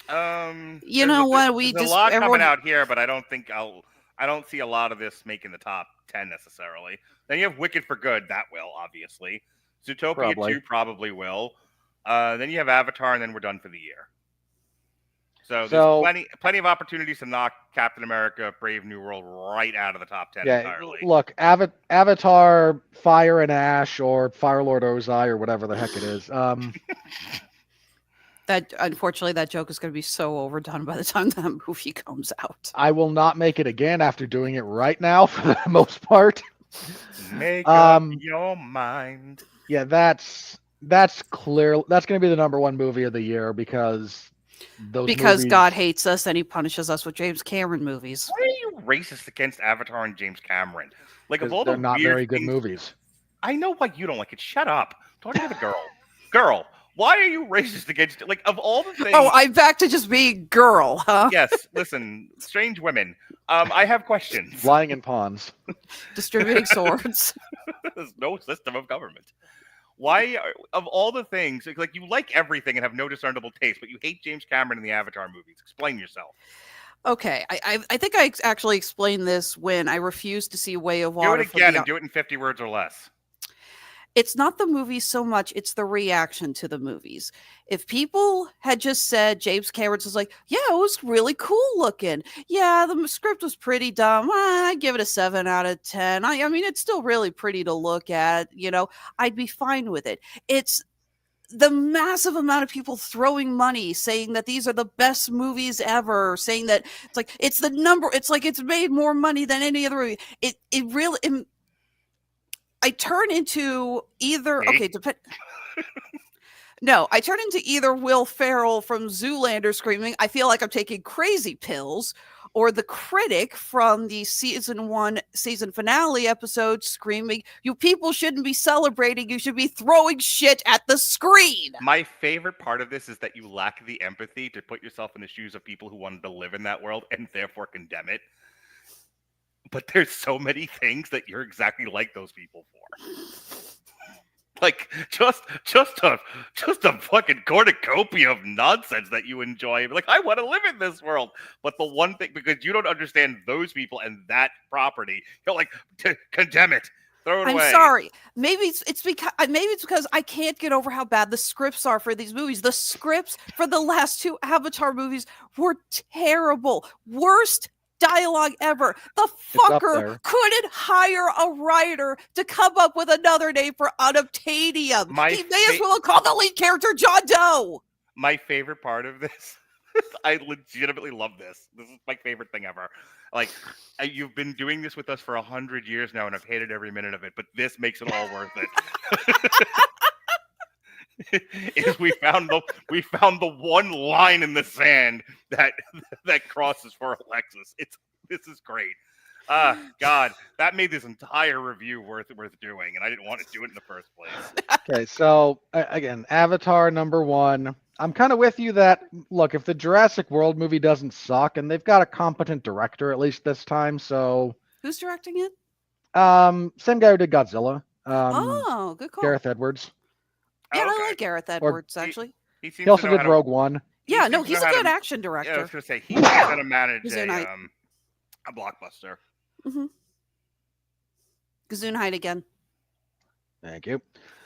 [SPEAKER 4] You know what? We
[SPEAKER 1] there's
[SPEAKER 4] just
[SPEAKER 1] a lot
[SPEAKER 4] everyone.
[SPEAKER 1] coming out here, but I don't see a lot of this making the top 10 necessarily. Then you have Wicked for Good, that will obviously. Zootopia
[SPEAKER 3] Probably.
[SPEAKER 1] 2 probably will. Then you have Avatar, and then we're done for the year. So there's plenty of opportunities to knock Captain America: Brave New World right out of the top 10
[SPEAKER 3] Yeah,
[SPEAKER 1] entirely.
[SPEAKER 3] look, Avatar, Fire and Ash, or Fire Lord Ozai, or whatever the heck it is.
[SPEAKER 4] That unfortunately, that joke is going to be so overdone by the time that movie comes out.
[SPEAKER 3] I will not make it again after doing it right now for the most part.
[SPEAKER 1] Make up your mind.
[SPEAKER 3] Yeah, that's clear. That's going to be the number one movie of the year because movies...
[SPEAKER 4] God hates us and he punishes us with James Cameron movies.
[SPEAKER 1] Why are you racist against Avatar and James Cameron? Like, of all
[SPEAKER 3] they're
[SPEAKER 1] the
[SPEAKER 3] not
[SPEAKER 1] weird
[SPEAKER 3] very good
[SPEAKER 1] things-
[SPEAKER 3] movies.
[SPEAKER 1] I know why you don't like it. Shut up. Talking to the girl. Girl, why are you racist against it? Like, of all the things...
[SPEAKER 4] Oh, I'm back to just being girl, huh?
[SPEAKER 1] Yes, listen, strange women. I have questions.
[SPEAKER 3] Lying in ponds.
[SPEAKER 4] Distributing swords.
[SPEAKER 1] There's no system of government. Why, of all the things, like you like everything and have no discernible taste, but you hate James Cameron in the Avatar movies. Explain yourself.
[SPEAKER 4] Okay, I think I actually explained this when I refused to see Way of
[SPEAKER 1] Do
[SPEAKER 4] Water.
[SPEAKER 1] it again and do it in 50 words or less.
[SPEAKER 4] It's not the movies so much, it's the reaction to the movies. If people had just said James Cameron's was like, yeah, it was really cool looking. Yeah, the script was pretty dumb. I give it a 7 out of 10. I mean, it's still really pretty to look at, I'd be fine with it. It's the massive amount of people throwing money saying that these are the best movies ever, saying that it's like it's made more money than any other movie. It really... I turn into either No, I turn into either Will Ferrell from Zoolander screaming, I feel like I'm taking crazy pills, or the critic from the season 1 season finale episode screaming, you people shouldn't be celebrating, you should be throwing shit at the screen.
[SPEAKER 1] My favorite part of this is that you lack the empathy to put yourself in the shoes of people who wanted to live in that world and therefore condemn it. But there's so many things that you're exactly like those people for. Like just a fucking cornucopia of nonsense that you enjoy. Like, I want to live in this world, but the one thing, because you don't understand those people and that property, you're like, condemn it, throw it away.
[SPEAKER 4] I'm sorry. Maybe it's because I can't get over how bad the scripts are for these movies. The scripts for the last 2 Avatar movies were terrible. Worst dialogue ever. The fucker couldn't hire a writer to come up with another name for unobtainium. He may as well have called the lead character John Doe.
[SPEAKER 1] My favorite part of this, I legitimately love this. This is my favorite thing ever. Like, you've been doing this with us for 100 years now, and I've hated every minute of it, but this makes it all worth it. Is we found the one line in the sand that crosses for Alexis. This is great. God, that made this entire review worth doing, and I didn't want to do it in the first place.
[SPEAKER 3] Okay, so again, Avatar number 1. I'm kind of with you that, look, if the Jurassic World movie doesn't suck, and they've got a competent director at least this time, so...
[SPEAKER 4] Who's directing it?
[SPEAKER 3] Same guy who did Godzilla.
[SPEAKER 4] Good call.
[SPEAKER 3] Gareth Edwards.
[SPEAKER 4] Yeah, I like Gareth Edwards, actually.
[SPEAKER 3] He also did Rogue One.
[SPEAKER 4] Yeah, no, he's a good action director.
[SPEAKER 1] Yeah, I was going to say, he knows how to manage a blockbuster.
[SPEAKER 4] Mm-hmm. Gesundheit again.
[SPEAKER 3] Thank you.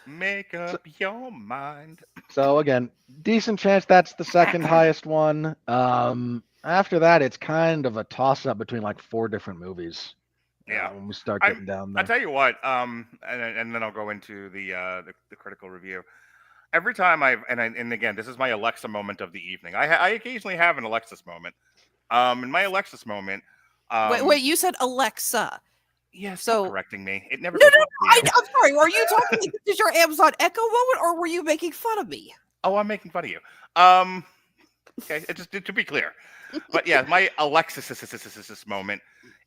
[SPEAKER 1] Make up your mind.
[SPEAKER 3] So again, decent chance that's the second highest one. After that, it's kind of a toss-up between like 4 different movies.
[SPEAKER 1] Yeah,
[SPEAKER 3] when we start getting down there.
[SPEAKER 1] I'll tell you what, and then I'll go into the critical review. Every time and again, this is my Alexa moment of the evening. I occasionally have an Alexis moment. In my Alexis moment.
[SPEAKER 4] Wait, you said Alexa.
[SPEAKER 1] Yeah,
[SPEAKER 4] so
[SPEAKER 1] correcting me. It never.
[SPEAKER 4] No. I'm sorry. Are you talking? Like, this is your Amazon Echo moment, or were you making fun of me?
[SPEAKER 1] Oh, I'm making fun of you. Okay, just to be clear. But yeah, my Alexis moment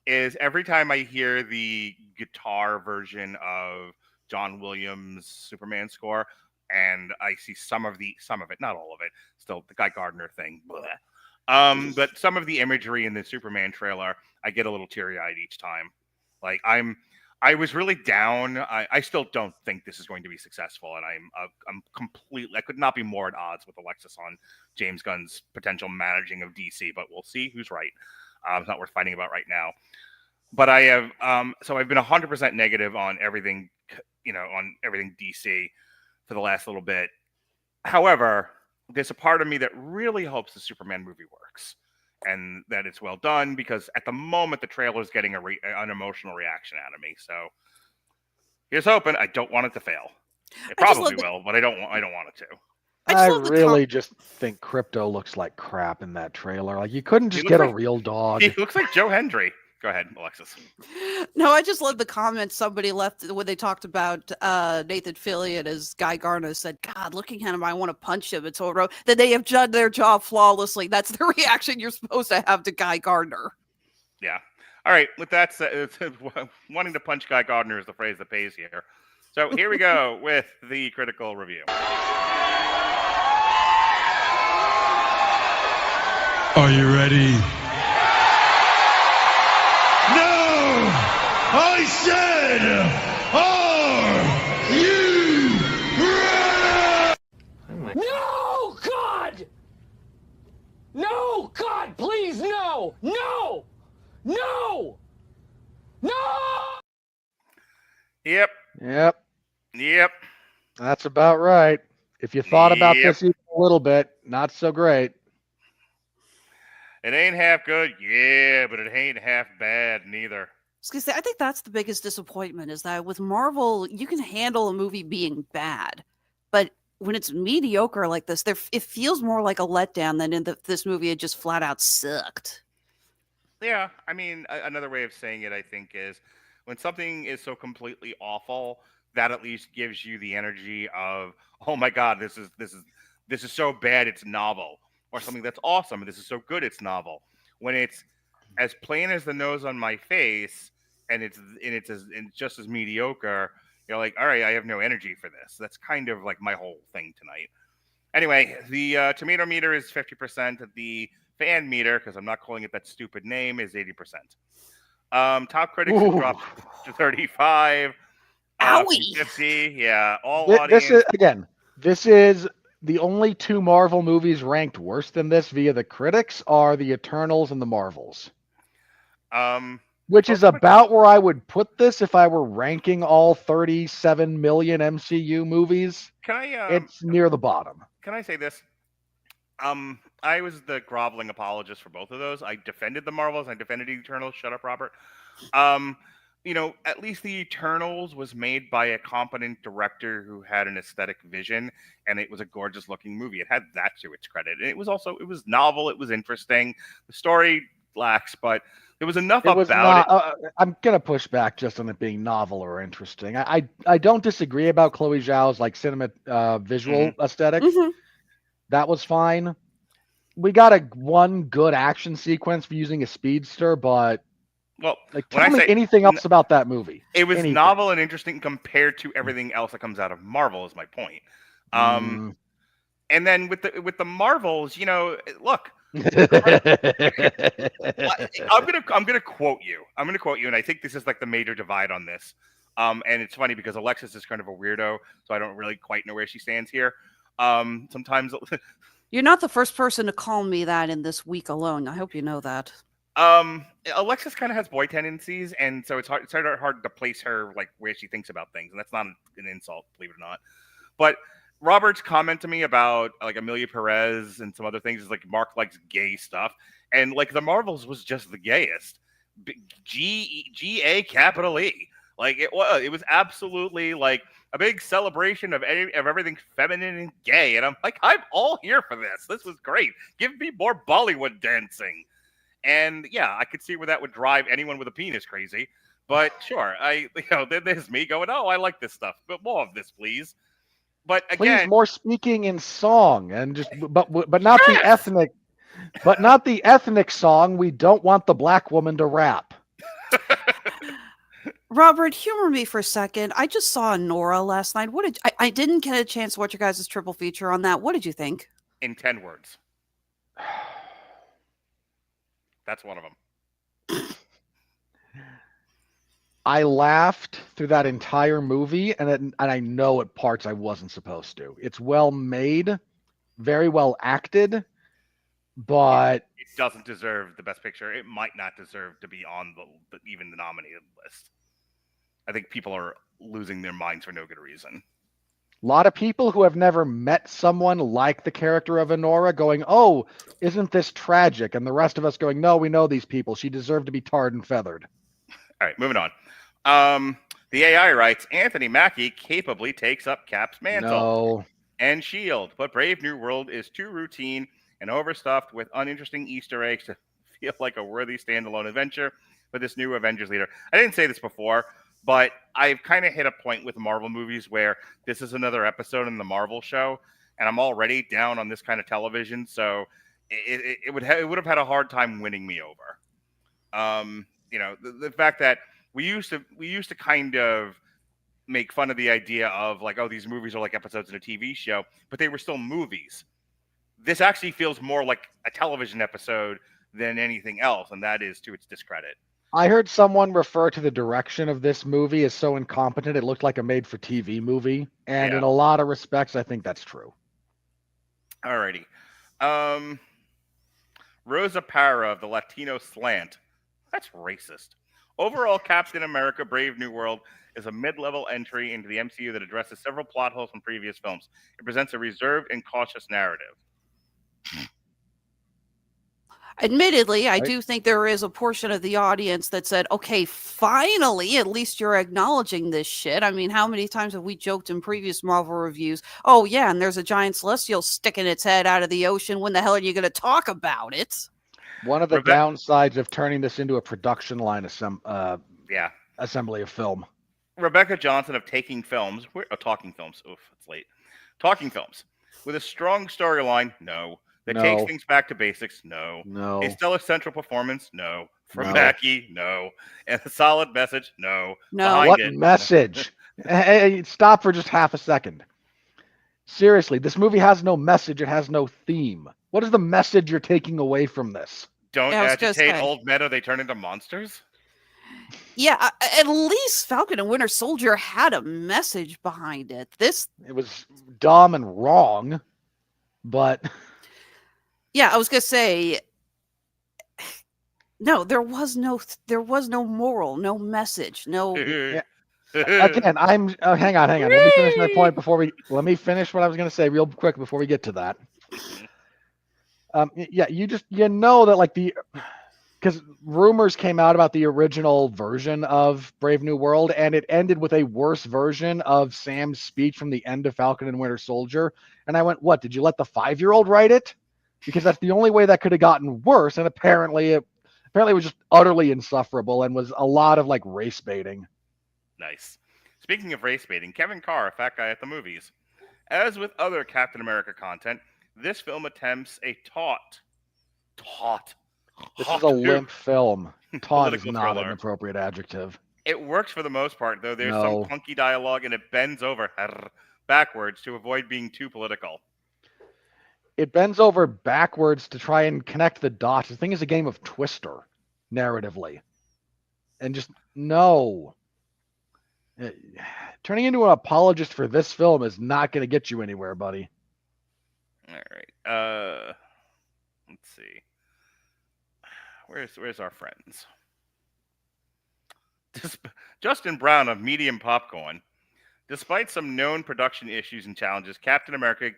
[SPEAKER 1] is every time I hear the guitar version of John Williams' Superman score, and I see some of it, not all of it, still the Guy Gardner thing. But some of the imagery in the Superman trailer, I get a little teary-eyed each time. Like, I'm I was really down. I still don't think this is going to be successful, and I'm completely. I could not be more at odds with Alexis on James Gunn's potential managing of DC, but we'll see who's right. It's not worth fighting about right now. But I have so I've been 100% negative on everything, on everything DC for the last little bit. However, there's a part of me that really hopes the Superman movie works and that it's well done, because at the moment the trailer is getting an emotional reaction out of me. So here's hoping. I don't want it to fail. It probably will, but I don't want it to.
[SPEAKER 3] I really just think Crypto looks like crap in that trailer. Like, you couldn't just get a real dog.
[SPEAKER 1] He looks like Joe Hendry. Go ahead, Alexis.
[SPEAKER 4] No, I just love the comments somebody left when they talked about Nathan Fillion as Guy Gardner. Said, God, looking at him, I want to punch him. It's over. That they have done their job flawlessly. That's the reaction you're supposed to have to Guy Gardner.
[SPEAKER 1] Yeah. All right. With that said, wanting to punch Guy Gardner is the phrase that pays here. So here we go with the critical review.
[SPEAKER 6] Are you ready? I said, are you ready?
[SPEAKER 5] No, God! No, God, please, no! No! No! No!
[SPEAKER 1] Yep.
[SPEAKER 3] That's about right. If you thought about this even a little bit, not so great.
[SPEAKER 1] It ain't half good, yeah, but it ain't half bad neither.
[SPEAKER 4] I was gonna say, I think that's the biggest disappointment, is that with Marvel, you can handle a movie being bad, but when it's mediocre like this, it feels more like a letdown than this movie had just flat out sucked.
[SPEAKER 1] Yeah, I mean, another way of saying it, I think, is when something is so completely awful, that at least gives you the energy of, oh my God, this is so bad, it's novel, or something that's awesome, this is so good, it's novel. When it's as plain as the nose on my face, and it's just as mediocre, you're like, all right, I have no energy for this. That's kind of like my whole thing tonight. Anyway, the tomato meter is 50%. The fan meter, because I'm not calling it that stupid name, is 80%. Top critics have dropped to 35.
[SPEAKER 4] Owie!
[SPEAKER 1] 50. Yeah, all audience.
[SPEAKER 3] This is the only two Marvel movies ranked worse than this via the critics are the Eternals and the Marvels. Which is about where I would put this if I were ranking all 37 million MCU movies. It's near the bottom.
[SPEAKER 1] Can I say this? I was the groveling apologist for both of those. I defended the Marvels. I defended the Eternals. Shut up, Robert. At least the Eternals was made by a competent director who had an aesthetic vision, and it was a gorgeous looking movie. It had that to its credit. And it was novel. It was interesting. The story lacks, but there was enough about it.
[SPEAKER 3] I'm gonna push back just on it being novel or interesting. I don't disagree about Chloe Zhao's like cinema visual aesthetic.
[SPEAKER 4] Mm-hmm.
[SPEAKER 3] That was fine. We got one good action sequence for using a speedster, but tell me anything else about that movie.
[SPEAKER 1] It was novel and interesting compared to everything else that comes out of Marvel, is my point. And then with the Marvels, look. I'm gonna quote you. And I think this is like the major divide on this. And it's funny because Alexis is kind of a weirdo, so I don't really quite know where she stands here. Sometimes
[SPEAKER 4] you're not the first person to call me that in this week alone. I hope you know that.
[SPEAKER 1] Alexis kind of has boy tendencies, and so it's hard to place her like where she thinks about things, and that's not an insult, believe it or not. But Robert's comment to me about like Amelia Perez and some other things is like Mark likes gay stuff, and like the Marvels was just the gayest. G-A capital E. Like it was absolutely like a big celebration of everything feminine and gay, and I'm like, I'm all here for this. This was great. Give me more Bollywood dancing. And yeah, I could see where that would drive anyone with a penis crazy. But sure, there's me going, oh, I like this stuff, but more of this, please. But again,
[SPEAKER 3] please, more speaking in song, and just but not the ethnic, but not the ethnic song. We don't want the black woman to rap.
[SPEAKER 4] Robert, humor me for a second. I just saw Nora last night. I didn't get a chance to watch your guys' triple feature on that. What did you think?
[SPEAKER 1] In 10 words. That's one of them.
[SPEAKER 3] I laughed through that entire movie, and I know at parts I wasn't supposed to. It's well made, very well acted, but
[SPEAKER 1] It doesn't deserve the Best Picture. It might not deserve to be on even the nominated list. I think people are losing their minds for no good reason.
[SPEAKER 3] a lot of people who have never met someone like the character of Honora going, "Oh, isn't this tragic?" And the rest of us going, "No, we know these people. She deserved to be tarred and feathered."
[SPEAKER 1] All right, moving on. The AI writes, Anthony Mackie capably takes up Cap's mantle
[SPEAKER 3] No.
[SPEAKER 1] and shield, but Brave New World is too routine and overstuffed with uninteresting Easter eggs to feel like a worthy standalone adventure for this new Avengers leader. I didn't say this before, but I've kind of hit a point with Marvel movies where this is another episode in the Marvel show, and I'm already down on this kind of television, so it would have had a hard time winning me over. The fact that we used to kind of make fun of the idea of like, oh, these movies are like episodes in a TV show, but they were still movies. This actually feels more like a television episode than anything else, and that is to its discredit.
[SPEAKER 3] I heard someone refer to the direction of this movie as so incompetent it looked like a made-for-TV movie, and in a lot of respects, I think that's true.
[SPEAKER 1] Alrighty. Rosa Parra of the Latino Slant. That's racist. Overall, Captain America Brave New World is a mid-level entry into the MCU that addresses several plot holes from previous films. It presents a reserved and cautious narrative.
[SPEAKER 4] Admittedly, I do think there is a portion of the audience that said, okay, finally, at least you're acknowledging this shit. I mean, how many times have we joked in previous Marvel reviews? Oh, yeah, and there's a giant celestial sticking its head out of the ocean. When the hell are you going to talk about it?
[SPEAKER 3] One of the downsides of turning this into a production line assembly of film.
[SPEAKER 1] Rebecca Johnson of Talking Films. Oof, it's late. Talking Films. With a strong storyline, no. That takes things back to basics, no.
[SPEAKER 3] No.
[SPEAKER 1] A stellar central performance, no. From Mackie, no. And a solid message, no.
[SPEAKER 4] No.
[SPEAKER 3] What message? Hey, stop for just half a second. Seriously, this movie has no message. It has no theme. What is the message you're taking away from this?
[SPEAKER 1] Don't agitate old meta, they turn into monsters?
[SPEAKER 4] Yeah, at least Falcon and Winter Soldier had a message behind it.
[SPEAKER 3] It was dumb and wrong, but...
[SPEAKER 4] Yeah, I was going to say... No, there was no moral, no message, no...
[SPEAKER 3] Again, hang on. Let me finish my point let me finish what I was going to say real quick before we get to that. You know that like because rumors came out about the original version of Brave New World, and it ended with a worse version of Sam's speech from the end of Falcon and Winter Soldier. And I went, what, did you let the 5-year-old write it? Because that's the only way that could have gotten worse. And apparently it was just utterly insufferable and was a lot of like race baiting.
[SPEAKER 1] Nice. Speaking of race baiting, Kevin Carr, a fat guy at the movies. As with other Captain America content, this film attempts a taut.
[SPEAKER 3] This is a limp film. Taut is not
[SPEAKER 1] thriller.
[SPEAKER 3] an appropriate adjective.
[SPEAKER 1] It works for the most part, though. There's some clunky dialogue, and it bends over backwards to avoid being too political.
[SPEAKER 3] It bends over backwards to try and connect the dots. The thing is a game of Twister, narratively. And just, no. Turning into an apologist for this film is not going to get you anywhere, buddy.
[SPEAKER 1] All right. Let's see. Where's our friends? Justin Brown of Medium Popcorn. Despite some known production issues and challenges, Captain America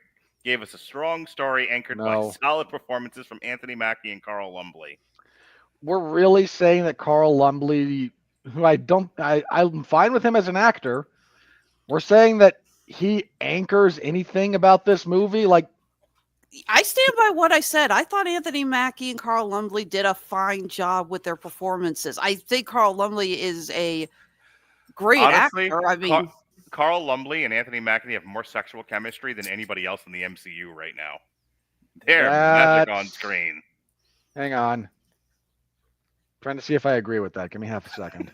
[SPEAKER 1] gave us a strong story anchored by solid performances from Anthony Mackie and Carl Lumbly.
[SPEAKER 3] We're really saying that Carl Lumbly, who I'm fine with him as an actor, we're saying that he anchors anything about this movie? Like,
[SPEAKER 4] I stand by what I said. I thought Anthony Mackie and Carl Lumbly did a fine job with their performances. I think Carl Lumbly is a great actor. I mean,
[SPEAKER 1] Carl Lumbly and Anthony Mackie have more sexual chemistry than anybody else in the MCU right now. They're magic on screen.
[SPEAKER 3] Hang on. Trying to see if I agree with that. Give me half a second.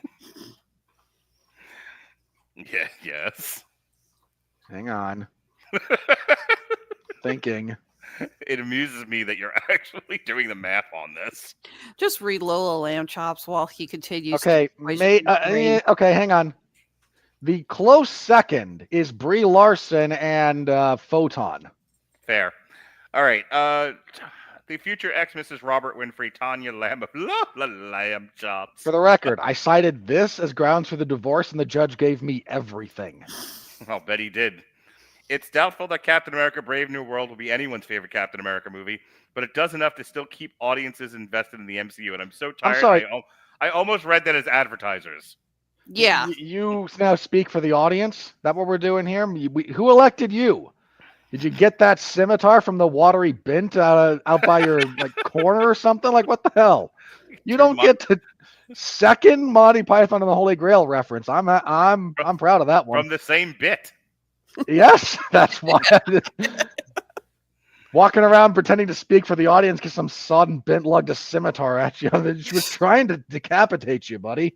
[SPEAKER 1] Yes.
[SPEAKER 3] Hang on. Thinking.
[SPEAKER 1] It amuses me that you're actually doing the math on this.
[SPEAKER 4] Just read Lola Lamb Chops while he continues.
[SPEAKER 3] Okay,
[SPEAKER 4] to
[SPEAKER 3] okay, hang on. The close second is Brie Larson and Photon.
[SPEAKER 1] Fair. All right. The future ex-Mrs. Robert Winfrey, Tanya Lamb Chops.
[SPEAKER 3] For the record, I cited this as grounds for the divorce, and the judge gave me everything.
[SPEAKER 1] I'll bet he did. It's doubtful that Captain America Brave New World will be anyone's favorite Captain America movie, but it does enough to still keep audiences invested in the MCU, and I'm so tired.
[SPEAKER 3] I'm sorry.
[SPEAKER 1] I almost read that as advertisers.
[SPEAKER 4] Yeah.
[SPEAKER 3] You now speak for the audience? Is that what we're doing here? Who elected you? Did you get that scimitar from the watery bint out by your corner or something? Like, what the hell? You don't get to second Monty Python and the Holy Grail reference. I'm proud of that one.
[SPEAKER 1] From the same bit.
[SPEAKER 3] Yes, that's why. Walking around pretending to speak for the audience because some sodden bent lugged a scimitar at you. She was trying to decapitate you, buddy.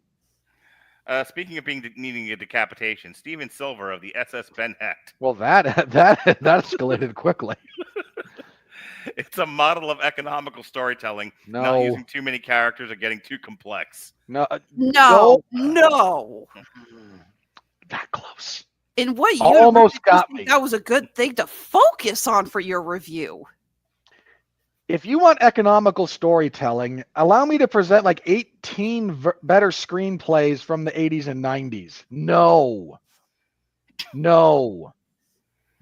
[SPEAKER 1] Speaking of needing a decapitation, Steven Silver of the SS Ben Hecht.
[SPEAKER 3] Well, that escalated quickly.
[SPEAKER 1] It's a model of economical storytelling.
[SPEAKER 3] No.
[SPEAKER 1] Not using too many characters or getting too complex.
[SPEAKER 3] No. That close.
[SPEAKER 4] In what you
[SPEAKER 3] almost got me.
[SPEAKER 4] That was a good thing to focus on for your review.
[SPEAKER 3] If you want economical storytelling, allow me to present 18 better screenplays from the 80s and 90s. No.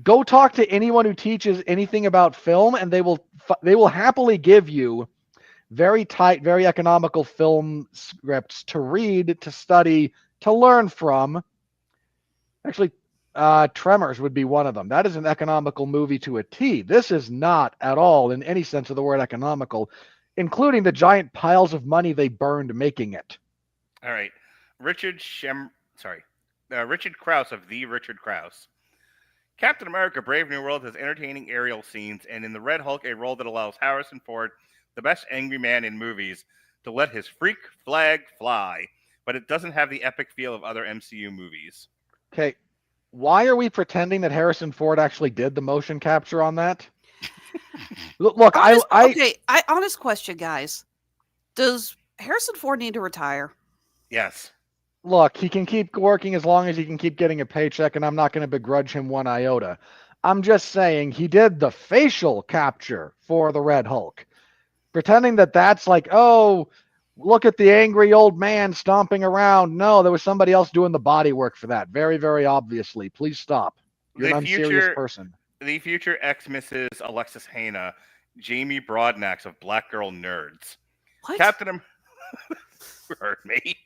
[SPEAKER 3] Go talk to anyone who teaches anything about film, and they will happily give you very tight, very economical film scripts to read, to study, to learn from. Actually, Tremors would be one of them. That is an economical movie to a T. This is not at all, in any sense of the word, economical, including the giant piles of money they burned making it.
[SPEAKER 1] All right. Richard Krause of The Richard Krause. Captain America Brave New World has entertaining aerial scenes, and in the Red Hulk, a role that allows Harrison Ford, the best angry man in movies, to let his freak flag fly, but it doesn't have the epic feel of other MCU movies.
[SPEAKER 3] Okay. Why are we pretending that Harrison Ford actually did the motion capture on that? Look,
[SPEAKER 4] honest question, guys. Does Harrison Ford need to retire?
[SPEAKER 1] Yes.
[SPEAKER 3] Look, he can keep working as long as he can keep getting a paycheck, and I'm not going to begrudge him one iota. I'm just saying he did the facial capture for the Red Hulk. Pretending that that's look at the angry old man stomping around. No, there was somebody else doing the body work for that. Very, very obviously. Please stop. You're an unserious person.
[SPEAKER 1] The future ex-Mrs. Alexis Hana, Jamie Broadnax of Black Girl Nerds.
[SPEAKER 4] What?
[SPEAKER 1] Heard me.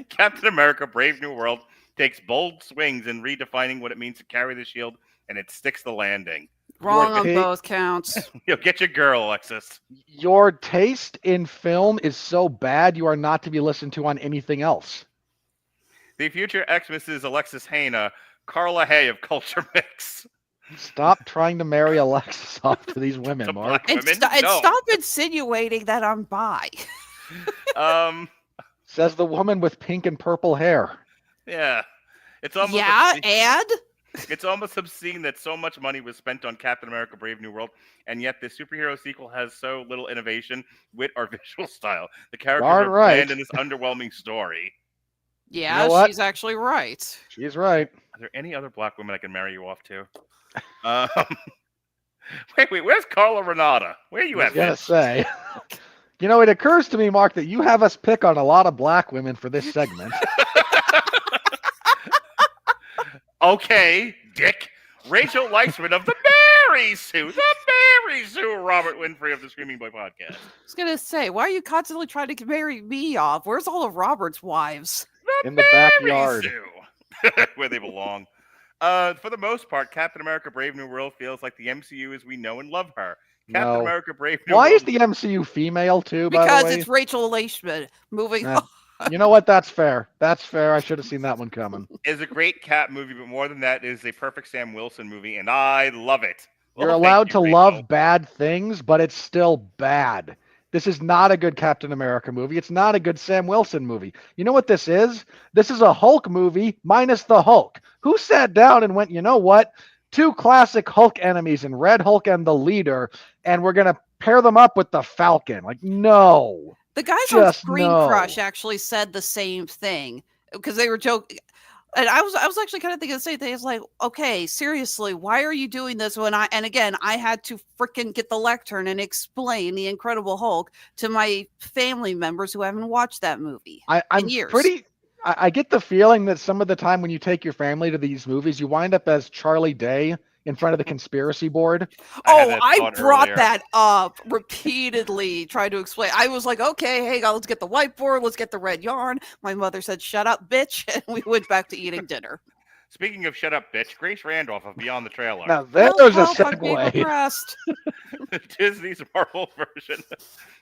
[SPEAKER 1] Captain America Brave New World takes bold swings in redefining what it means to carry the shield, and it sticks the landing.
[SPEAKER 4] Wrong on both counts.
[SPEAKER 1] Get your girl, Alexis.
[SPEAKER 3] Your taste in film is so bad you are not to be listened to on anything else.
[SPEAKER 1] The future ex-Mrs. Alexis Hana, Carla Hay of Culture Mix.
[SPEAKER 3] Stop trying to marry Alexis off to these women, Mark.
[SPEAKER 4] And stop insinuating that I'm bi.
[SPEAKER 3] Says the woman with pink and purple hair.
[SPEAKER 1] Yeah. It's almost It's almost obscene that so much money was spent on Captain America Brave New World, and yet the superhero sequel has so little innovation, wit, or visual style. The characters are bland in this underwhelming story.
[SPEAKER 4] Yeah,
[SPEAKER 3] you know
[SPEAKER 4] she's actually right.
[SPEAKER 3] She's right.
[SPEAKER 1] Are there any other black women I can marry you off to? Wait, where's Carla Renata? Where are you at?
[SPEAKER 3] I was going to say. It occurs to me, Mark, that you have us pick on a lot of black women for this segment.
[SPEAKER 1] Okay, Dick. Rachel Leisman of the Mary Sue. Robert Winfrey of the Screaming Boy podcast.
[SPEAKER 4] I was going to say, why are you constantly trying to marry me off? Where's all of Robert's wives?
[SPEAKER 3] In the backyard.
[SPEAKER 1] Where they belong. For the most part, Captain America Brave New World feels like the MCU as we know and love her. Captain America Brave New World.
[SPEAKER 3] Why is the MCU female, too, by the way?
[SPEAKER 4] Because it's Rachel Leishman. Moving on.
[SPEAKER 3] You know what? That's fair. That's fair. I should have seen that one coming.
[SPEAKER 1] It's a great Cap movie, but more than that, it is a perfect Sam Wilson movie, and I love it.
[SPEAKER 3] You're allowed to love bad things, but it's still bad. This is not a good Captain America movie. It's not a good Sam Wilson movie. You know what this is? This is a Hulk movie minus the Hulk. Who sat down and went, you know what? two classic Hulk enemies in Red Hulk and the Leader, and we're gonna pair them up with the Falcon. Like, no.
[SPEAKER 4] The guys on
[SPEAKER 3] Just
[SPEAKER 4] Screen
[SPEAKER 3] no.
[SPEAKER 4] Crush actually said the same thing because they were joking. And I was actually kind of thinking the same thing. It's like, okay, seriously, why are you doing this when I had to freaking get the lectern and explain the Incredible Hulk to my family members who haven't watched that movie in years.
[SPEAKER 3] I get the feeling that some of the time when you take your family to these movies, you wind up as Charlie Day in front of the conspiracy board.
[SPEAKER 4] I brought that up repeatedly, trying to explain. I was like, okay, hey, let's get the whiteboard, let's get the red yarn. My mother said, shut up, bitch, and we went back to eating dinner.
[SPEAKER 1] Speaking of shut up, bitch, Grace Randolph of Beyond the Trailer.
[SPEAKER 3] Now there's a segue.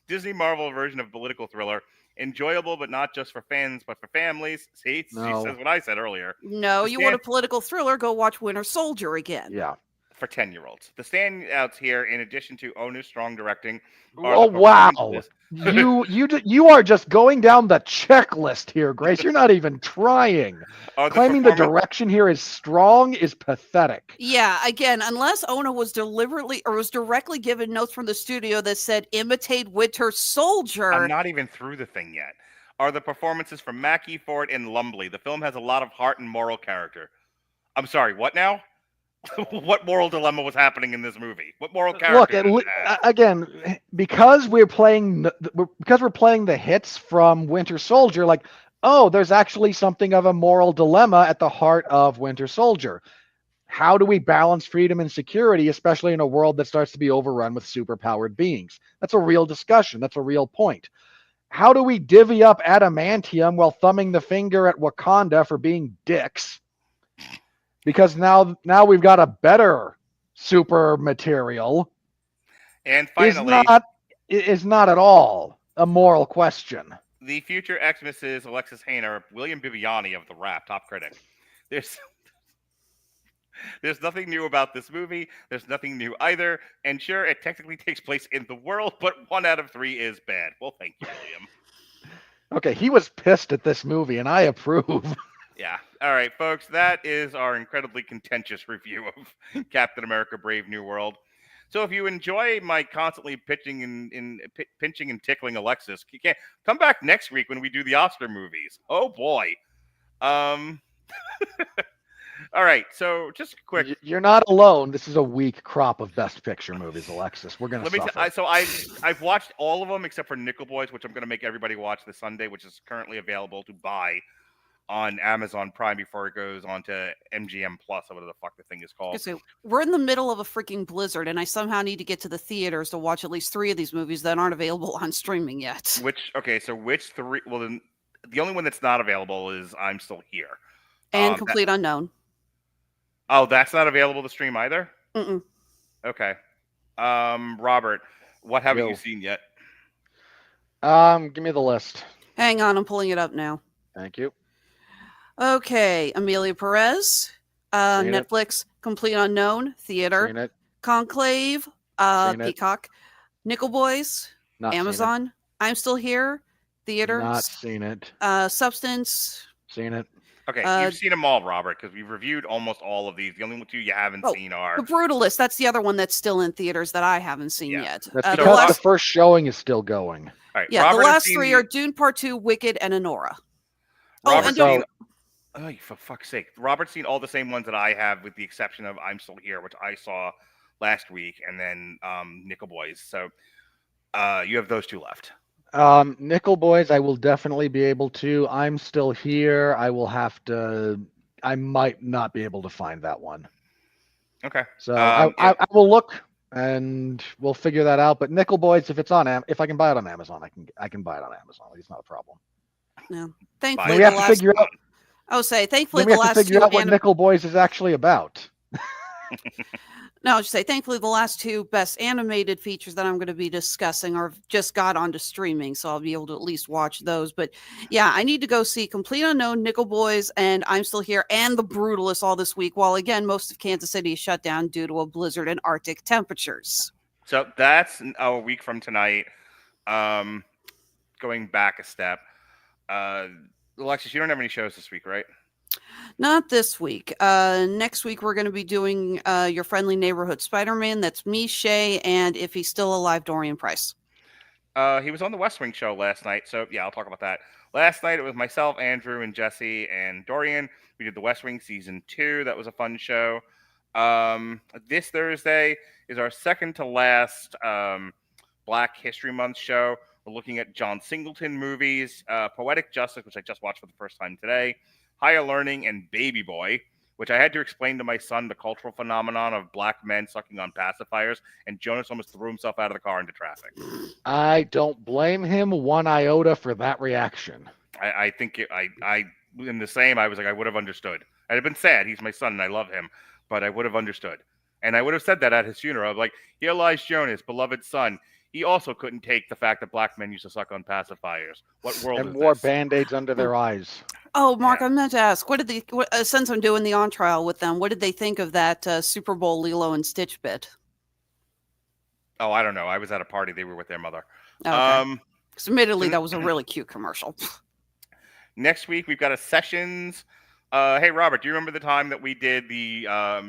[SPEAKER 1] Disney Marvel version of political thriller. Enjoyable, but not just for fans, but for families. See, she says what I said earlier.
[SPEAKER 4] No, you want a political thriller? Go watch Winter Soldier again.
[SPEAKER 3] Yeah.
[SPEAKER 1] For 10-year-olds. The standouts here, in addition to Onah's strong directing.
[SPEAKER 3] Oh, wow. You are just going down the checklist here, Grace. You're not even trying. Claiming the direction here is strong is pathetic.
[SPEAKER 4] Yeah, again, unless Onah was directly given notes from the studio that said imitate Winter Soldier.
[SPEAKER 1] I'm not even through the thing yet. Are the performances from Mackie, Ford, and Lumbly. The film has a lot of heart and moral character. I'm sorry, what now? What moral dilemma was happening in this movie? What moral character?
[SPEAKER 3] Look, again, because we're playing the hits from Winter Soldier, like, oh, there's actually something of a moral dilemma at the heart of Winter Soldier. How do we balance freedom and security, especially in a world that starts to be overrun with superpowered beings? That's a real discussion. That's a real point. How do we divvy up adamantium while thumbing the finger at Wakanda for being dicks? Because now we've got a better super material.
[SPEAKER 1] And finally,
[SPEAKER 3] is not at all a moral question.
[SPEAKER 1] The future Xmas' Alexis Hayner, William Bibiani of The Wrap, top critic. There's nothing new about this movie. There's nothing new either. And sure, it technically takes place in the world, but 1 out of 3 is bad. Well, thank you, William.
[SPEAKER 3] Okay, he was pissed at this movie, and I approve.
[SPEAKER 1] Yeah. All right, folks, that is our incredibly contentious review of Captain America: Brave New World. So if you enjoy my constantly pinching and tickling Alexis, you can come back next week when we do the Oscar movies. Oh boy. All right, so just quick.
[SPEAKER 3] You're not alone. This is a weak crop of Best Picture movies, Alexis. We're gonna suffer.
[SPEAKER 1] I've watched all of them except for Nickel Boys, which I'm gonna make everybody watch this Sunday, which is currently available to buy on Amazon Prime before it goes on to MGM Plus, or whatever the fuck the thing is called.
[SPEAKER 4] So we're in the middle of a freaking blizzard, and I somehow need to get to the theaters to watch at least 3 of these movies that aren't available on streaming yet.
[SPEAKER 1] Which 3? Well, then the only one that's not available is I'm Still Here.
[SPEAKER 4] And Complete Unknown.
[SPEAKER 1] Oh, that's not available to stream either?
[SPEAKER 4] Mm-mm.
[SPEAKER 1] Okay. Robert, what haven't you seen yet?
[SPEAKER 3] Give me the list.
[SPEAKER 4] Hang on, I'm pulling it up now.
[SPEAKER 3] Thank you.
[SPEAKER 4] Okay, Amelia Perez, Netflix, Complete Unknown, Theater, Conclave, Peacock, Nickel Boys, Amazon, I'm Still Here, Theater,
[SPEAKER 3] not seen it.
[SPEAKER 4] Substance,
[SPEAKER 3] seen it.
[SPEAKER 1] Okay, you've seen them all, Robert, because we've reviewed almost all of these. The only 2 you haven't seen are
[SPEAKER 4] The Brutalist. That's the other one that's still in theaters that I haven't seen yet.
[SPEAKER 3] That's because the first showing is still going.
[SPEAKER 1] All right,
[SPEAKER 4] yeah,
[SPEAKER 1] Robert
[SPEAKER 4] the last 3 are Dune Part 2, Wicked, and Anora.
[SPEAKER 1] Oh, for fuck's sake. Robert's seen all the same ones that I have, with the exception of I'm Still Here, which I saw last week, and then Nickel Boys. So you have those 2 left.
[SPEAKER 3] Nickel Boys, I will definitely be able to. I'm Still Here. I might not be able to find that one.
[SPEAKER 1] Okay.
[SPEAKER 3] So I will look, and we'll figure that out. But Nickel Boys, if I can buy it on Amazon, I can buy it on Amazon. It's not a problem.
[SPEAKER 4] No, thankfully
[SPEAKER 3] we have to figure out.
[SPEAKER 4] Thankfully
[SPEAKER 3] we have to figure out what Nickel Boys is actually about.
[SPEAKER 4] No, I'll just say, thankfully, the last 2 best animated features that I'm going to be discussing are just got onto streaming, so I'll be able to at least watch those. But yeah, I need to go see Complete Unknown, Nickel Boys, and I'm Still Here, and The Brutalist all this week, while again, most of Kansas City is shut down due to a blizzard and Arctic temperatures.
[SPEAKER 1] So that's a week from tonight. Going back a step, Alexis, you don't have any shows this week, right?
[SPEAKER 4] Not this week. Next week, we're going to be doing Your Friendly Neighborhood Spider-Man. That's me, Shay, and if he's still alive, Dorian Price.
[SPEAKER 1] He was on the West Wing show last night, so yeah, I'll talk about that. Last night it was myself, Andrew, and Jesse, and Dorian. We did the West Wing season 2. That was a fun show. This Thursday is our second to last Black History Month show. We're looking at John Singleton movies, Poetic Justice, which I just watched for the first time today, Higher Learning, and Baby Boy, which I had to explain to my son the cultural phenomenon of black men sucking on pacifiers, and Jonas almost threw himself out of the car into traffic.
[SPEAKER 3] I don't blame him one iota for that reaction.
[SPEAKER 1] I think I in the same, I was like, I would have understood. I'd have been sad. He's my son, and I love him, but I would have understood. And I would have said that at his funeral. Like, here lies Jonas, beloved son. He also couldn't take the fact that black men used to suck on pacifiers. What world
[SPEAKER 3] And
[SPEAKER 1] is
[SPEAKER 3] wore
[SPEAKER 1] this?
[SPEAKER 3] Band-Aids under their eyes.
[SPEAKER 4] Oh, Mark,
[SPEAKER 1] Yeah.
[SPEAKER 4] I meant to ask, since I'm doing the on trial with them, what did they think of that Super Bowl Lilo and Stitch bit?
[SPEAKER 1] Oh, I don't know. I was at a party. They were with their mother.
[SPEAKER 4] Okay. 'Cause admittedly, that was a really cute commercial.
[SPEAKER 1] Next week, we've got a Sessions. Hey, Robert, do you remember the time that we did the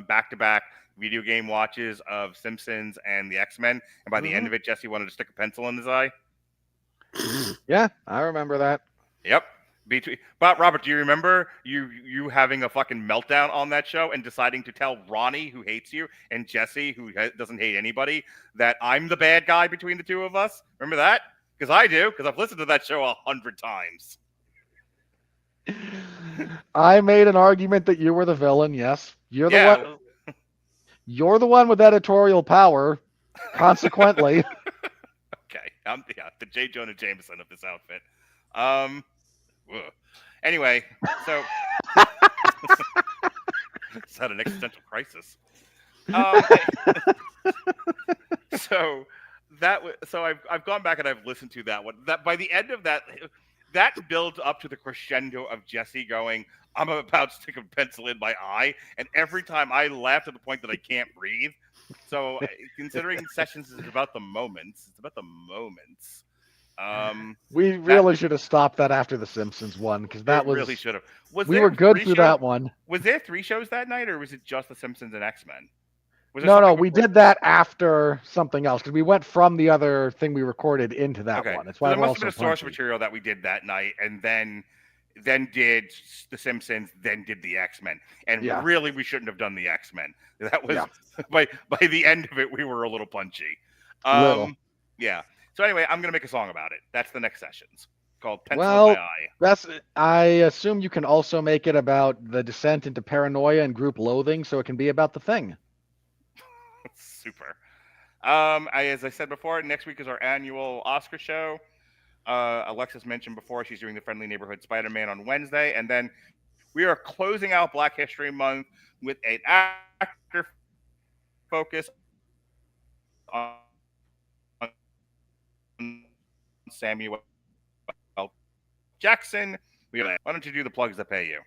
[SPEAKER 1] back-to-back video game watches of Simpsons and the X-Men? And by the end of it, Jesse wanted to stick a pencil in his eye?
[SPEAKER 3] Yeah, I remember that.
[SPEAKER 1] Yep. But Robert, do you remember you having a fucking meltdown on that show and deciding to tell Ronnie, who hates you, and Jesse, who doesn't hate anybody, that I'm the bad guy between the two of us? Remember that? Because I do, because I've listened to that show 100 times.
[SPEAKER 3] I made an argument that you were the villain. Yes, you're the
[SPEAKER 1] Yeah.
[SPEAKER 3] one. You're the one with editorial power. Consequently,
[SPEAKER 1] Okay. The J. Jonah Jameson of this outfit. Ugh. Anyway, so it's had an existential crisis. So I've gone back and I've listened to that one. That by the end of that builds up to the crescendo of Jesse going, "I'm about to stick a pencil in my eye," and every time I laugh to the point that I can't breathe. So considering Sessions is about the moments, it's about the moments.
[SPEAKER 3] we really should have stopped that after the Simpsons one because that was
[SPEAKER 1] really should have.
[SPEAKER 3] we were good through that one.
[SPEAKER 1] Was there 3 shows that night, or was it just the Simpsons and X-Men?
[SPEAKER 3] No, we did that after something else because we went from the other thing we recorded into that
[SPEAKER 1] Okay.
[SPEAKER 3] one. That's
[SPEAKER 1] So
[SPEAKER 3] why
[SPEAKER 1] there
[SPEAKER 3] we're
[SPEAKER 1] must have
[SPEAKER 3] also
[SPEAKER 1] been a source
[SPEAKER 3] punchy.
[SPEAKER 1] material that we did that night, and then did the Simpsons, then did the X-Men, and
[SPEAKER 3] Yeah.
[SPEAKER 1] really we shouldn't have done the X-Men. That was
[SPEAKER 3] Yeah.
[SPEAKER 1] by the end of it we were a little punchy.
[SPEAKER 3] Little.
[SPEAKER 1] Yeah. So anyway, I'm gonna make a song about it. That's the next Sessions called "Pencil
[SPEAKER 3] Well,
[SPEAKER 1] in My Eye."
[SPEAKER 3] I assume you can also make it about the descent into paranoia and group loathing, so it can be about the Thing.
[SPEAKER 1] Super. As I said before, next week is our annual Oscar show. Alexis mentioned before she's doing the Friendly Neighborhood Spider-Man on Wednesday, and then we are closing out Black History Month with an actor focus on Samuel Jackson. Why don't you do the plugs that pay you?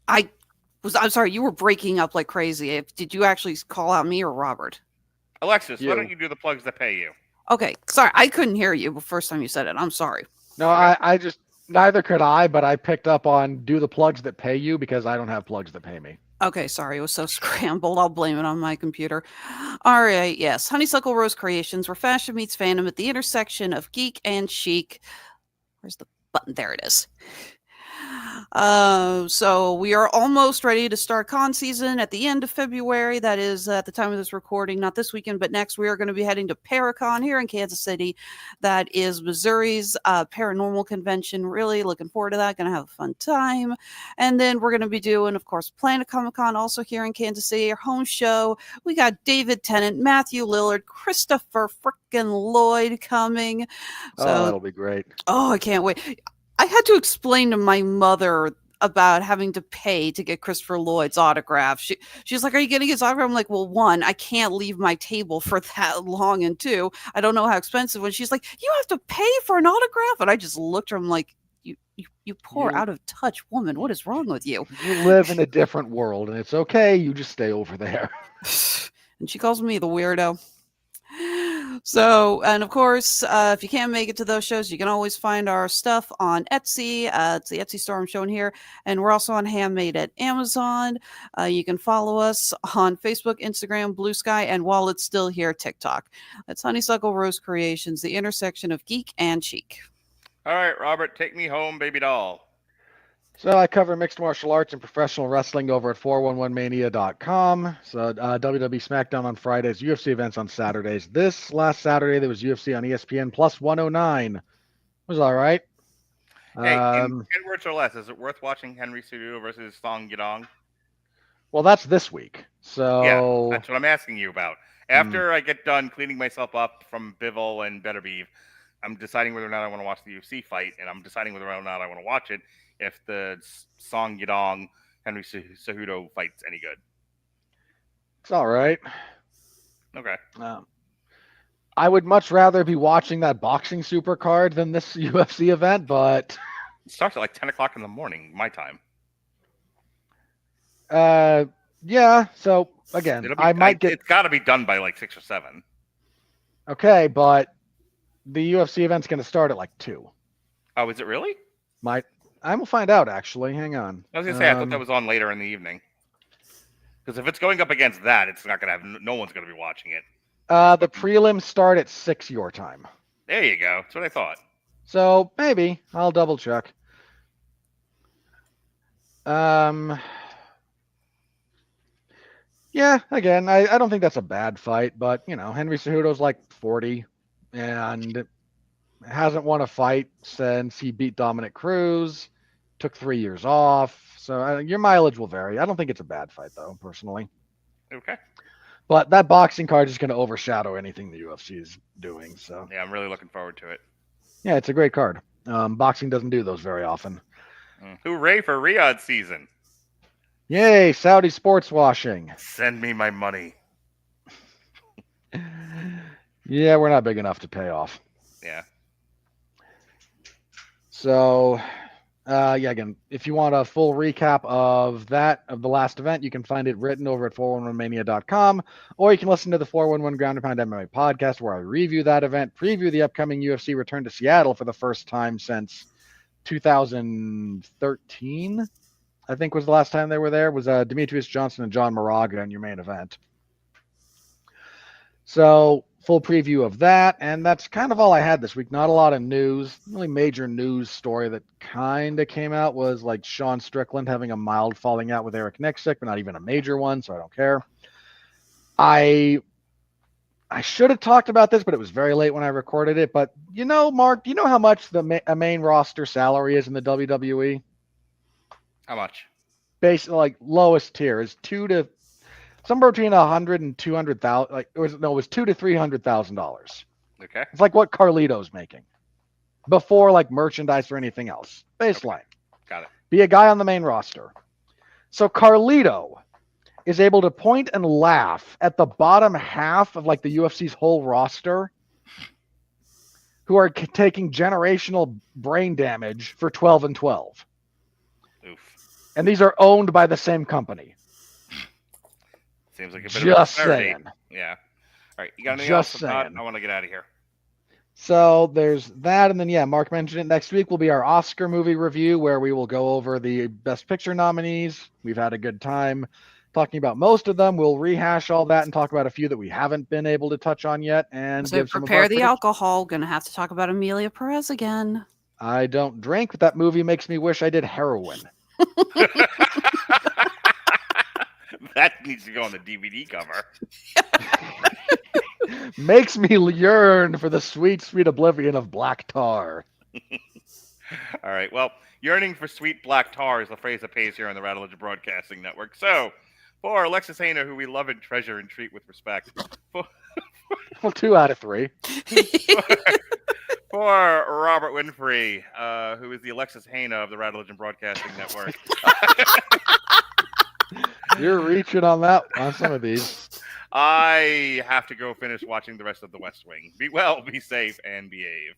[SPEAKER 4] I'm sorry, you were breaking up like crazy. Did you actually call out me or Robert?
[SPEAKER 1] Alexis,
[SPEAKER 3] You.
[SPEAKER 1] why don't you do the plugs that pay you?
[SPEAKER 4] Okay, sorry, I couldn't hear you the first time you said it. I'm sorry.
[SPEAKER 3] No, I just neither could I, but I picked up on do the plugs that pay you because I don't have plugs that pay me.
[SPEAKER 4] Okay, sorry, it was so scrambled. I'll blame it on my computer. All right, yes. Honeysuckle Rose Creations, where fashion meets fandom at the intersection of geek and chic. Where's the button? There it is. So we are almost ready to start con season at the end of February. That is at the time of this recording, not this weekend, but next. We are going to be heading to Paracon here in Kansas City. That is Missouri's paranormal convention. Really looking forward to that. Going to have a fun time. And then we're going to be doing, of course, Planet Comic Con also here in Kansas City, our home show. We got David Tennant, Matthew Lillard, Christopher frickin' Lloyd coming. So,
[SPEAKER 3] That'll be great.
[SPEAKER 4] oh, I can't wait. I had to explain to my mother about having to pay to get Christopher Lloyd's autograph. She's like, "Are you getting his autograph?" I'm like, "Well, 1, I can't leave my table for that long, and 2, I don't know how expensive." And she's like, "You have to pay for an autograph?" And I just looked at her. I'm like, "You poor out of touch woman. What is wrong with you?"
[SPEAKER 3] You live in a different world, and it's okay. You just stay over there.
[SPEAKER 4] And she calls me the weirdo. So, and of course, if you can't make it to those shows, you can always find our stuff on Etsy. It's the Etsy store I'm showing here. And we're also on Handmade at Amazon. You can follow us on Facebook, Instagram, Blue Sky, and while it's still here, TikTok. That's Honeysuckle Rose Creations, the intersection of geek and chic.
[SPEAKER 1] All right, Robert, take me home, baby doll.
[SPEAKER 3] So I cover mixed martial arts and professional wrestling over at 411mania.com. So WWE SmackDown on Fridays, UFC events on Saturdays. This last Saturday, there was UFC on ESPN Plus 109. It was all right.
[SPEAKER 1] Hey, in 10 words or less, is it worth watching Henry Cejudo versus Song Yadong?
[SPEAKER 3] Well, that's this week. So
[SPEAKER 1] Yeah, that's what I'm asking you about. After I get done cleaning myself up from Bivol and Better Beef, I'm deciding whether or not I want to watch the UFC fight, and I'm deciding whether or not I want to watch it if the Song Yadong Henry Cejudo fight's any good.
[SPEAKER 3] it's all right.
[SPEAKER 1] Okay.
[SPEAKER 3] I would much rather be watching that boxing super card than this UFC event, but
[SPEAKER 1] It starts at like 10 o'clock in the morning, my time.
[SPEAKER 3] yeah. So again,
[SPEAKER 1] It's got to be done by like 6 or 7.
[SPEAKER 3] Okay, but the UFC event's going to start at like 2.
[SPEAKER 1] Oh, is it really?
[SPEAKER 3] I will find out, actually. Hang on.
[SPEAKER 1] I was going to say, I thought that was on later in the evening. Because if it's going up against that, it's not going to have, no one's going to be watching it.
[SPEAKER 3] The prelims start at 6 your time.
[SPEAKER 1] There you go. That's what I thought.
[SPEAKER 3] So maybe I'll double check. Yeah, again, I don't think that's a bad fight, but you know, Henry Cejudo's like 40 and hasn't won a fight since he beat Dominic Cruz, took 3 years off. So your mileage will vary. I don't think it's a bad fight though, personally.
[SPEAKER 1] Okay.
[SPEAKER 3] But that boxing card is going to overshadow anything the UFC is doing. So
[SPEAKER 1] Yeah, I'm really looking forward to it.
[SPEAKER 3] yeah, it's a great card. Boxing doesn't do those very often.
[SPEAKER 1] Hooray for Riyadh season.
[SPEAKER 3] Yay, Saudi sports washing.
[SPEAKER 1] Send me my money.
[SPEAKER 3] Yeah, we're not big enough to pay off.
[SPEAKER 1] Yeah.
[SPEAKER 3] So, yeah, again, if you want a full recap of the last event, you can find it written over at 411mania.com, or you can listen to the 411 Ground and Pound MMA podcast where I review that event, preview the upcoming UFC return to Seattle for the first time since 2013. I think was the last time they were there, was Demetrius Johnson and John Moraga in your main event. So full preview of that, and that's kind of all I had this week. Not a lot of news. The only major news story that kind of came out was like Sean Strickland having a mild falling out with Eric Nixick, but not even a major one, so I don't care. I should have talked about this, but it was very late when I recorded it. But you know, Mark, do you know how much a main roster salary is in the WWE?
[SPEAKER 1] How much?
[SPEAKER 3] Basically, like lowest tier is somewhere between 100 and 200,000. Like it was $200,000 to $300,000.
[SPEAKER 1] Okay.
[SPEAKER 3] It's like what Carlito's making before like merchandise or anything else. Baseline.
[SPEAKER 1] Got it.
[SPEAKER 3] Be a guy on the main roster. So Carlito is able to point and laugh at the bottom half of like the UFC's whole roster, who are taking generational brain damage for 12 and 12.
[SPEAKER 1] Oof.
[SPEAKER 3] And these are owned by the same company.
[SPEAKER 1] Seems like a bit of a
[SPEAKER 3] Just
[SPEAKER 1] disparity.
[SPEAKER 3] saying.
[SPEAKER 1] Yeah. All right. You got anything
[SPEAKER 3] Just
[SPEAKER 1] else? If not,
[SPEAKER 3] saying.
[SPEAKER 1] I want to get out of here.
[SPEAKER 3] So there's that. And then, yeah, Mark mentioned it. Next week will be our Oscar movie review where we will go over the Best Picture nominees. We've had a good time talking about most of them. We'll rehash all that and talk about a few that we haven't been able to touch on yet. And
[SPEAKER 4] So
[SPEAKER 3] give some
[SPEAKER 4] prepare
[SPEAKER 3] of
[SPEAKER 4] the
[SPEAKER 3] our
[SPEAKER 4] alcohol. Gonna have to talk about Amelia Perez again.
[SPEAKER 3] I don't drink, but that movie makes me wish I did heroin.
[SPEAKER 1] That needs to go on the DVD cover.
[SPEAKER 3] Makes me yearn for the sweet, sweet oblivion of black tar.
[SPEAKER 1] All right. Well, yearning for sweet black tar is the phrase that pays here on the Rattledge Broadcasting Network. So, for Alexis Hana, who we love and treasure and treat with respect,
[SPEAKER 3] Well, 2 out of 3.
[SPEAKER 1] for Robert Winfrey, who is the Alexis Hana of the Rattledge Broadcasting Network.
[SPEAKER 3] You're reaching on some of these.
[SPEAKER 1] I have to go finish watching the rest of The West Wing. Be well, be safe, and behave.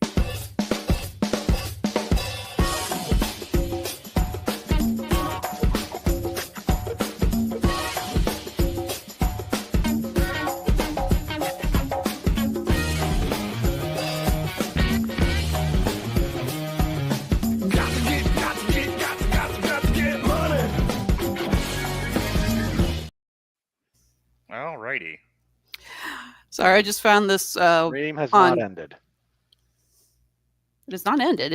[SPEAKER 1] Alrighty.
[SPEAKER 4] Sorry, I just found this.
[SPEAKER 3] Dream has
[SPEAKER 4] on-
[SPEAKER 3] not ended.
[SPEAKER 4] It is not ended.